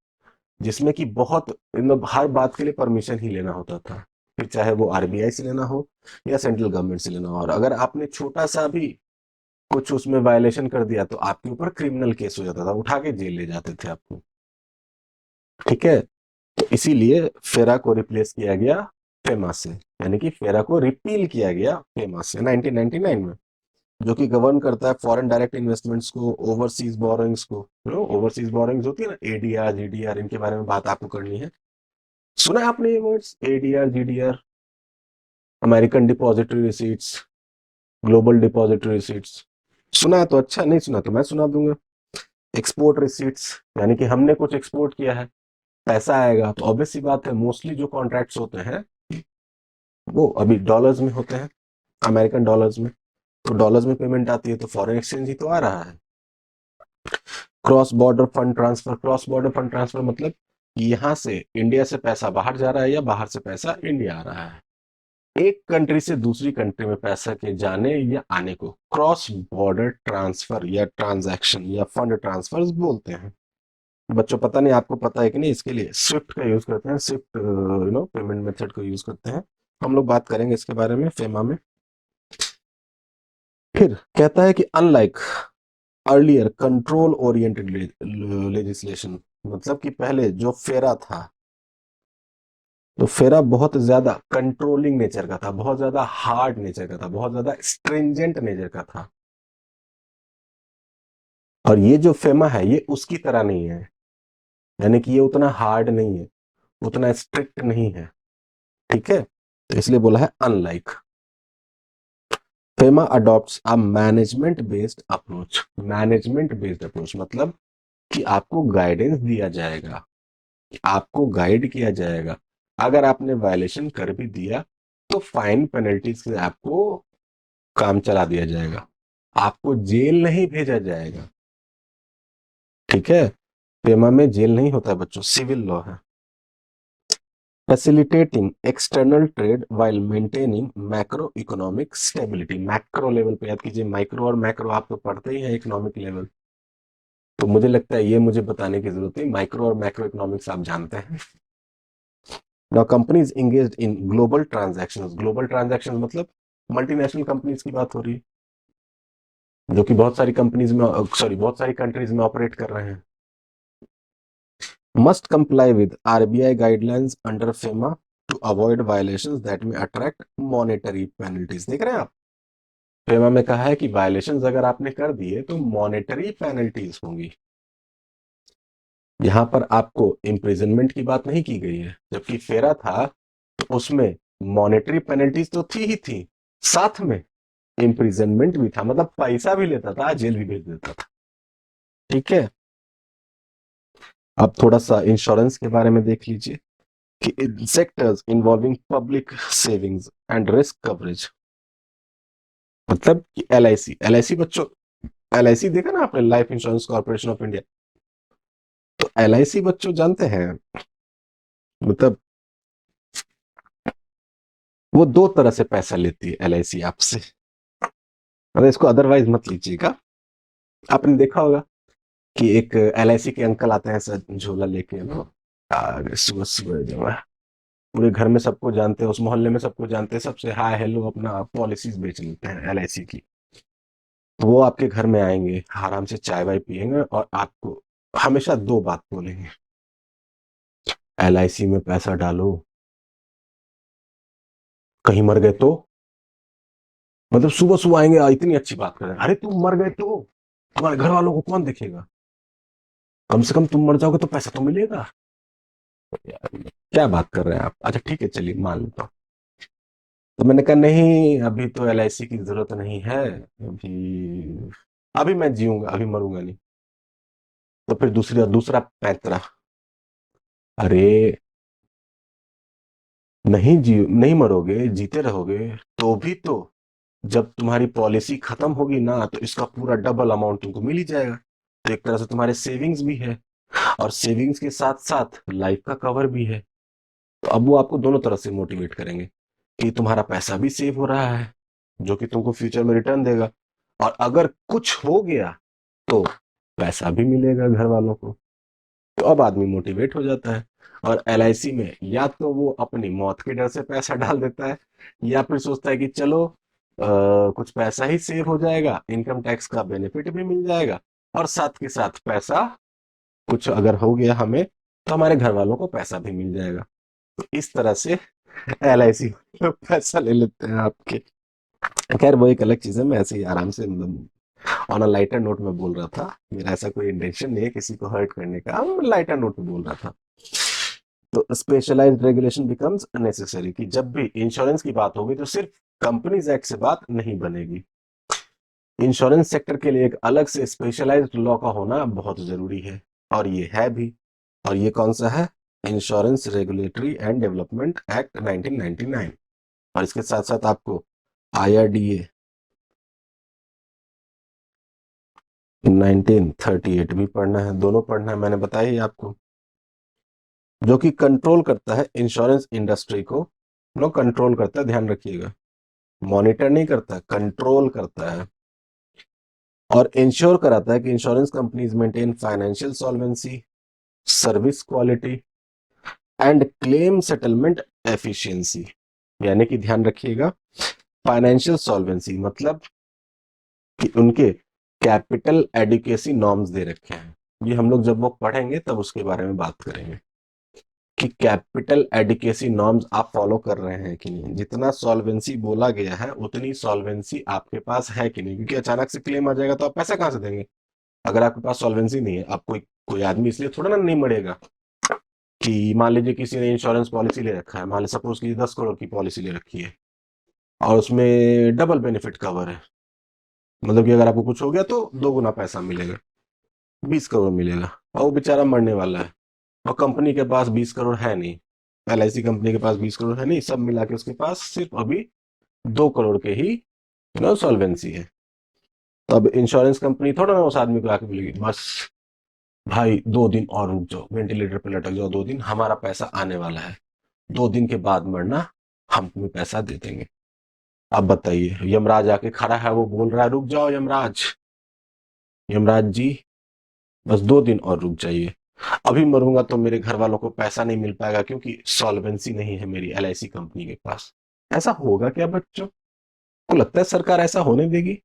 Speaker 1: जिसमें कि बहुत मतलब हर बात के लिए परमिशन ही लेना होता था, फिर चाहे वो आरबीआई से लेना हो या सेंट्रल गवर्नमेंट से लेना हो, और अगर आपने छोटा सा भी कुछ उसमें वायलेशन कर दिया तो आपके ऊपर क्रिमिनल केस हो जाता था, उठा के जेल ले जाते थे आपको। ठीक है, तो इसीलिए फेरा को रिप्लेस किया गया फेमा से, यानी कि फेरा को रिपील किया गया फेमा से 1999 में, जो कि गवर्न करता है फॉरेन डायरेक्ट इन्वेस्टमेंट्स को, ओवरसीज बोरोइंग्स को। ओवरसीज बोरोइंग्स होती है ना, एडीआर जीडीआर, इनके बारे में बात आपको करनी है। सुना है आपने ये words, ADR GDR? American depository receipts, global depository receipts. सुना है तो अच्छा, नहीं सुना तो मैं सुना दूंगा। एक्सपोर्ट रिसीट्स, यानी कि हमने कुछ एक्सपोर्ट किया है, पैसा आएगा, तो ऑब्वियस सी बात है मोस्टली जो कॉन्ट्रैक्ट्स होते हैं वो अभी डॉलर्स में होते हैं, अमेरिकन डॉलर्स में। तो डॉलर्स में पेमेंट आती है तो फॉरेन एक्सचेंज ही तो आ रहा है। Cross border fund transfer, cross border fund transfer मतलब यहां से इंडिया से पैसा बाहर जा रहा है या बाहर से पैसा इंडिया आ रहा है। एक कंट्री से दूसरी कंट्री में पैसा के जाने या आने को क्रॉस बॉर्डर ट्रांसफर या ट्रांजैक्शन या फंड ट्रांसफर बोलते हैं। बच्चों पता नहीं आपको पता है कि नहीं, इसके लिए स्विफ्ट का यूज करते हैं, स्विफ्ट पेमेंट मेथड को यूज करते हैं। हम लोग बात करेंगे इसके बारे में फेमा में। फिर कहता है कि unlike earlier control oriented legislation, मतलब कि पहले जो फेरा था, तो फेरा बहुत ज्यादा कंट्रोलिंग नेचर का था, बहुत ज्यादा हार्ड नेचर का था, बहुत ज्यादा स्ट्रिंजेंट नेचर का था। और ये जो फेमा है ये उसकी तरह नहीं है, यानी कि ये उतना हार्ड नहीं है, उतना स्ट्रिक्ट नहीं है। ठीक है, तो इसलिए बोला है unlike. FEMA adopts a management based approach, management based approach मतलब कि आपको गाइडेंस दिया जाएगा, आपको गाइड किया जाएगा। अगर आपने वायलेशन कर भी दिया तो फाइन पेनल्टीज से आपको काम चला दिया जाएगा, आपको जेल नहीं भेजा जाएगा। ठीक है, फेमा में जेल नहीं होता है बच्चों, सिविल लॉ है। Facilitating external trade while maintaining macro economic stability, macro level पे, याद कीजिए माइक्रो और मैक्रो आप तो पढ़ते ही हैं इकोनॉमिक लेवल, तो मुझे लगता है ये मुझे बताने की जरूरत है, माइक्रो और मैक्रो इकोनॉमिक्स आप जानते हैं। Now companies engaged in global transactions, global transactions मतलब मल्टीनेशनल कंपनीज की बात हो रही है जो कि बहुत सारी कंपनीज में, सॉरी, बहुत सारी कंट्रीज में ऑपरेट कर रहे हैं। Must comply with RBI guidelines under FEMA to avoid violations that may attract monetary penalties. देख रहे हैं आप, फेमा में कहा है कि वायलेशंस अगर आपने कर दिए तो मॉनेटरी पेनल्टीज होंगी। यहां पर आपको इम्प्रिजनमेंट की बात नहीं की गई है, जबकि फेरा था तो उसमें मॉनेटरी पेनल्टीज तो थी ही थी, साथ में इम्प्रिजनमेंट भी था, मतलब पैसा भी लेता था, जेल भी भेज देता था। ठीक है, अब थोड़ा सा इंश्योरेंस के बारे में देख लीजिए कि इन sectors involving public savings and risk coverage, मतलब कि एलआईसी, एलआईसी बच्चों, एलआईसी देखा ना आपने, life insurance corporation of India. तो एलआईसी बच्चों जानते हैं, मतलब वो दो तरह से पैसा लेती है एलआईसी आपसे, मतलब इसको अदरवाइज मत लीजिएगा। आपने देखा होगा कि एक एलआईसी के अंकल आते हैं ऐसा झोला लेके ना, सुबह सुबह जो है पूरे घर में सबको जानते हैं, उस मोहल्ले में सबको जानते हैं, सबसे हाय हेलो अपना पॉलिसीज बेच लेते हैं एलआईसी की। तो वो आपके घर में आएंगे, आराम से चाय वाय पियेंगे और आपको हमेशा दो बात बोलेंगे, एलआईसी में पैसा डालो, कहीं मर गए तो, मतलब सुबह सुबह आएंगे इतनी अच्छी बात करें, अरे तुम मर गए तो तुम्हारे घर वालों को कौन देखेगा, कम से कम तुम मर जाओगे तो पैसा तो मिलेगा। यार क्या बात कर रहे हैं आप, अच्छा ठीक है चलिए मान लेता हूँ। तो मैंने कहा नहीं, अभी तो एलआईसी की जरूरत नहीं है, अभी अभी मैं जीऊंगा, अभी मरूंगा नहीं। तो फिर दूसरा दूसरा पैतरा, अरे नहीं मरोगे, जीते रहोगे तो भी तो जब तुम्हारी पॉलिसी खत्म होगी ना तो इसका पूरा डबल अमाउंट तुमको मिल ही जाएगा। तो एक तरह से तुम्हारे सेविंग्स भी है और सेविंग्स के साथ साथ लाइफ का कवर भी है। तो अब वो आपको दोनों तरफ से मोटिवेट करेंगे कि तुम्हारा पैसा भी सेव हो रहा है जो कि तुमको फ्यूचर में रिटर्न देगा, और अगर कुछ हो गया तो पैसा भी मिलेगा घर वालों को। तो अब आदमी मोटिवेट हो जाता है, और एलआईसी में या तो वो अपनी मौत के डर से पैसा डाल देता है, या फिर सोचता है कि चलो कुछ पैसा ही सेव हो जाएगा, इनकम टैक्स का बेनिफिट भी मिल जाएगा, और साथ के साथ पैसा कुछ अगर हो गया हमें तो हमारे घर वालों को पैसा भी मिल जाएगा। तो इस तरह से एलआईसी पैसा ले लेते हैं आपके। खैर वो एक अलग चीज है, मैं ऐसे ही आराम से ऑन अ लाइटर नोट में बोल रहा था, मेरा ऐसा कोई इंटेंशन नहीं है किसी को हर्ट करने का, हम लाइटर नोट में बोल रहा था। तो स्पेशलाइज्ड रेगुलेशन बिकम्स नेसेसरी, कि जब भी इंश्योरेंस की बात होगी तो सिर्फ कंपनीज एक्ट से बात नहीं बनेगी, इंश्योरेंस सेक्टर के लिए एक अलग से स्पेशलाइज्ड लॉ का होना बहुत जरूरी है, और ये है भी। और ये कौन सा है? Insurance regulatory and development act 1999। और इसके साथ साथ आपको आईआरडीए 1938 भी पढ़ना है, दोनों पढ़ना है, मैंने बताया ही आपको, जो कि कंट्रोल करता है इंश्योरेंस इंडस्ट्री को। नो, कंट्रोल करता है, ध्यान रखिएगा, मॉनिटर नहीं करता, कंट्रोल करता है, और इंश्योर कराता है कि insurance companies maintain financial solvency, service quality and claim settlement efficiency. यानी कि ध्यान रखिएगा, फाइनेंशियल सॉल्वेंसी मतलब कि उनके कैपिटल एडिक्वेसी नॉर्म्स दे रखे हैं, ये हम लोग जब वो पढ़ेंगे तब उसके बारे में बात करेंगे कि कैपिटल एडिक्वेसी नॉर्म्स आप फॉलो कर रहे हैं कि नहीं, जितना सॉल्वेंसी बोला गया है उतनी सॉल्वेंसी आपके पास है कि नहीं, क्योंकि अचानक से क्लेम आ जाएगा तो आप पैसा कहां से देंगे अगर आपके पास सॉल्वेंसी नहीं है। आप कोई कोई आदमी इसलिए थोड़ा ना नहीं मरेगा कि मान लीजिए किसी ने इंश्योरेंस पॉलिसी ले रखा है, मान लीजिए सपोज की 10 करोड़ की पॉलिसी ले रखी है और उसमें डबल बेनिफिट कवर है, मतलब कि अगर आपको कुछ हो गया तो 2 गुना पैसा मिलेगा, 20 करोड़ मिलेगा, और वो बेचारा मरने वाला है, और कंपनी के पास 20 करोड़ है नहीं, एलआईसी कंपनी के पास 20 करोड़ है नहीं, सब मिला के उसके पास सिर्फ अभी 2 करोड़ के ही सॉल्वेंसी है। तो अब इंश्योरेंस कंपनी थोड़ा ना उस आदमी को आके बोलेगी बस भाई 2 दिन और रुक जाओ, वेंटिलेटर पे लटक जाओ 2 दिन, हमारा पैसा आने वाला है, 2 दिन के बाद मरना, हम तुम्हें पैसा दे देंगे। अब बताइए, यमराज आके खड़ा है, वो बोल रहा है रुक जाओ यमराज, यमराज जी बस 2 दिन और रुक जाइए, अभी मरूंगा तो मेरे घर वालों को पैसा नहीं मिल पाएगा क्योंकि सॉल्वेंसी नहीं है मेरी एलआईसी कंपनी के पास। ऐसा होगा क्या बच्चों? आपको लगता है सरकार ऐसा होने देगी?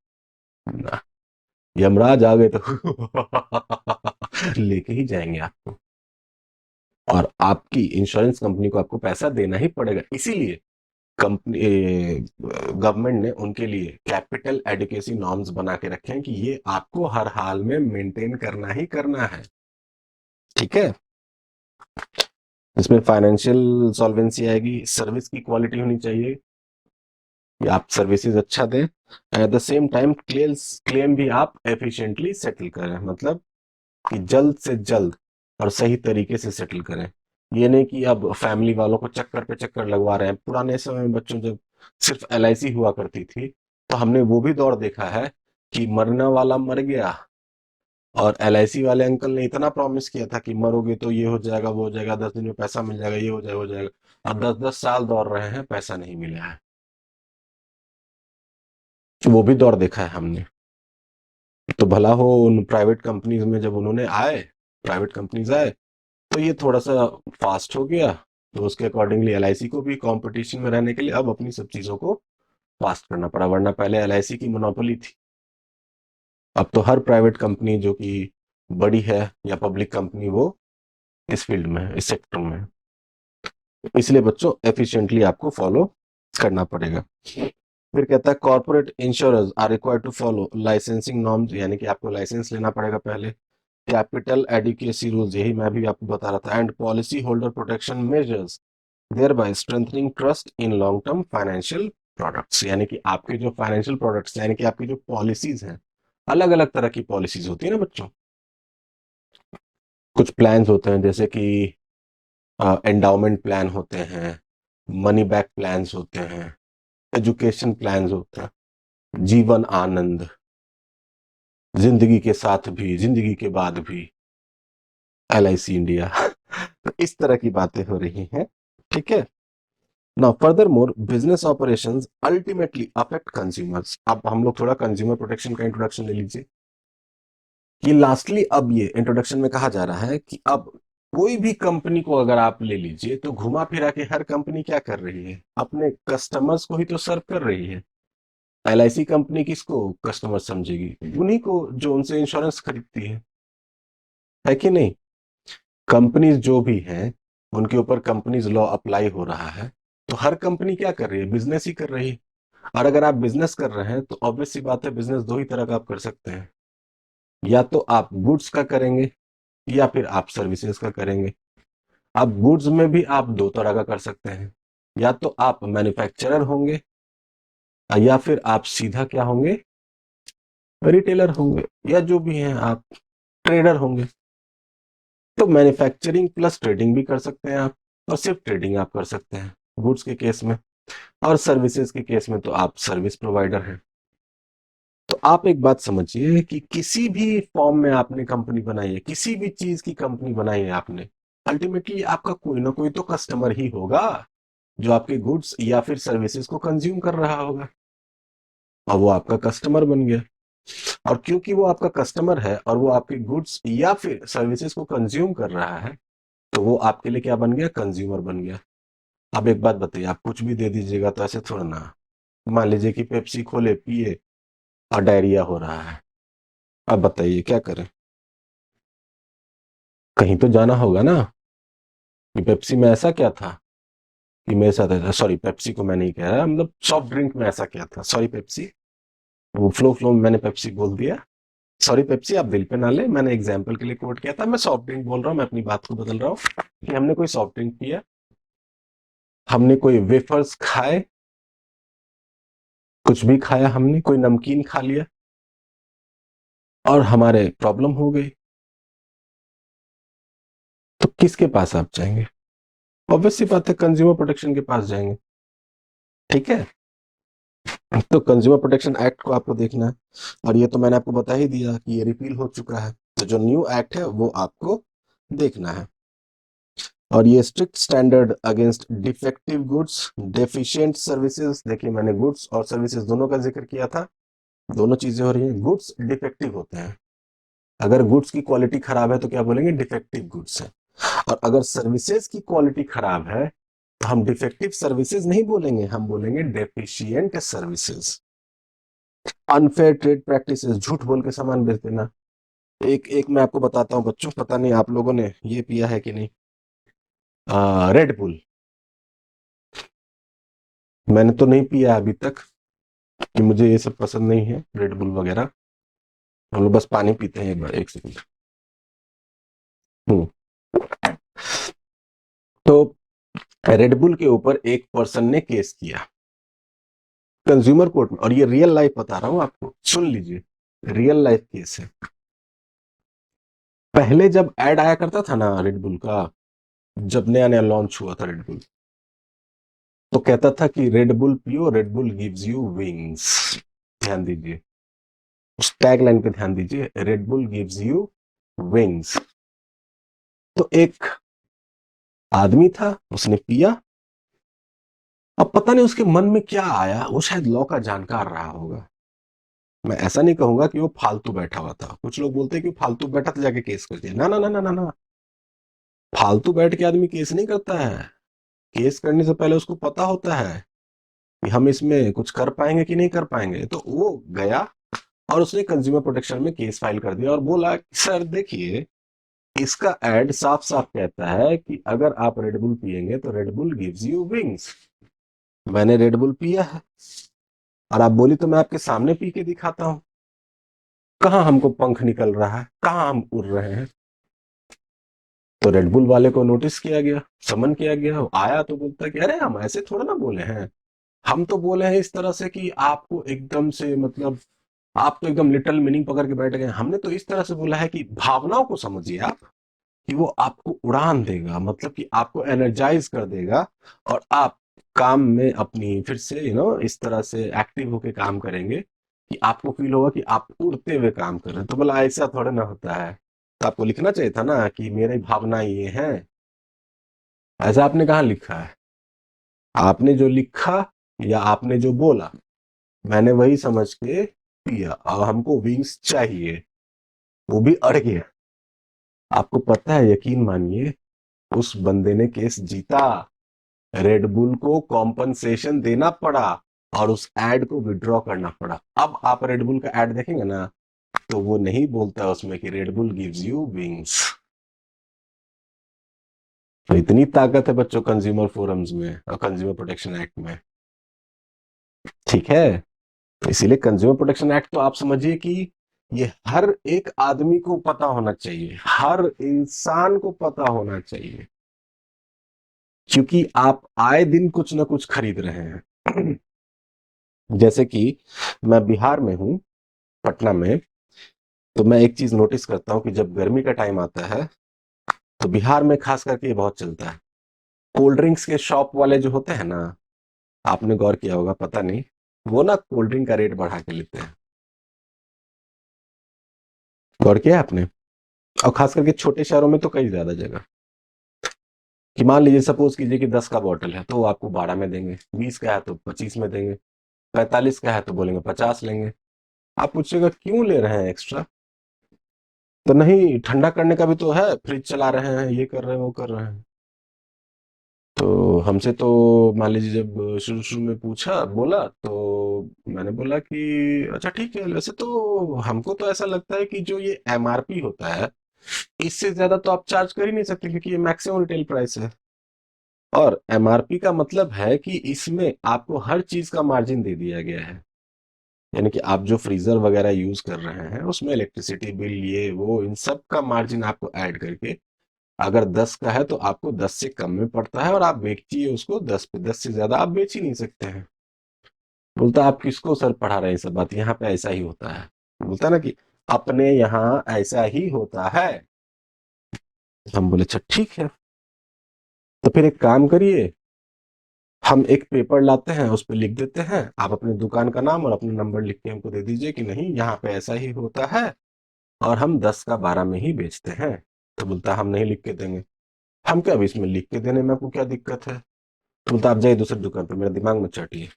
Speaker 1: ना, यमराज आ गए तो लेके ही जाएंगे आपको। और आपकी इंश्योरेंस कंपनी को आपको पैसा देना ही पड़ेगा, इसीलिए कंपनी गवर्नमेंट ने उनके लिए कैपिटल एडिकेसी नॉर्म्स बना के रखे हैं कि ये आपको हर हाल में मेंटेन करना ही करना है। ठीक है, इसमें फाइनेंशियल सॉल्वेंसी आएगी, सर्विस की क्वालिटी होनी चाहिए कि आप सर्विसेज अच्छा दें, at the same time claim भी आप एफिशिएंटली सेटल करें, मतलब कि जल्द से जल्द और सही तरीके से सेटल करें। ये नहीं कि अब फैमिली वालों को चक्कर पे चक्कर लगवा रहे हैं। पुराने समय में बच्चों जब सिर्फ एलआईसी हुआ करती थी तो हमने वो भी दौर देखा है कि मरने वाला मर गया और एलआईसी वाले अंकल ने इतना प्रॉमिस किया था कि मरोगे तो ये हो जाएगा, वो हो जाएगा, 10 दिन में पैसा मिल जाएगा, ये हो जाएगा, हो जाएगा, और 10-10 साल दौड़ रहे हैं, पैसा नहीं मिला है। तो वो भी दौर देखा है हमने। तो भला हो उन प्राइवेट कंपनीज में, जब उन्होंने आए, प्राइवेट कंपनीज आए, तो ये थोड़ा सा फास्ट हो गया, तो उसके अकॉर्डिंगली एलआईसी को भी कंपटीशन में रहने के लिए अब अपनी सब चीजों को फास्ट करना पड़ा, वरना पहले एलआईसी की मोनोपोली थी। अब तो हर प्राइवेट कंपनी जो कि बड़ी है या पब्लिक कंपनी, वो इस फील्ड में है, इस सेक्टर में है। इसलिए बच्चों एफिशिएंटली आपको फॉलो करना पड़ेगा। फिर कहता है corporate insurance are required to follow licensing norms, यानी कि आपको लाइसेंस लेना पड़ेगा पहले। कैपिटल एडिकेसी रूल्स, यही मैं भी आपको बता रहा था, and policy holder protection measures, thereby strengthening trust in long term financial products, यानी कि आपके जो फाइनेंशियल प्रोडक्ट्स, यानी कि आपकी जो पॉलिसीज हैं, अलग अलग तरह की पॉलिसीज होती है ना बच्चों। कुछ प्लान्स होते हैं जैसे कि एंडाउमेंट प्लान होते हैं, मनी बैक प्लान्स होते हैं, एजुकेशन प्लान्स होते हैं, जीवन आनंद, जिंदगी के साथ भी जिंदगी के बाद भी, एलआईसी इंडिया तो इस तरह की बातें हो रही हैं। ठीक है, now further more business operations ultimately affect consumers. अब हम लोग थोड़ा कंज्यूमर प्रोटेक्शन का इंट्रोडक्शन ले लीजिए कि लास्टली अब ये इंट्रोडक्शन में कहा जा रहा है कि अब कोई भी कंपनी को अगर आप ले लीजिए तो घुमा फिरा के हर कंपनी क्या कर रही है, अपने कस्टमर्स को ही तो सर्व कर रही है। एलआईसी कंपनी किसको कस्टमर समझेगी? उन्हीं को जो उनसे इंश्योरेंस खरीदती है कि नहीं? कंपनीज जो भी हैं उनके ऊपर कंपनीज लॉ अप्लाई हो रहा है, तो हर कंपनी क्या कर रही है? बिजनेस ही कर रही है। और अगर आप बिजनेस कर रहे हैं तो ऑब्वियस सी बात है, बिजनेस दो ही तरह का आप कर सकते हैं, या तो आप गुड्स का करेंगे या फिर आप सर्विसेज का करेंगे। अब गुड्स में भी आप दो तरह का कर सकते हैं, या तो आप मैन्युफैक्चरर होंगे या फिर आप सीधा क्या होंगे, रिटेलर होंगे, या जो भी हैं आप ट्रेडर होंगे। तो मैन्युफैक्चरिंग प्लस ट्रेडिंग भी कर सकते हैं आप, और सिर्फ ट्रेडिंग आप कर सकते हैं गुड्स के केस में, और सर्विसेज के केस में तो आप सर्विस प्रोवाइडर हैं। तो आप एक बात समझिए कि किसी भी फॉर्म में आपने कंपनी बनाई है, किसी भी चीज की कंपनी बनाई है आपने, अल्टीमेटली आपका कोई ना कोई तो कस्टमर ही होगा जो आपके गुड्स या फिर सर्विसेज को कंज्यूम कर रहा होगा, और वो आपका कस्टमर बन गया। और क्योंकि वो आपका कस्टमर है और वो आपके गुड्स या फिर सर्विसेज को कंज्यूम कर रहा है, तो वो आपके लिए क्या बन गया? कंज्यूमर बन गया। अब एक बात बताइए, आप कुछ भी दे दीजिएगा तो ऐसे थोड़ा ना। मान लीजिए कि पेप्सी खोले, पिए और डायरिया हो रहा है, अब बताइए क्या करें? कहीं तो जाना होगा ना कि पेप्सी में ऐसा क्या था कि मेरे साथ ऐसा, सॉरी पेप्सी को मैं नहीं कह रहा, मतलब सॉफ्ट ड्रिंक में ऐसा क्या था, सॉरी पेप्सी, वो फ्लो फ्लो में मैंने पेप्सी बोल दिया। सॉरी पेप्सी, आप दिल पे ना ले, मैंने एग्जाम्पल के लिए कोट किया था, मैं सॉफ्ट ड्रिंक बोल रहा हूँ, मैं अपनी बात को बदल रहा हूँ कि हमने कोई सॉफ्ट ड्रिंक पिया, हमने कोई वेफर्स खाए, कुछ भी खाया, हमने कोई नमकीन खा लिया और हमारे प्रॉब्लम हो गई, तो किसके पास आप जाएंगे? ऑब्वियस सी बात है, कंज्यूमर प्रोटेक्शन के पास जाएंगे। ठीक है, तो कंज्यूमर प्रोटेक्शन एक्ट को आपको देखना है, और ये तो मैंने आपको बता ही दिया कि ये रिपील हो चुका है, तो जो न्यू एक्ट है वो आपको देखना है। और ये strict standard against defective goods, deficient services, देखिए मैंने गुड्स और सर्विसेज दोनों का जिक्र किया था, दोनों चीजें हो रही हैं। गुड्स डिफेक्टिव होते हैं, अगर गुड्स की क्वालिटी खराब है तो क्या बोलेंगे? डिफेक्टिव गुड्स है। और अगर सर्विसेज की क्वालिटी खराब है तो हम डिफेक्टिव सर्विसेज नहीं बोलेंगे, हम बोलेंगे deficient services. Unfair trade practices, झूठ बोल के सामान बेच देना। एक एक मैं आपको बताता हूँ बच्चों, पता नहीं आप लोगों ने ये पिया है कि नहीं, रेड बुल। मैंने तो नहीं पिया अभी तक, कि मुझे ये सब पसंद नहीं है रेड बुल वगैरह। हम लोग बस पानी पीते हैं। एक बार, एक सेकंड। हम्म। तो रेड बुल के ऊपर एक पर्सन ने केस किया कंज्यूमर कोर्ट में, और ये रियल लाइफ बता रहा हूं आपको, सुन लीजिए, रियल लाइफ केस है। पहले जब एड आया करता था ना रेड बुल का, जब नया नया लॉन्च हुआ था रेड बुल, तो कहता था कि रेड बुल पियो, red bull gives you wings. ध्यान दीजिए, उस टैग लाइन पे ध्यान दीजिए, red bull gives you wings. तो एक आदमी था, उसने पिया। अब पता नहीं उसके मन में क्या आया, वो शायद लॉ का जानकार रहा होगा। मैं ऐसा नहीं कहूंगा कि वो फालतू बैठा हुआ था, कुछ लोग बोलते हैं कि वो फालतू बैठा था जाके केस कर दिया। ना ना ना ना ना ना, फालतू बैठ के आदमी केस नहीं करता है। केस करने से पहले उसको पता होता है कि हम इसमें कुछ कर पाएंगे कि नहीं कर पाएंगे। तो वो गया और उसने कंज्यूमर प्रोटेक्शन में केस फाइल कर दिया और बोला, सर देखिए, इसका एड साफ साफ कहता है कि अगर आप रेड बुल पिएंगे तो red bull gives you wings. मैंने रेड बुल पिया है, और आप बोली तो मैं आपके सामने पी के दिखाता हूं। कहां हमको पंख निकल रहा है, कहां हम उड़ रहे हैं। तो रेड बुल वाले को नोटिस किया गया, समन किया गया। वो आया तो बोलता कि अरे हम ऐसे थोड़ा ना बोले हैं, हम तो बोले हैं इस तरह से कि आपको एकदम से मतलब, आप तो एकदम लिटिल मीनिंग पकड़ के बैठ गए। हमने तो इस तरह से बोला है कि भावनाओं को समझिए आप, कि वो आपको उड़ान देगा, मतलब कि आपको एनर्जाइज कर देगा, और आप काम में अपनी फिर से इस तरह से एक्टिव होके काम करेंगे कि आपको फील होगा कि आप उड़ते हुए काम कर रहे हैं। तो बोला ऐसा थोड़ा ना होता है। तो आपको लिखना चाहिए था ना कि मेरी भावना ये है। ऐसा आपने कहाँ लिखा है? आपने जो लिखा या आपने जो बोला, मैंने वही समझ के पिया, और हमको विंग्स चाहिए, वो भी अड़ गया। आपको पता है, यकीन मानिए, उस बंदे ने केस जीता। रेड बुल को कॉम्पनसेशन देना पड़ा और उस एड को विड्रॉ करना पड़ा। अब आप रेड बुल का एड देखेंगे ना, तो वो नहीं बोलता उसमें कि red bull gives you wings. तो इतनी ताकत है बच्चों कंज्यूमर फोरम्स में और कंज्यूमर प्रोटेक्शन एक्ट में। ठीक है, तो इसीलिए कंज्यूमर प्रोटेक्शन एक्ट तो आप समझिए कि ये हर एक आदमी को पता होना चाहिए, हर इंसान को पता होना चाहिए, क्योंकि आप आए दिन कुछ ना कुछ खरीद रहे हैं। जैसे कि मैं बिहार में हूं, पटना में। तो मैं एक चीज नोटिस करता हूं कि जब गर्मी का टाइम आता है, तो बिहार में खास करके ये बहुत चलता है। कोल्ड ड्रिंक्स के शॉप वाले जो होते हैं ना, आपने गौर किया होगा, पता नहीं, वो ना कोल्ड ड्रिंक का रेट बढ़ा के लेते हैं। गौर किया आपने? और खास करके छोटे शहरों में तो कई ज्यादा जगह, कि मान लीजिए सपोज कीजिए कि 10 का बॉटल है तो वो आपको 12 में देंगे, 20 का है तो 25 में देंगे, 45 का है तो बोलेंगे 50 लेंगे। आप पूछिएगा क्यों ले रहे हैं एक्स्ट्रा? तो नहीं, ठंडा करने का भी तो है, फ्रिज चला रहे हैं, ये कर रहे हैं, वो कर रहे हैं। तो हमसे तो मान लीजिए जब शुरू शुरू में पूछा बोला, तो मैंने बोला कि अच्छा ठीक है, वैसे तो हमको तो ऐसा लगता है कि जो ये एमआरपी होता है, इससे ज्यादा तो आप चार्ज कर ही नहीं सकते, क्योंकि ये मैक्सिमम रिटेल प्राइस है। और एमआरपी का मतलब है कि इसमें आपको हर चीज का मार्जिन दे दिया गया है। यानी कि आप जो फ्रीजर वगैरह यूज कर रहे हैं, उसमें इलेक्ट्रिसिटी बिल, ये वो, इन सब का मार्जिन आपको ऐड करके, अगर 10 का है तो आपको 10 से कम में पड़ता है, और आप बेचिए उसको 10 पे, 10 से ज्यादा आप बेच ही नहीं सकते हैं। बोलता आप किसको सर पढ़ा रहे हैं सब बात, यहाँ पे ऐसा ही होता है। बोलता ना कि अपने यहाँ ऐसा ही होता है। हम बोले अच्छा ठीक है, तो फिर एक काम करिए, हम एक पेपर लाते हैं, उस पर लिख देते हैं, आप अपनी दुकान का नाम और अपना नंबर लिख के हमको दे दीजिए कि नहीं यहाँ पे ऐसा ही होता है, और हम 10 का 12 में ही बेचते हैं। तो बोलता हम नहीं लिख के देंगे। हम क्या, अभी इसमें लिख के देने में आपको क्या दिक्कत है? तो बोलता आप जाइए दूसरी दुकान पे, मेरा दिमाग मत चाटिए।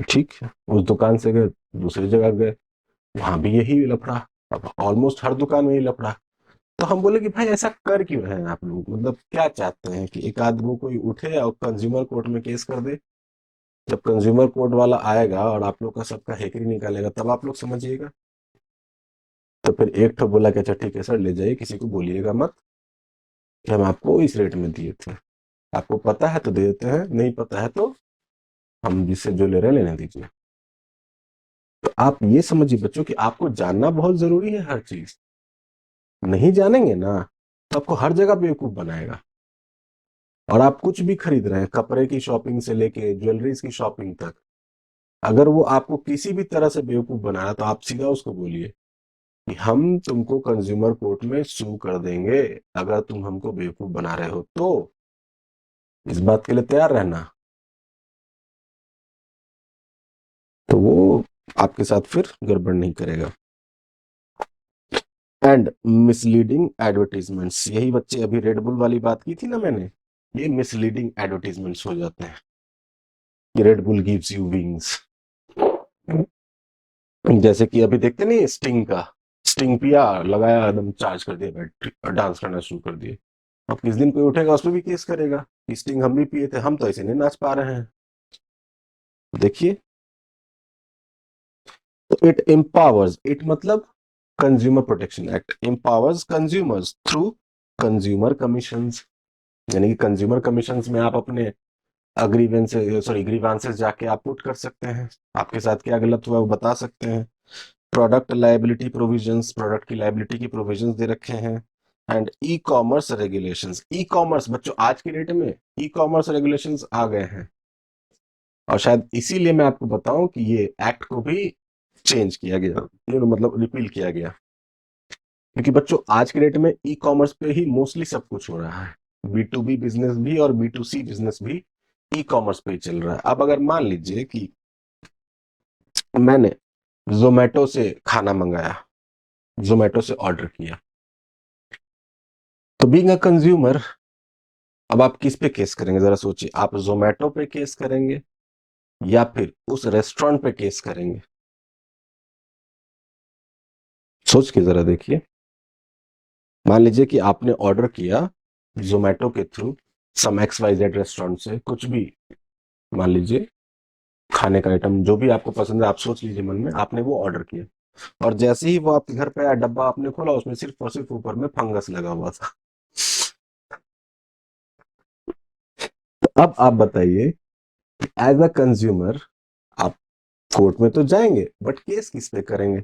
Speaker 1: ठीक है, उस दुकान से गए, दूसरी जगह गए, वहां भी यही लफड़ा। अब ऑलमोस्ट हर दुकान में यही लफड़ा। तो हम बोले कि भाई ऐसा कर क्यों रहे हैं आप लोग, मतलब क्या चाहते हैं कि एक आदमी कोई उठे और कंज्यूमर कोर्ट में केस कर दे? जब कंज्यूमर कोर्ट वाला आएगा और आप लोग का सबका हेकरी निकालेगा तब आप लोग समझिएगा। तो फिर एक ठो बोला कि अच्छा ठीक है सर ले जाइए, किसी को बोलिएगा मत कि हम आपको इस रेट में दिए थे, आपको पता है तो दे देते हैं, नहीं पता है तो हम जिससे जो ले रहे हैं लेने दीजिए। तो आप ये समझिए बच्चों कि आपको जानना बहुत जरूरी है हर चीज। नहीं जानेंगे ना तो आपको हर जगह बेवकूफ बनाएगा। और आप कुछ भी खरीद रहे हैं, कपड़े की शॉपिंग से लेके ज्वेलरीज की शॉपिंग तक, अगर वो आपको किसी भी तरह से बेवकूफ बना रहा है तो आप सीधा उसको बोलिए कि हम तुमको कंज्यूमर कोर्ट में सू कर देंगे अगर तुम हमको बेवकूफ बना रहे हो तो। इस बात के लिए तैयार रहना। तो वो आपके साथ फिर गड़बड़ नहीं करेगा। एंड मिसलीडिंग एडवर्टीजमेंट्स, यही बच्चे अभी रेड बुल वाली बात की थी ना मैंने, ये मिसलीडिंग एडवर्टीजमेंट्स हो जाते हैं कि red bull gives you wings. जैसे कि अभी देखते नहीं स्टिंग का, स्टिंग पिया लगाया एकदम चार्ज कर दिया बैटरी और डांस करना शुरू कर दिए। अब किस दिन कोई उठेगा उस पर भी केस करेगा कि स्टिंग हम भी पिए थे, हम तो ऐसे नहीं नाच पा रहे हैं। देखिए, तो इट एम्पावर्स, इट मतलब consumer protection act empowers consumers through consumer commissions. यानी कि कंज्यूमर कमीशंस में आप अपने ग्रीवांसेस जाके आप पुट कर सकते हैं, आपके साथ क्या गलत हुआ वो बता सकते हैं। प्रोडक्ट लायबिलिटी प्रोविजंस, प्रोडक्ट की लायबिलिटी की प्रोविजंस दे रखे हैं। And e commerce regulations, e commerce बच्चों आज की डेट में ई कॉमर्स रेगुलेशंस आ गए हैं और शायद इसीलिए मैं आपको बताऊं कि ये एक्ट को भी चेंज किया गया, ये मतलब रिपील किया गया, क्योंकि बच्चों आज के डेट में ई कॉमर्स पे ही मोस्टली सब कुछ हो रहा है। बी टू बी बिजनेस भी और बी टू सी बिजनेस भी ई कॉमर्स पे ही चल रहा है। अब अगर मान लीजिए कि मैंने जोमेटो से खाना मंगाया, जोमेटो से ऑर्डर किया, तो बीइंग अ कंज्यूमर अब आप किस पे केस करेंगे जरा सोचिए। आप जोमेटो पे केस करेंगे या फिर उस रेस्टोरेंट पे केस करेंगे? सोच के जरा देखिए। मान लीजिए कि आपने ऑर्डर किया जोमेटो के through some X Y Z restaurant से कुछ भी, मान लीजिए खाने का आइटम जो भी आपको पसंद है, आप सोच लीजिए मन में, आपने वो ऑर्डर किया और जैसे ही वो आपके घर पे आया डब्बा आपने खोला उसमें सिर्फ और सिर्फ ऊपर में फंगस लगा हुआ था। तो अब आप बताइए, एज अ कंज्यूमर आप कोर्ट में तो जाएंगे बट केस किस पे करेंगे?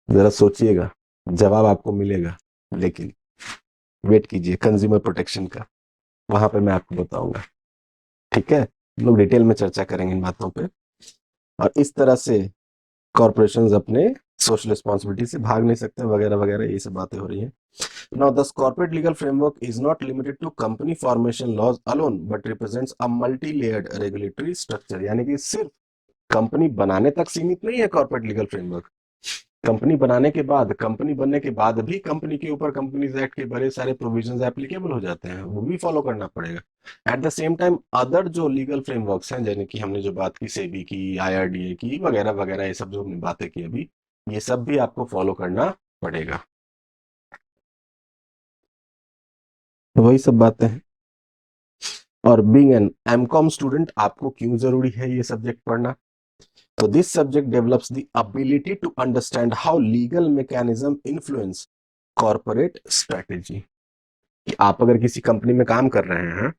Speaker 1: जरा सोचिएगा, जवाब आपको मिलेगा, लेकिन वेट कीजिए कंज्यूमर प्रोटेक्शन का, वहां पे मैं आपको बताऊंगा। ठीक है, हम लोग डिटेल में चर्चा करेंगे इन बातों पे। और इस तरह से कॉर्पोरेशंस अपने सोशल रिस्पॉन्सिबिलिटी से भाग नहीं सकते वगैरह वगैरह, ये सब बातें हो रही हैं। Now the corporate legal framework is not limited to company formation laws alone but represents a multi layered regulatory structure. यानी कि सिर्फ कंपनी बनाने तक सीमित नहीं है कॉर्पोरेट लीगल फ्रेमवर्क। कंपनी बनाने के बाद, कंपनी बनने के बाद भी कंपनी के ऊपर कंपनीज एक्ट के बड़े सारे प्रोविजंस एप्लीकेबल हो जाते हैं, वो भी फॉलो करना पड़ेगा। At the same time other जो लीगल फ्रेमवर्क्स हैं, जैसे कि हमने जो बात की सेबी की, आईआरडीए की वगैरह वगैरह, ये सब जो हमने बातें की अभी, ये सब भी आपको फॉलो करना पड़ेगा। तो वही सब बातें हैं। और बीइंग एन एमकॉम स्टूडेंट आपको क्यों जरूरी है ये सब्जेक्ट पढ़ना? तो this subject develops the ability to understand how legal mechanism influence corporate strategy. कि आप अगर किसी कंपनी में काम कर रहे हैं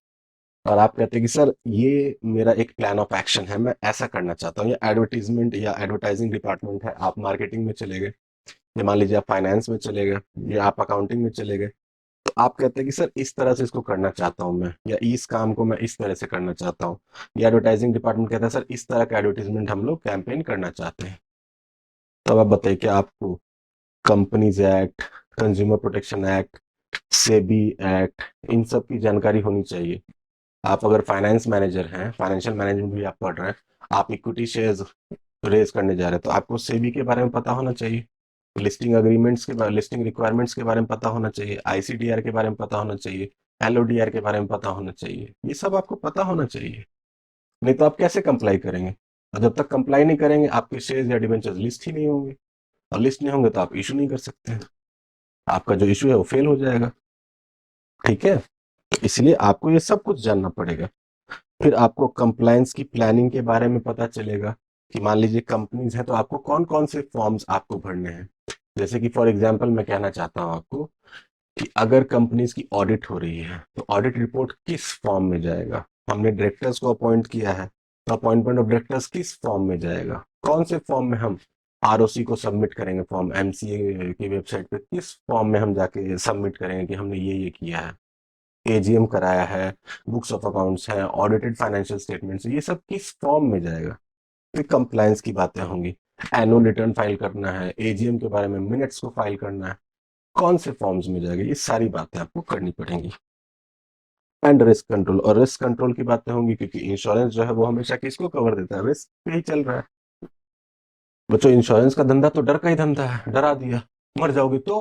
Speaker 1: और आप कहते हैं कि सर ये मेरा एक प्लान ऑफ एक्शन है, मैं ऐसा करना चाहता हूँ, या एडवर्टीजमेंट या एडवर्टाइजिंग डिपार्टमेंट है, आप मार्केटिंग में चले गए, या मान लीजिए आप फाइनेंस में चले गए, या आप अकाउंटिंग में चले गए, तो आप कहते हैं कि सर इस तरह से इसको करना चाहता हूं मैं, या इस काम को मैं इस तरह से करना चाहता हूँ। या एडवर्टाइजिंग डिपार्टमेंट कहता है सर इस तरह का एडवर्टीजमेंट हम लोग कैंपेन करना चाहते हैं। तो अब आप बताइए कि आपको companies act, consumer protection act, SEBI act, इन सब की जानकारी होनी चाहिए। आप अगर फाइनेंस मैनेजर हैं, फाइनेंशियल मैनेजमेंट भी आप पढ़ रहे हैं, आप इक्विटी शेयर्स रेज करने जा रहे हैं, तो आपको सेबी के बारे में पता होना चाहिए, लिस्टिंग अग्रीमेंट्स के बारे, लिस्टिंग रिक्वायरमेंट्स के बारे में पता होना चाहिए, आईसीडीआर के बारे में पता होना चाहिए, एलओडीआर के बारे में पता होना चाहिए। ये सब आपको पता होना चाहिए, नहीं तो आप कैसे कंप्लाई करेंगे? और जब तक कंप्लाई नहीं करेंगे आपके शेयर्स या डिवेंचर्स लिस्ट ही नहीं होंगे, और लिस्ट नहीं होंगे तो आप इशू नहीं कर सकते हैं, आपका जो इशू है वो फेल हो जाएगा। ठीक है, इसलिए आपको ये सब कुछ जानना पड़ेगा। फिर आपको कंप्लायंस की प्लानिंग के बारे में पता चलेगा कि मान लीजिए कंपनीज है तो आपको कौन कौन से फॉर्म्स आपको भरने हैं। जैसे कि फॉर एग्जांपल मैं कहना चाहता हूं आपको कि अगर कंपनीज की ऑडिट हो रही है तो ऑडिट रिपोर्ट किस फॉर्म में जाएगा। हमने डायरेक्टर्स को अपॉइंट किया है तो अपॉइंटमेंट ऑफ डायरेक्टर्स किस फॉर्म में जाएगा, कौन से फॉर्म में हम आरओसी को सबमिट करेंगे, फॉर्म एमसीए की वेबसाइट पे किस फॉर्म में हम जाके सबमिट करेंगे कि हमने ये किया है, एजीएम कराया है, बुक्स ऑफ अकाउंट्स है, ऑडिटेड फाइनेंशियल स्टेटमेंट्स, ये सब किस फॉर्म में जाएगा। फिर कंप्लायंस की बातें होंगी, एनुअल रिटर्न फाइल करना है, एजीएम के बारे में मिनट्स को फाइल करना है, कौन से फॉर्म्स में जाएगा, ये सारी बातें आपको करनी पड़ेंगी। एंड रिस्क कंट्रोल, और रिस्क कंट्रोल की बातें होंगी क्योंकि इंश्योरेंस जो है वो हमेशा किसको कवर देता है, रिस्क पे ही चल रहा है। बच्चों इंश्योरेंस का धंधा तो डर का ही धंधा है, डरा दिया, मर जाओगे तो,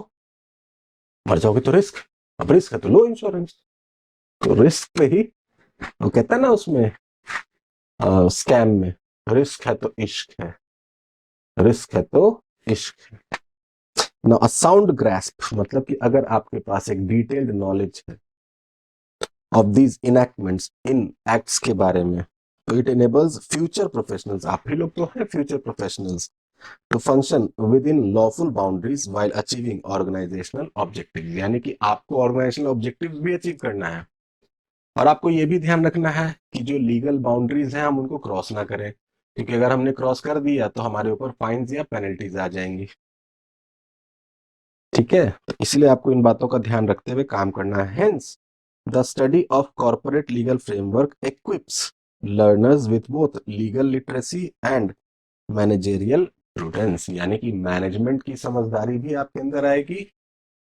Speaker 1: मर जाओगे तो रिस्क, अब रिस्क है तो लो इंश्योरेंस, तो रिस्क पे ही वो कहता है ना उसमें स्कैम में, रिस्क है तो इश्क है, रिस्क है तो इश्क है। ना अ साउंड ग्रास्प मतलब कि अगर आपके पास एक डिटेल्ड नॉलेज है ऑफ दीज इनैक्टमेंट्स, इन एक्ट्स के बारे में, तो इट एनेबल्स फ्यूचर प्रोफेशनल्स, आप ही लोग तो हैं future professionals, to function within lawful boundaries while achieving organisational objective, यानी कि आपको ऑर्गेनाइजेशनल ऑब्जेक्टिव भी अचीव करना है। और आपको ये भी ध्यान रखना है कि जो लीगल बाउंड्रीज हैं हम उनको क्रॉस ना करें, क्योंकि अगर हमने क्रॉस कर दिया तो हमारे ऊपर फाइन्स या पेनल्टीज आ जाएंगी। ठीक है, तो इसलिए आपको इन बातों का ध्यान रखते हुए काम करना है। Hence the study of corporate legal framework equips learners with both legal literacy and managerial prudence, यानी कि मैनेजमेंट की समझदारी भी आपके अंदर आएगी,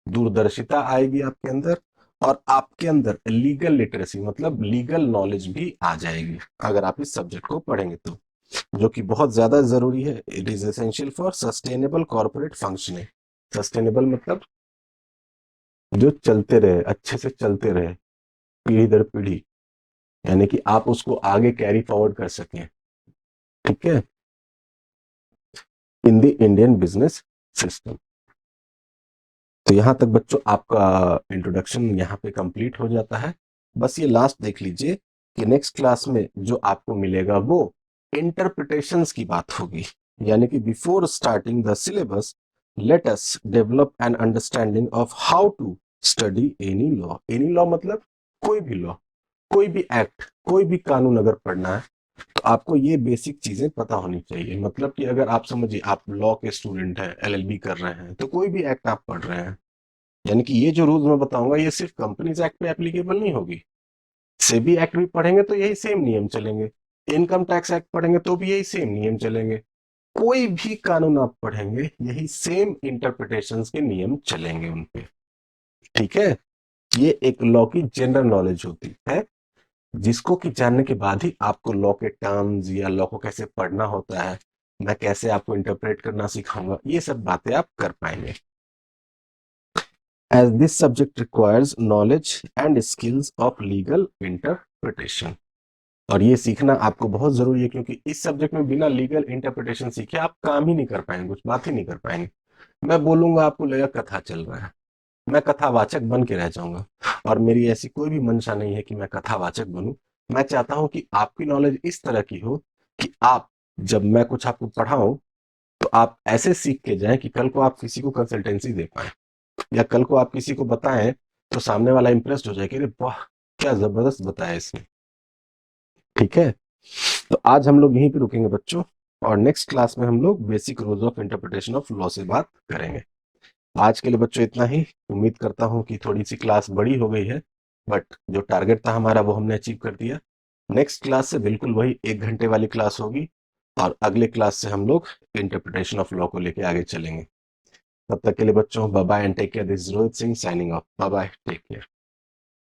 Speaker 1: दूरदर्शिता आएगी आपके अंदर, और आपके अंदर लीगल लिटरेसी मतलब लीगल नॉलेज भी आ जाएगी अगर आप इस सब्जेक्ट को पढ़ेंगे तो, जो कि बहुत ज्यादा जरूरी है। It is essential for sustainable corporate functioning. Sustainable मतलब जो चलते रहे, अच्छे से चलते रहे पीढ़ी दर पीढ़ी, यानी कि आप उसको आगे कैरी फॉरवर्ड कर सकें। ठीक है, in the Indian business system. तो यहां तक बच्चों आपका इंट्रोडक्शन यहाँ पे कंप्लीट हो जाता है। बस ये लास्ट देख लीजिए कि नेक्स्ट क्लास में जो आपको मिलेगा वो इंटरप्रिटेशंस की बात होगी, यानी कि before starting the syllabus let us develop an understanding of how to study any law. Any law मतलब कोई भी लॉ, कोई भी एक्ट, कोई भी कानून अगर पढ़ना है तो आपको ये बेसिक चीजें पता होनी चाहिए। मतलब कि अगर आप समझिए आप लॉ के स्टूडेंट हैं, एलएलबी कर रहे हैं, तो कोई भी एक्ट आप पढ़ रहे हैं, यानी कि ये जो रूल्स मैं बताऊंगा ये सिर्फ कंपनीज एक्ट पे एप्लीकेबल नहीं होगी। सेबी एक्ट भी पढ़ेंगे तो यही सेम नियम चलेंगे, इनकम टैक्स एक्ट पढ़ेंगे तो भी यही सेम नियम चलेंगे, कोई भी कानून आप पढ़ेंगे यही सेम इंटरप्रिटेशंस के नियम चलेंगे उनपे। ठीक है, ये एक लॉ की जनरल नॉलेज होती है, जिसको कि जानने के बाद ही आपको लॉ के टर्म्स या लॉ को कैसे पढ़ना होता है, मैं कैसे आपको इंटरप्रेट करना सिखाऊंगा, ये सब बातें आप कर पाएंगे। As this subject requires knowledge and skills of legal interpretation, और ये सीखना आपको बहुत जरूरी है क्योंकि इस सब्जेक्ट में बिना लीगल इंटरप्रिटेशन सीखे आप काम ही नहीं कर पाएंगे, कुछ बात ही नहीं कर पाएंगे। मैं बोलूंगा आपको लगेगा कथा चल रहा है, मैं कथावाचक बन के रह जाऊंगा, और मेरी ऐसी कोई भी मंशा नहीं है कि मैं कथावाचक बनूं। मैं चाहता हूं कि आपकी नॉलेज इस तरह की हो कि आप जब मैं कुछ आपको पढ़ाऊं तो आप ऐसे सीख के जाएं कि कल को आप किसी को कंसल्टेंसी दे पाए, या कल को आप किसी को बताएं तो सामने वाला इंप्रेस्ड हो जाए कि अरे वाह क्या जबरदस्त बताया इसने। ठीक है, तो आज हम लोग यहीं पे रुकेंगे बच्चों, और नेक्स्ट क्लास में हम लोग basic rules of interpretation of law से बात करेंगे। आज के लिए बच्चों इतना ही। उम्मीद करता हूं कि थोड़ी सी क्लास बड़ी हो गई है, बट जो टारगेट था हमारा वो हमने अचीव कर दिया। नेक्स्ट क्लास से बिल्कुल वही 1 घंटे वाली क्लास होगी, और अगले क्लास से हम लोग इंटरप्रिटेशन ऑफ लॉ को लेके आगे चलेंगे। तब तक के लिए बच्चों bye bye and take care. This is Rohit Singh signing off. Bye bye, take care.